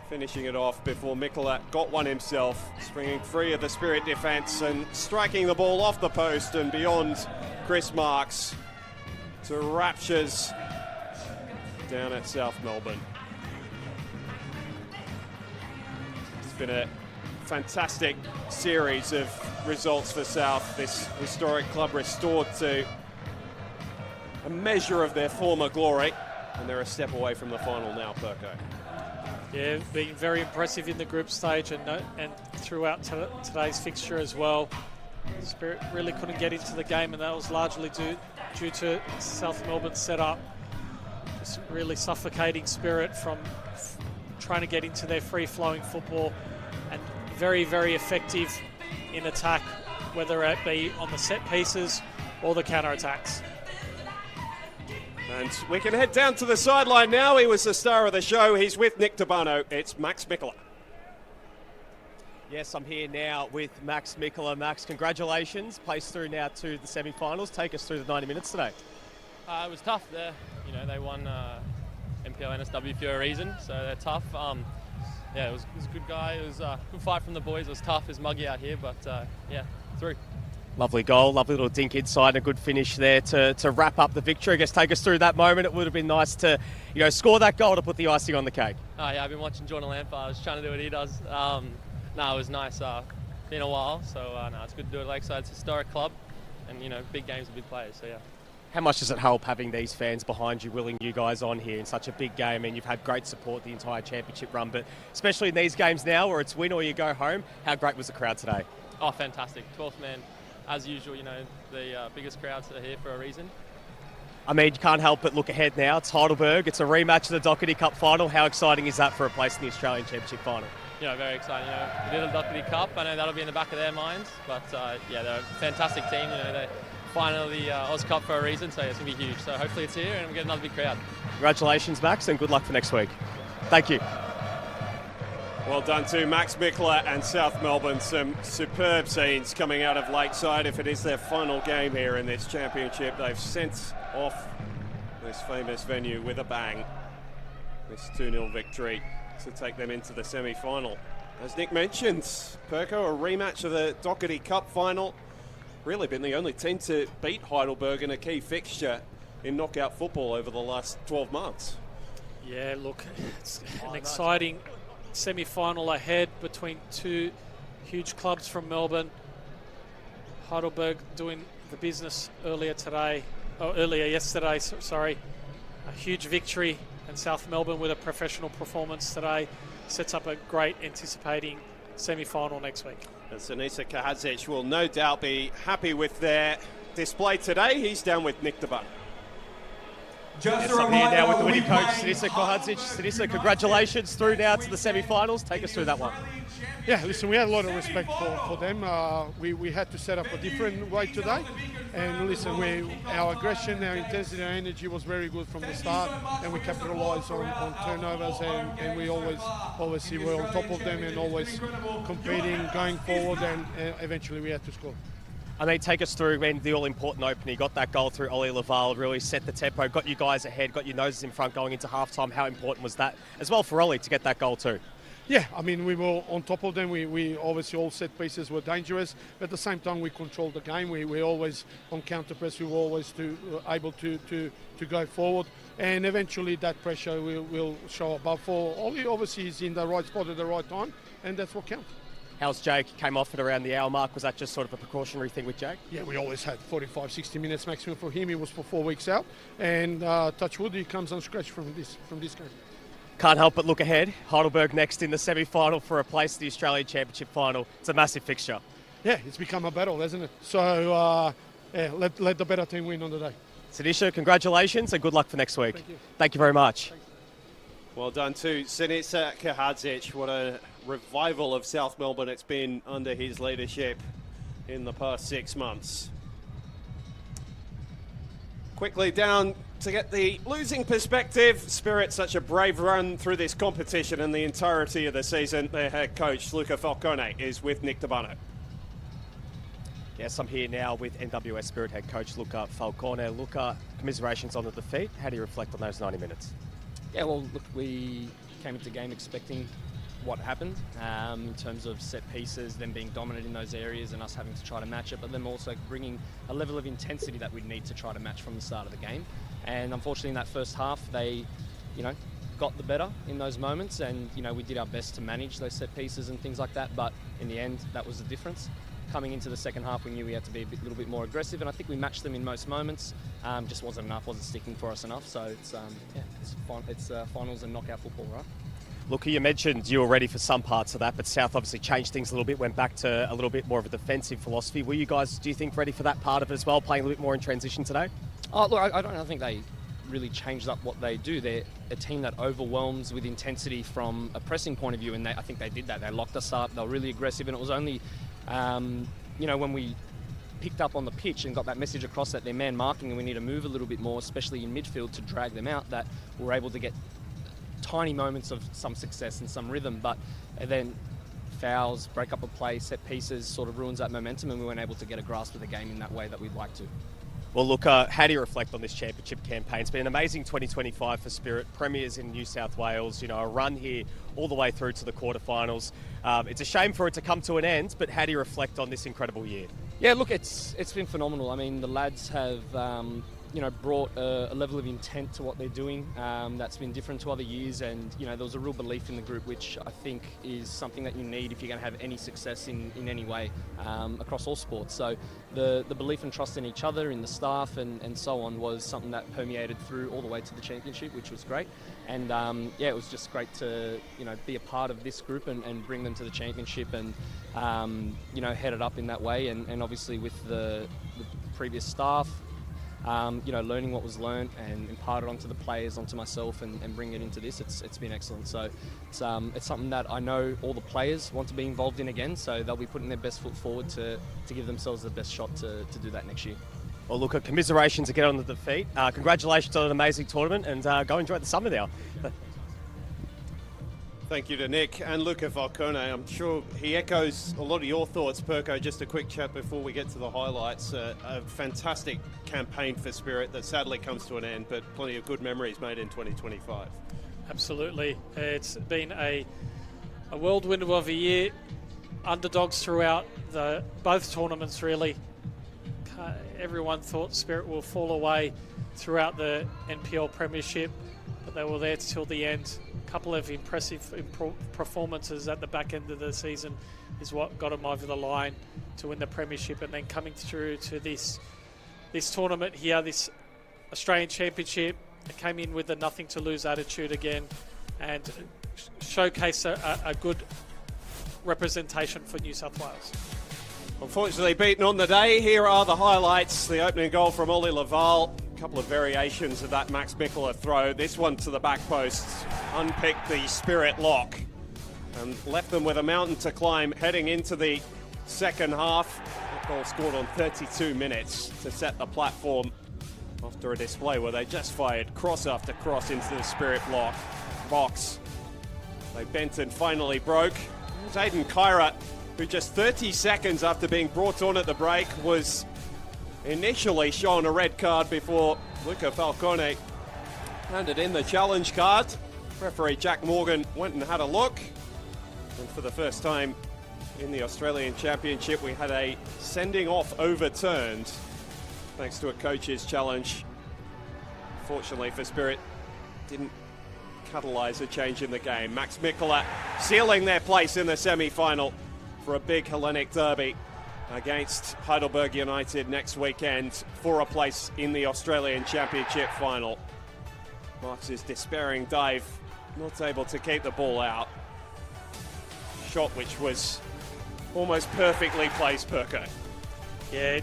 finishing it off before Mikkola got one himself, springing free of the Spirit defence and striking the ball off the post and beyond Chris Marks to raptures down at South Melbourne. It's been a fantastic series of results for South. This historic club restored to a measure of their former glory, and they're a step away from the final now, Perko. Yeah, being very impressive in the group stage and throughout today's fixture as well. Spirit really couldn't get into the game, and that was largely due to South Melbourne's setup. Just really suffocating Spirit from trying to get into their free-flowing football, and very, very effective in attack, whether it be on the set pieces or the counter-attacks. And we can head down to the sideline now. He was the star of the show. He's with Nick Tabano. It's Max Mikkola. Yes, I'm here now with Max Mikkola. Max, congratulations. Placed through now to the semi-finals. Take us through the 90 minutes today. It was tough there. You know, they won NPL NSW for a reason, so they're tough. Yeah, it was a good guy. It was a good fight from the boys. It was tough. It was muggy out here, but yeah, through. Lovely goal, lovely little dink inside, and a good finish there to wrap up the victory. I guess take us through that moment. It would have been nice to, score that goal to put the icing on the cake. Oh yeah, I've been watching Jordan Lampard. I was trying to do what he does. No, it was nice. Been a while, so no, it's good to do it at Lakeside. It's a historic club, and big games with big players. So yeah. How much does it help having these fans behind you, willing you guys on here in such a big game? And you've had great support the entire championship run, but especially in these games now where it's win or you go home, how great was the crowd today? Oh, fantastic. 12th man, as usual, the biggest crowds are here for a reason. I mean, you can't help but look ahead now. It's Heidelberg. It's a rematch of the Doherty Cup final. How exciting is that for a place in the Australian Championship final? Very exciting. We did a Doherty Cup. I know that'll be in the back of their minds, but yeah, they're a fantastic team. They finally Oz Cup for a reason, so it's going to be huge. So hopefully it's here and we'll get another big crowd. Congratulations, Max, and good luck for next week. Thank you. Well done to Max Mikkola and South Melbourne. Some superb scenes coming out of Lakeside. If it is their final game here in this championship, they've sent off this famous venue with a bang. This 2-0 victory to take them into the semi-final. As Nick mentioned, Perko, a rematch of the Doherty Cup final. Really been the only team to beat Heidelberg in a key fixture in knockout football over the last 12 months. Yeah, look, it's an exciting semi-final ahead between two huge clubs from Melbourne. Heidelberg doing the business earlier yesterday, sorry. A huge victory, and South Melbourne with a professional performance today sets up a great anticipating semi-final next week. And Sinisa Kahadzic will no doubt be happy with their display today. He's down with Nick Deban. Yes, I'm here now with the winning coach, Sinisa Kahadzic. Sinisa, congratulations through now to the semi-finals. Take us through that one. Yeah, listen, we had a lot of respect for them. We had to set up a different way today. And listen, our aggression, our intensity, our energy was very good from the start, and we capitalised on turnovers, and we always see we're on top of them and always competing, going forward, and eventually we had to score. I mean, take us through when the all-important opener. You got that goal through Ollie Laval, really set the tempo, got you guys ahead, got your noses in front going into halftime. How important was that as well for Ollie to get that goal too? Yeah, I mean, we were on top of them. We obviously all set pieces were dangerous, but at the same time we controlled the game. We always on counter press. We were always able to go forward, and eventually that pressure will show above. For Ollie, obviously he's in the right spot at the right time, and that's what counts. How's Jake? Came off at around the hour mark. Was that just sort of a precautionary thing with Jake? Yeah, we always had 45, 60 minutes maximum for him. He was for 4 weeks out, and touch wood, he comes unscratched from this game. Can't help but look ahead. Heidelberg next in the semi-final for a place in the Australian Championship final. It's a massive fixture. Yeah, it's become a battle, hasn't it? So, yeah, let the better team win on the day. Sinisa, congratulations and good luck for next week. Thank you very much. Well done to Sinisa Kahadzic. What a revival of South Melbourne it's been under his leadership in the past 6 months. Quickly down to get the losing perspective. Spirit, such a brave run through this competition and the entirety of the season. Their head coach, Luca Falcone, is with Nick Tabano. Yes, I'm here now with NWS Spirit head coach Luca Falcone. Luca, commiserations on the defeat. How do you reflect on those 90 minutes? Yeah, well, look, we came into the game expecting what happened in terms of set pieces, them being dominant in those areas and us having to try to match it, but them also bringing a level of intensity that we need to try to match from the start of the game. And unfortunately in that first half, they, got the better in those moments, and, we did our best to manage those set pieces and things like that, but in the end, that was the difference. Coming into the second half, we knew we had to be a little bit more aggressive, and I think we matched them in most moments. Just wasn't enough, wasn't sticking for us enough. So it's finals and knockout football, right? Look, you mentioned you were ready for some parts of that, but South obviously changed things a little bit, went back to a little bit more of a defensive philosophy. Were you guys, do you think, ready for that part of it as well, playing a little bit more in transition today? Oh, look, I think they really changed up what they do. They're a team that overwhelms with intensity from a pressing point of view, and I think they did that. They locked us up. They were really aggressive, and it was only, when we picked up on the pitch and got that message across that they're man marking and we need to move a little bit more, especially in midfield, to drag them out, that we're able to get tiny moments of some success and some rhythm. But then fouls, break up a play, set pieces sort of ruins that momentum, and we weren't able to get a grasp of the game in that way that we'd like to. Well, look, how do you reflect on this championship campaign? It's been an amazing 2025 for Spirit, premiers in New South Wales, a run here all the way through to the quarterfinals. It's a shame for it to come to an end, but how do you reflect on this incredible year? Yeah, look, it's been phenomenal. I mean, the lads have, brought a level of intent to what they're doing that's been different to other years, and there was a real belief in the group, which I think is something that you need if you're going to have any success in any way across all sports. So the belief and trust in each other, in the staff, and so on, was something that permeated through all the way to the championship, which was great. And it was just great to be a part of this group and bring them to the championship and head it up in that way. And obviously with the previous staff, learning what was learned and imparted onto the players, onto myself, and bring it into this. It's been excellent. So it's something that I know all the players want to be involved in again. So they'll be putting their best foot forward to give themselves the best shot to do that next year. Well, look, commiserations to get on the defeat. Congratulations on an amazing tournament, and go enjoy the summer now. Thank you to Nick and Luca Falcone. I'm sure he echoes a lot of your thoughts, Perko. Just a quick chat before we get to the highlights. A fantastic campaign for Spirit that sadly comes to an end, but plenty of good memories made in 2025. Absolutely. It's been a whirlwind of a year. Underdogs throughout both tournaments, really. Everyone thought Spirit will fall away throughout the NPL Premiership, but they were there till the end. A couple of impressive performances at the back end of the season is what got them over the line to win the Premiership, and then coming through to this tournament here, this Australian Championship. It came in with a nothing to lose attitude again and showcased a good representation for New South Wales. Unfortunately beaten on the day. Here are the highlights. The opening goal from Ollie Laval. A couple of variations of that Max Mikkola throw. This one to the back post. Unpicked the Spirit lock and left them with a mountain to climb heading into the second half. That goal scored on 32 minutes to set the platform after a display where they just fired cross after cross into the Spirit box. They bent and finally broke. It was Aidan Kyra, who just 30 seconds after being brought on at the break was initially shown a red card before Luca Falcone handed in the challenge card. Referee Jack Morgan went and had a look, and for the first time in the Australian Championship we had a sending off overturned thanks to a coach's challenge. Fortunately for Spirit, didn't catalyse a change in the game. Max Mikkola sealing their place in the semi-final for a big Hellenic derby against Heidelberg United next weekend for a place in the Australian Championship final. Marks' despairing dive, not able to keep the ball out. Shot which was almost perfectly placed, Perko. Yeah,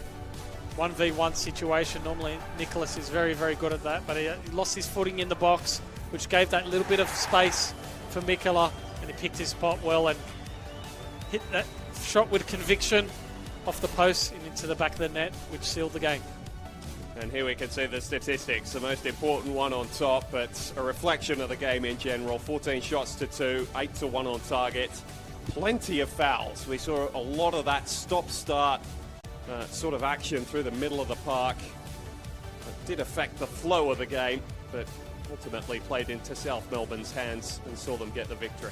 1v1 situation. Normally Nicholas is very, very good at that, but he lost his footing in the box, which gave that little bit of space for Mikkola, and he picked his spot well and hit that shot with conviction off the post and into the back of the net, which sealed the game. And here we can see the statistics, the most important one on top, but a reflection of the game in general. 14 shots to 2, 8 to 1 on target. Plenty of fouls. We saw a lot of that stop-start sort of action through the middle of the park. It did affect the flow of the game, but ultimately played into South Melbourne's hands and saw them get the victory.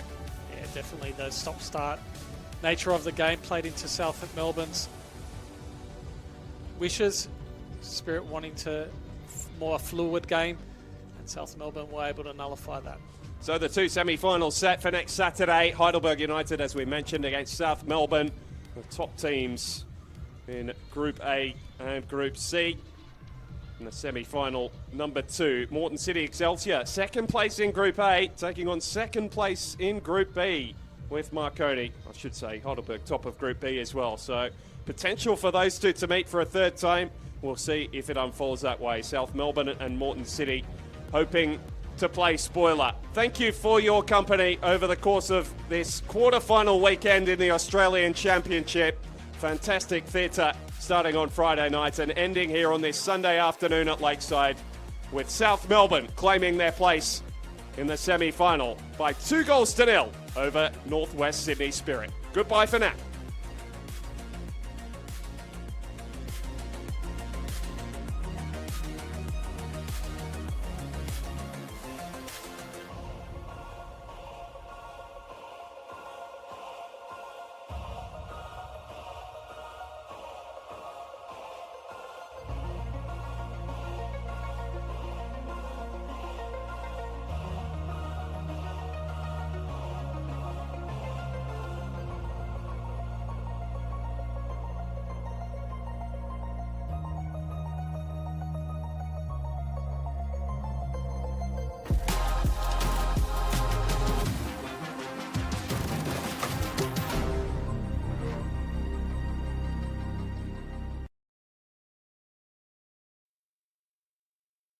Yeah, definitely the stop-start nature of the game played into South Melbourne's wishes. Spirit wanting to more fluid game, and South Melbourne were able to nullify that. So the two semi-finals set for next Saturday. Heidelberg United, as we mentioned, against South Melbourne. The top teams in Group A and Group C. In the semi-final, number 2, Moreton City Excelsior, second place in Group A, taking on second place in Group B with Marconi. I should say Heidelberg top of Group B as well. So potential for those two to meet for a third time. We'll see if it unfolds that way. South Melbourne and Moreton City hoping to play spoiler. Thank you for your company over the course of this quarter-final weekend in the Australian Championship. Fantastic theatre starting on Friday night and ending here on this Sunday afternoon at Lakeside, with South Melbourne claiming their place in the semi-final by 2-0 over Northwest Sydney Spirit. Goodbye for now.